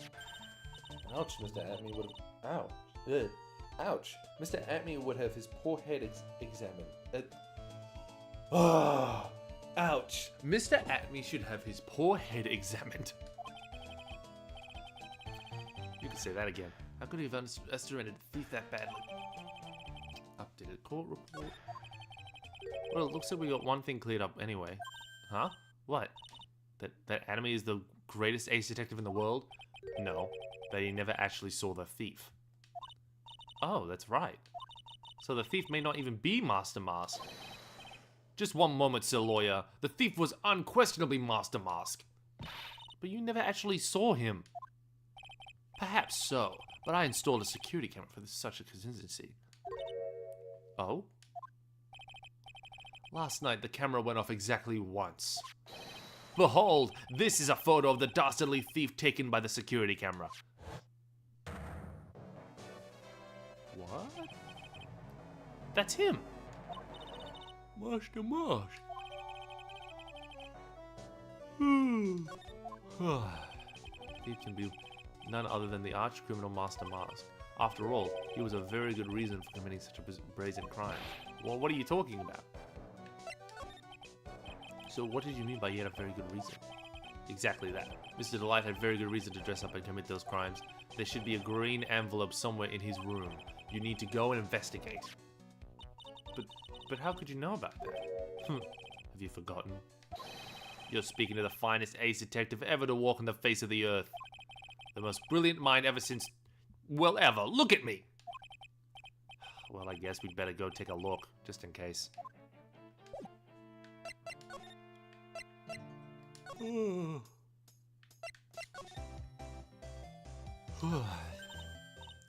Ouch, Mr. Atme would have... Ouch. Ugh. Ouch. Mr. Atme would have his poor head examined. Ouch. Mr. Atme should have his poor head examined. You can say that again. How could he have underestimated the thief that badly? Updated court report. Well, it looks like we got one thing cleared up anyway. Huh? What? That Anime is the greatest ace detective in the world? No, that he never actually saw the thief. Oh, that's right. So the thief may not even be Master Mask. Just one moment, Sir Lawyer. The thief was unquestionably Master Mask. But you never actually saw him. Perhaps so, but I installed a security camera for such a contingency. Oh? Last night, the camera went off exactly once. Behold, this is a photo of the dastardly thief taken by the security camera. What? That's him. Master Mask. Thief can be none other than the arch-criminal Master Mask. After all, he was a very good reason for committing such a brazen crime. Well, what are you talking about? So what did you mean by he had a very good reason? Exactly that. Mr. Delight had very good reason to dress up and commit those crimes. There should be a green envelope somewhere in his room. You need to go and investigate. But how could you know about that? Have you forgotten? You're speaking to the finest ace detective ever to walk on the face of the earth. The most brilliant mind ever since... well, ever. Look at me! Well, I guess we'd better go take a look, just in case.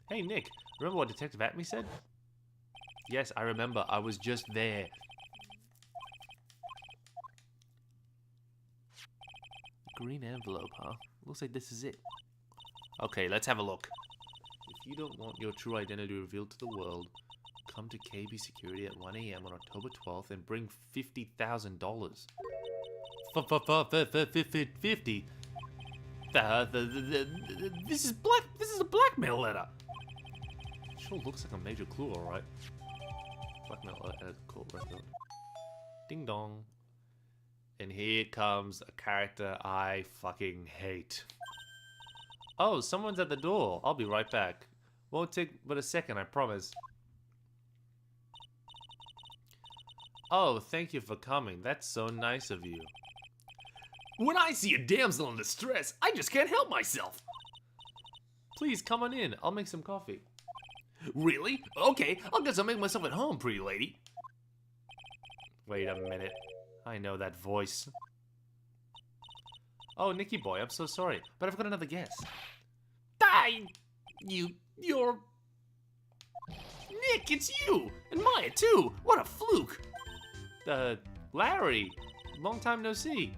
Hey, Nick. Remember what Detective Atme said? Yes, I remember. I was just there. Green envelope, huh? Looks like this is it. Okay, let's have a look. If you don't want your true identity revealed to the world, come to KB Security at 1 AM on October 12th and bring $50,000. 50? This is a blackmail letter. Sure looks like a major clue, alright. Blackmail letter, court record. Ding dong. And here comes a character I fucking hate. Oh, someone's at the door. I'll be right back. Won't take but a second, I promise. Oh, thank you for coming. That's so nice of you. When I see a damsel in distress, I just can't help myself. Please, come on in. I'll make some coffee. Really? Okay, I'll get some make myself at home, pretty lady. Wait a minute. I know that voice. Oh, Nicky boy, I'm so sorry, but I've got another guest. You're... Nick, it's you! And Maya, too! What a fluke! Larry. Long time no see.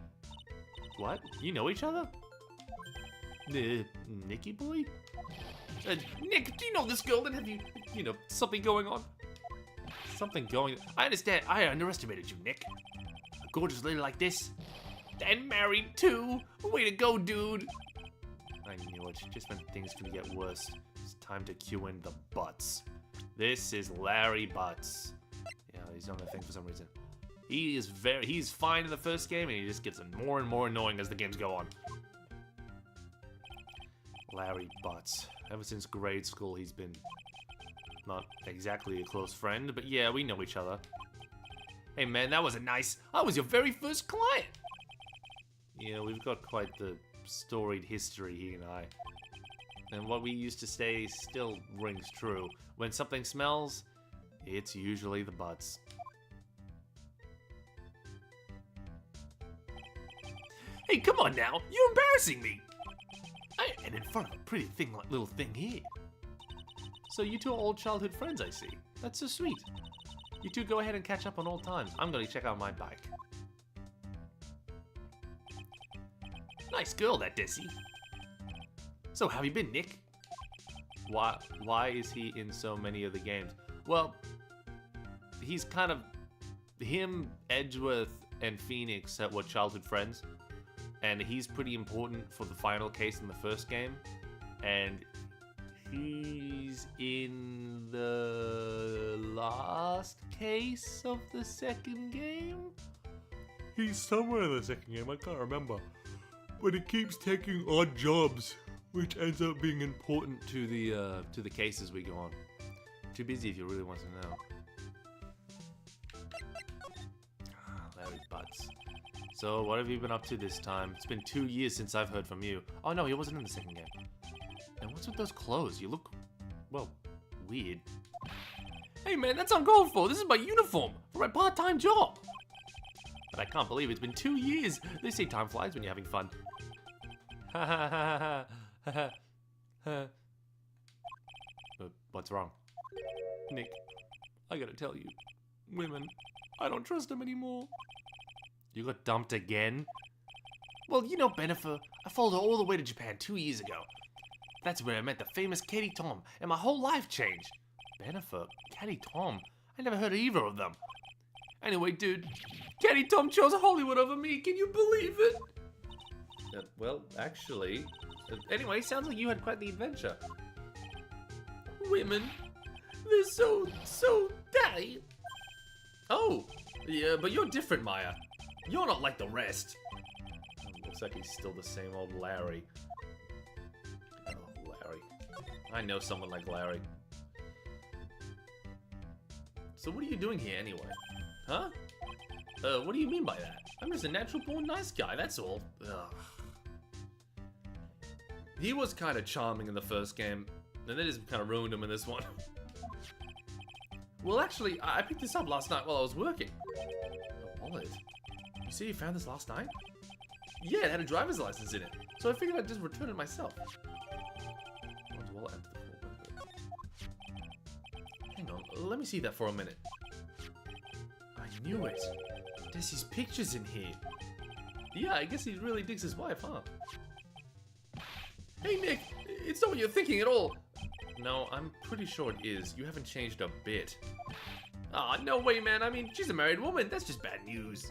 What? You know each other? Nicky boy? Nick, do you know this girl? And have you know, something going on? Something going... I understand. I underestimated you, Nick. A gorgeous lady like this. And married, too. Way to go, dude. I knew it. Just when things could get worse. It's time to cue in the Butts. This is Larry Butts. Yeah, he's on the thing for some reason. He's fine in the first game, and he just gets more and more annoying as the games go on. Larry Butts. Ever since grade school, he's been not exactly a close friend, but yeah, we know each other. Hey man, that wasn't nice. I was your very first client. Yeah, we've got quite the storied history, he and I. And what we used to say still rings true. When something smells, it's usually the butts. Hey, come on now! You're embarrassing me! And in front of a pretty little thing here. So you two are old childhood friends, I see. That's so sweet. You two go ahead and catch up on old times. I'm gonna check out my bike. Nice girl, that Desi. So, how have you been, Nick? Why is he in so many of the games? Well, he's kind of... Him, Edgeworth, and Phoenix were childhood friends. And he's pretty important for the final case in the first game. And he's in the last case of the second game? He's somewhere in the second game, I can't remember. But he keeps taking odd jobs, which ends up being important. To the cases we go on. Too busy if you really want to know. Larry Butts. So, what have you been up to this time? It's been 2 years since I've heard from you. Oh no, he wasn't in the second game. And what's with those clothes? You look, well, weird. Hey man, that's uncalled for. This is my uniform for my part-time job. But I can't believe it's been 2 years. They say time flies when you're having fun. Ha ha ha ha ha ha. What's wrong? Nick, I gotta tell you, women, I don't trust them anymore. You got dumped again? Well, you know Benifer, I followed her all the way to Japan 2 years ago. That's where I met the famous Katie Tom, and my whole life changed. Benifer, Katie Tom, I never heard of either of them. Anyway, dude, Katie Tom chose Hollywood over me, can you believe it? Well, actually... Anyway, sounds like you had quite the adventure. Women, they're so daddy. Oh, yeah, but you're different, Maya. You're not like the rest. Looks like he's still the same old Larry. Oh, Larry. I know someone like Larry. So what are you doing here anyway? Huh? What do you mean by that? I'm just a natural-born nice guy, that's all. Ugh. He was kind of charming in the first game, and they just kind of ruined him in this one. Well, actually, I picked this up last night while I was working. A wallet? You say you found this last night? Yeah, it had a driver's license in it, so I figured I'd just return it myself. Wallet empty the full window. Hang on, let me see that for a minute. I knew it. Desi's picture's in here. Yeah, I guess he really digs his wife, huh? Hey, Nick, it's not what you're thinking at all. No, I'm pretty sure it is. You haven't changed a bit. Aw, no way, man. I mean, she's a married woman. That's just bad news.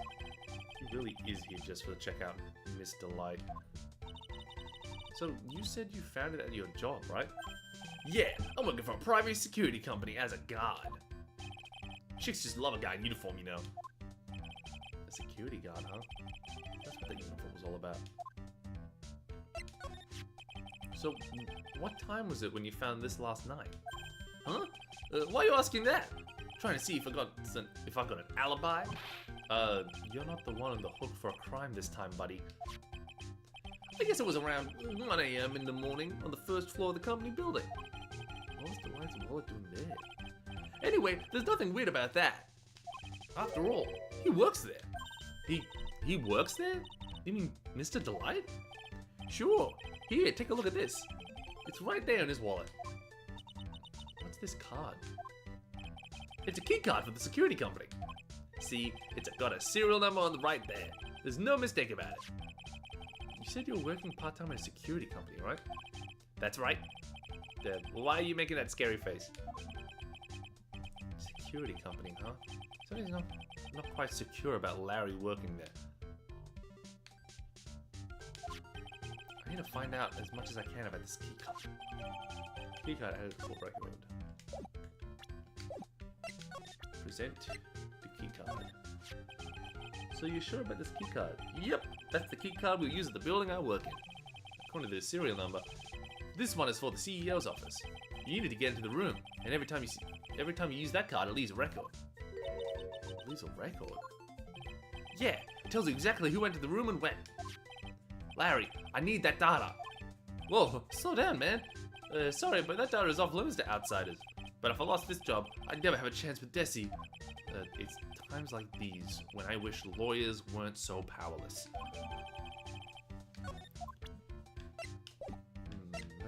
He really is here just for the checkout, Miss Delight. So, you said you found it at your job, right? Yeah, I'm working for a private security company as a guard. Chicks just love a guy in uniform, you know. A security guard, huh? That's what the uniform was all about. So, what time was it when you found this last night? Huh? Why are you asking that? Trying to see if I've got an alibi? You're not the one on the hook for a crime this time, buddy. I guess it was around 1 AM in the morning on the first floor of the company building. What was the Lights and Wallet doing there? Anyway, there's nothing weird about that. After all, he works there. He works there? You mean Mr. Delight? Sure. Here, take a look at this. It's right there in his wallet. What's this card? It's a key card for the security company. See, it's got a serial number on the right there. There's no mistake about it. You said you were working part-time at a security company, right? That's right. Why are you making that scary face? Security company, huh? Something's not quite secure about Larry working there. I need to find out as much as I can about this key card. Key card added to court record. Present the key card. So you're sure about this key card? Yep, that's the key card we'll use at the building I work in. According to the serial number, This one is for the CEO's office. You needed to get into the room, and every time you use that card, it leaves a record. It leaves a record? Yeah, it tells you exactly who entered the room and when. Larry, I need that data. Whoa, slow down, man. Sorry, but that data is off limits to outsiders. But if I lost this job, I'd never have a chance with Desi. It's times like these when I wish lawyers weren't so powerless.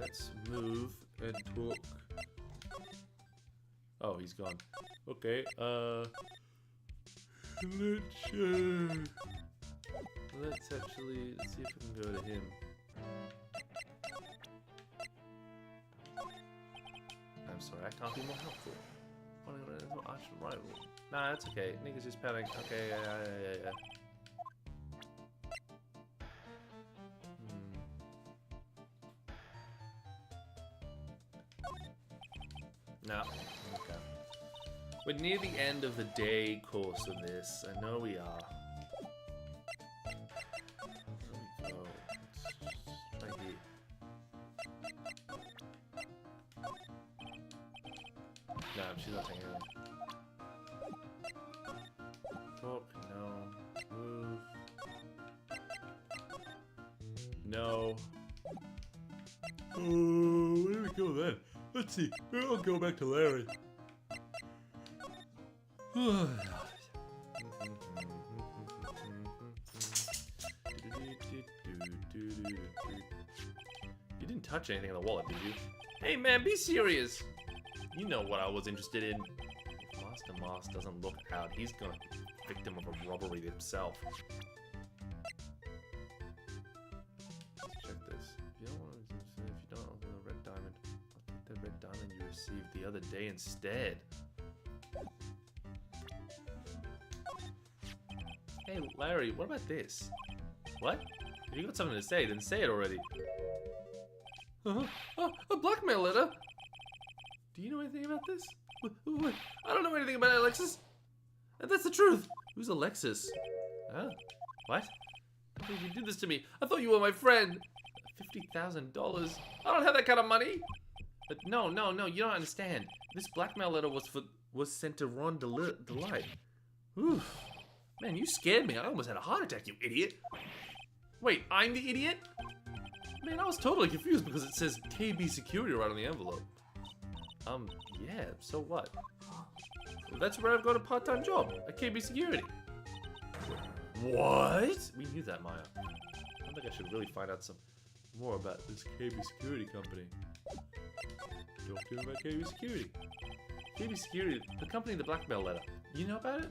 Let's move and talk. Oh, he's gone. Okay, let's see if we can go to him. I'm sorry, I can't be more helpful. Arch rival. Nah, that's okay. Niggas just panic. Okay, yeah. No. Okay. We're near the end of the day course of this. I know we are. Where do we go? It's right here. No, she's not taking it. Talk, no. Move. No. Oh, where do we go then? Let's see. I'll go back to Larry. You didn't touch anything in the wallet, did you? Hey man, be serious! You know what I was interested in. If Master Mars doesn't look out, he's gonna be a victim of a robbery himself. Let's check this. If you don't open the red diamond, I'll take the red diamond you received the other day instead. Hey Larry, what about this? What? If you got something to say, then say it already. Oh, a blackmail letter? Do you know anything about this? Wait, I don't know anything about Alexis. That's the truth. Who's Alexis? Huh? What? I think you did this to me. I thought you were my friend. $50,000? I don't have that kind of money. But no, you don't understand. This blackmail letter was sent to Ron Delight. Oof. Man, you scared me. I almost had a heart attack, you idiot. Wait, I'm the idiot? Man, I was totally confused because it says KB Security right on the envelope. Yeah, so what? Well, that's where I've got a part-time job, at KB Security. What? We knew that, Maya. I think I should really find out some more about this KB Security company. Talk to me about KB Security. KB Security, the company in the blackmail letter. You know about it?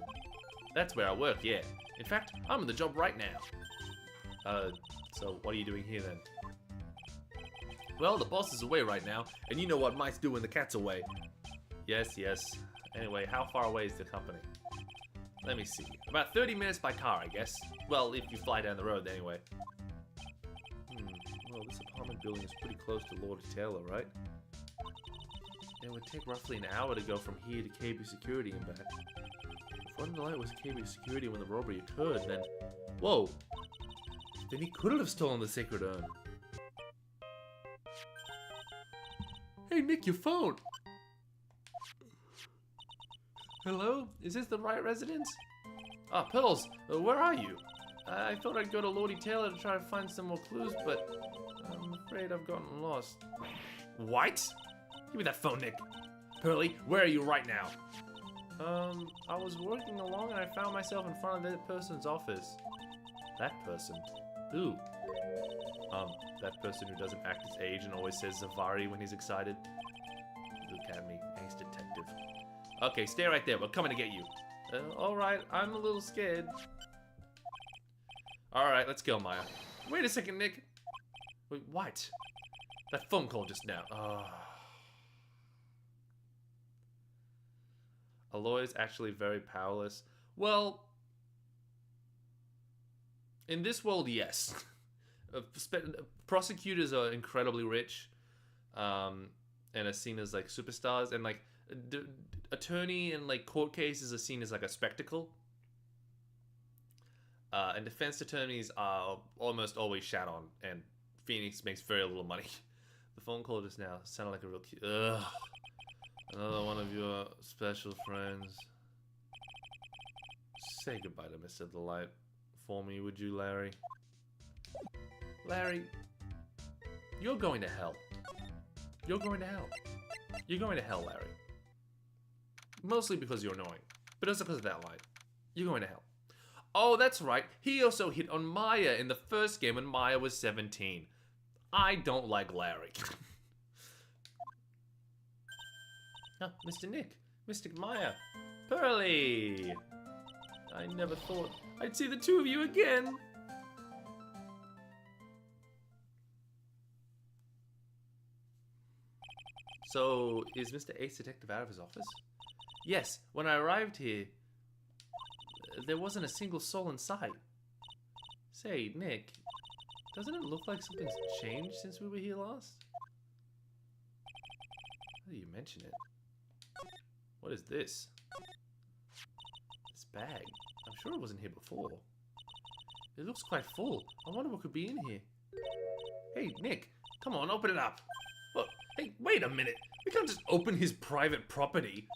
That's where I work, yeah. In fact, I'm in the job right now. So what are you doing here then? Well, the boss is away right now, and you know what mice do when the cat's away. Yes. Anyway, how far away is the company? Let me see. About 30 minutes by car, I guess. Well, if you fly down the road, anyway. Well, this apartment building is pretty close to Lord Taylor, right? It would take roughly an hour to go from here to KB Security and back. If Ron Delight was KB Security when the robbery occurred, then... Whoa! Then he couldn't have stolen the sacred urn. Hey, Nick, your phone! Hello? Is this the right residence? Ah, Pearls, where are you? I thought I'd go to Lordy Taylor to try to find some more clues, but I'm afraid I've gotten lost. What? Give me that phone, Nick. Pearly, where are you right now? I was working along and I found myself in front of that person's office. That person? Who? That person who doesn't act his age and always says Zavari when he's excited. Look at me, ace detective. Okay, stay right there, we're coming to get you. Alright, I'm a little scared. Alright, let's go, Maya. Wait a second, Nick. Wait, what? That phone call just now. Aloy's actually very powerless. Well, in this world, yes. Prosecutors are incredibly rich, and are seen as like superstars, and like attorney and like court cases are seen as like a spectacle. And defense attorneys are almost always shat on, and Phoenix makes very little money. The phone call just now sounded like a real cute. Ugh. Another one of your special friends. Say goodbye to Mr. Delight for me, would you, Larry? Larry, you're going to hell. You're going to hell. You're going to hell, Larry. Mostly because you're annoying, but also because of that line. You're going to hell. Oh, that's right. He also hit on Maya in the first game when Maya was 17. I don't like Larry. Oh, Mr. Nick. Mr. Maya. Pearly. I never thought I'd see the two of you again. So, is Mr. Ace Detective out of his office? Yes, when I arrived here, there wasn't a single soul in sight. Say, Nick, doesn't it look like something's changed since we were here last? Now that you mention it. What is this? This bag. I'm sure it wasn't here before. It looks quite full. I wonder what could be in here. Hey, Nick, come on, open it up. Look, hey, wait a minute. We can't just open his private property.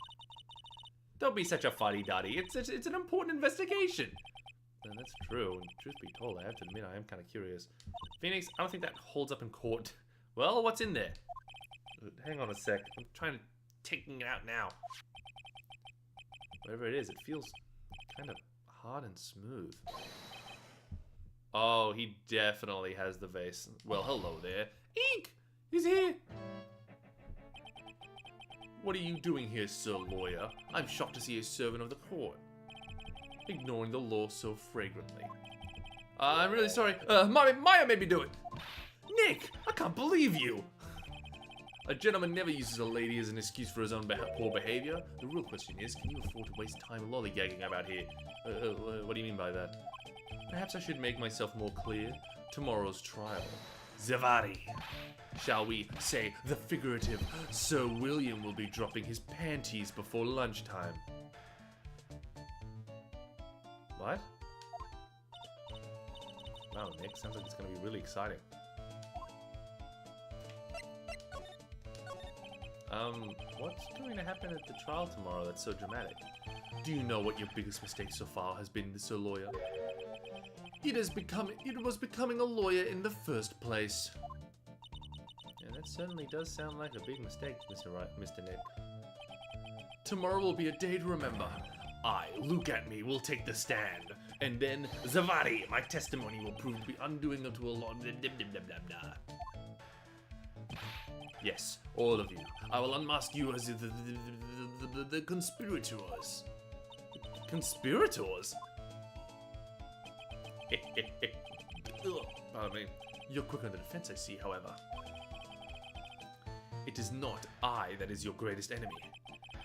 Don't be such a fuddy-duddy. It's an important investigation. That's true. And truth be told, I have to admit I am kind of curious. Phoenix, I don't think that holds up in court. Well, what's in there? Hang on a sec. I'm taking it out now. Whatever it is, it feels kind of hard and smooth. Oh, he definitely has the vase. Well, hello there. Eek! He's here! What are you doing here, sir lawyer? I'm shocked to see a servant of the court. Ignoring the law so fragrantly. I'm really sorry. Maya made me do it. Nick, I can't believe you. A gentleman never uses a lady as an excuse for his own poor behavior. The real question is, can you afford to waste time lollygagging about here? What do you mean by that? Perhaps I should make myself more clear. Tomorrow's trial. Zavadi. Shall we say the figurative Sir William will be dropping his panties before lunchtime. What? Wow, Nick, sounds like it's going to be really exciting. What's going to happen at the trial tomorrow that's so dramatic? Do you know what your biggest mistake so far has been, Sir Lawyer? It was becoming a lawyer in the first place. Yeah, that certainly does sound like a big mistake, Mr. Nick. Tomorrow will be a day to remember. I, look at me, will take the stand. And then, Zavadi, my testimony will prove to be undoing to a lot. Yes, all of you. I will unmask you as the conspirators. Conspirators? Pardon me. You're quick on the defense, I see, however. It is not I that is your greatest enemy.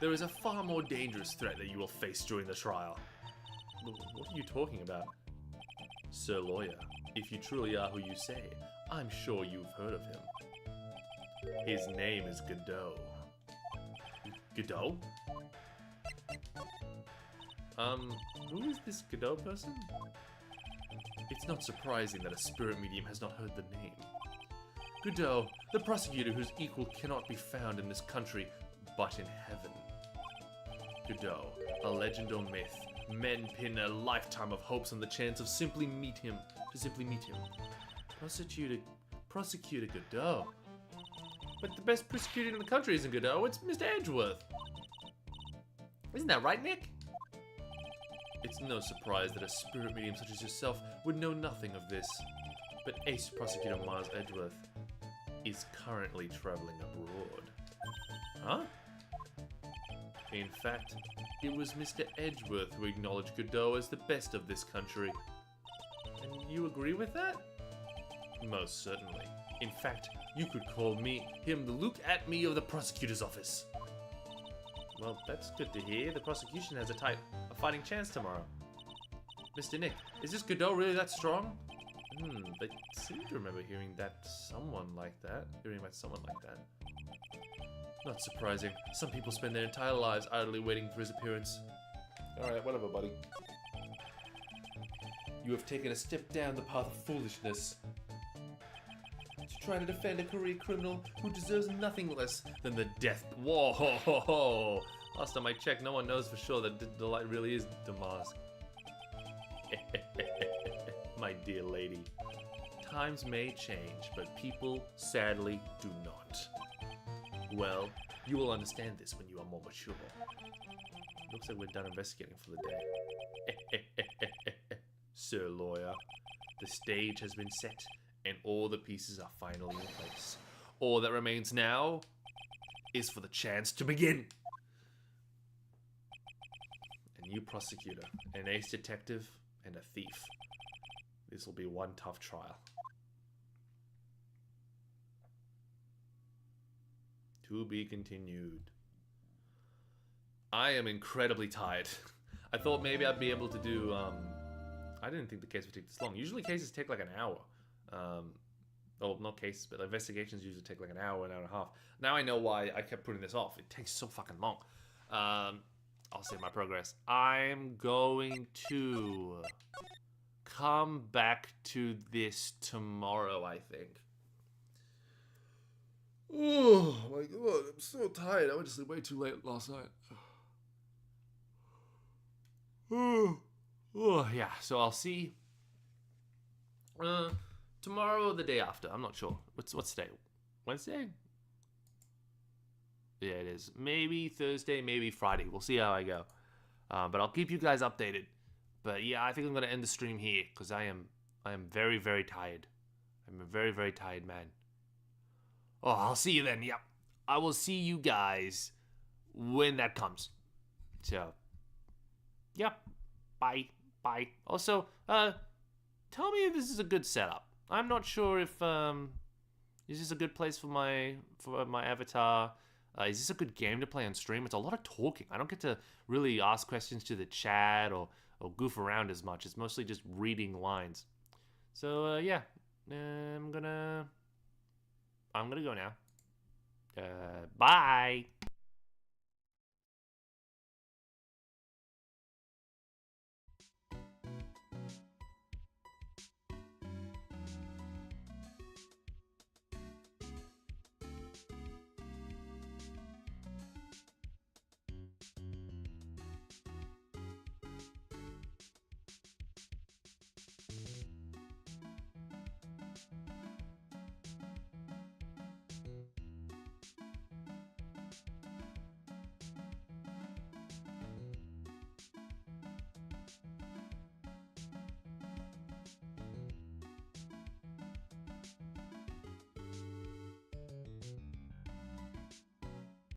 There is a far more dangerous threat that you will face during the trial. What are you talking about? Sir Lawyer, if you truly are who you say, I'm sure you've heard of him. His name is Godot. Godot? Who is this Godot person? It's not surprising that a spirit medium has not heard the name. Godot, the prosecutor whose equal cannot be found in this country, but in heaven. Godot, a legend or myth. Men pin a lifetime of hopes on the chance of simply meet him. Prosecutor Godot. But the best prosecutor in the country isn't Godot, it's Mr. Edgeworth. Isn't that right, Nick? It's no surprise that a spirit medium such as yourself would know nothing of this. But Ace Prosecutor Miles Edgeworth is currently traveling abroad. Huh? In fact, it was Mr. Edgeworth who acknowledged Godot as the best of this country. And you agree with that? Most certainly. In fact, you could call him the look at me of the prosecutor's office. Well, that's good to hear. The prosecution has a fighting chance tomorrow. Mr. Nick, is this Godot really that strong? I seem to remember hearing about someone like that. Not surprising. Some people spend their entire lives idly waiting for his appearance. Alright, whatever, buddy. You have taken a step down the path of foolishness. To trying to defend a career criminal who deserves nothing less than the death. Whoa, ho, ho, ho. Last time I checked, no one knows for sure that Delight really is Damask. My dear lady, times may change, but people sadly do not. Well, you will understand this when you are more mature. Looks like we're done investigating for the day. Sir Lawyer, the stage has been set, and all the pieces are finally in place. All that remains now is for the chance to begin. A new prosecutor, an ace detective, and a thief. This will be one tough trial. To be continued. I am incredibly tired. I thought maybe I'd be able to do, I didn't think the case would take this long. Usually cases take like an hour. Well, not cases, but investigations usually take like an hour and a half. Now I know why I kept putting this off. It takes so fucking long. I'll save my progress. I'm going to come back to this tomorrow, I think. Oh my god, I'm so tired. I went to sleep way too late last night. Oh, yeah, so I'll see tomorrow or the day after. I'm not sure. What's today? Wednesday? Yeah, it is. Maybe Thursday, maybe Friday. We'll see how I go. But I'll keep you guys updated. But yeah, I think I'm going to end the stream here because I am very, very tired. I'm a very, very tired man. Oh, I'll see you then. Yep. I will see you guys when that comes. So, yep. Bye. Bye. Also, tell me if this is a good setup. I'm not sure if is this a good place for my avatar. Is this a good game to play on stream? It's a lot of talking. I don't get to really ask questions to the chat or goof around as much. It's mostly just reading lines. So yeah, I'm gonna go now. Bye.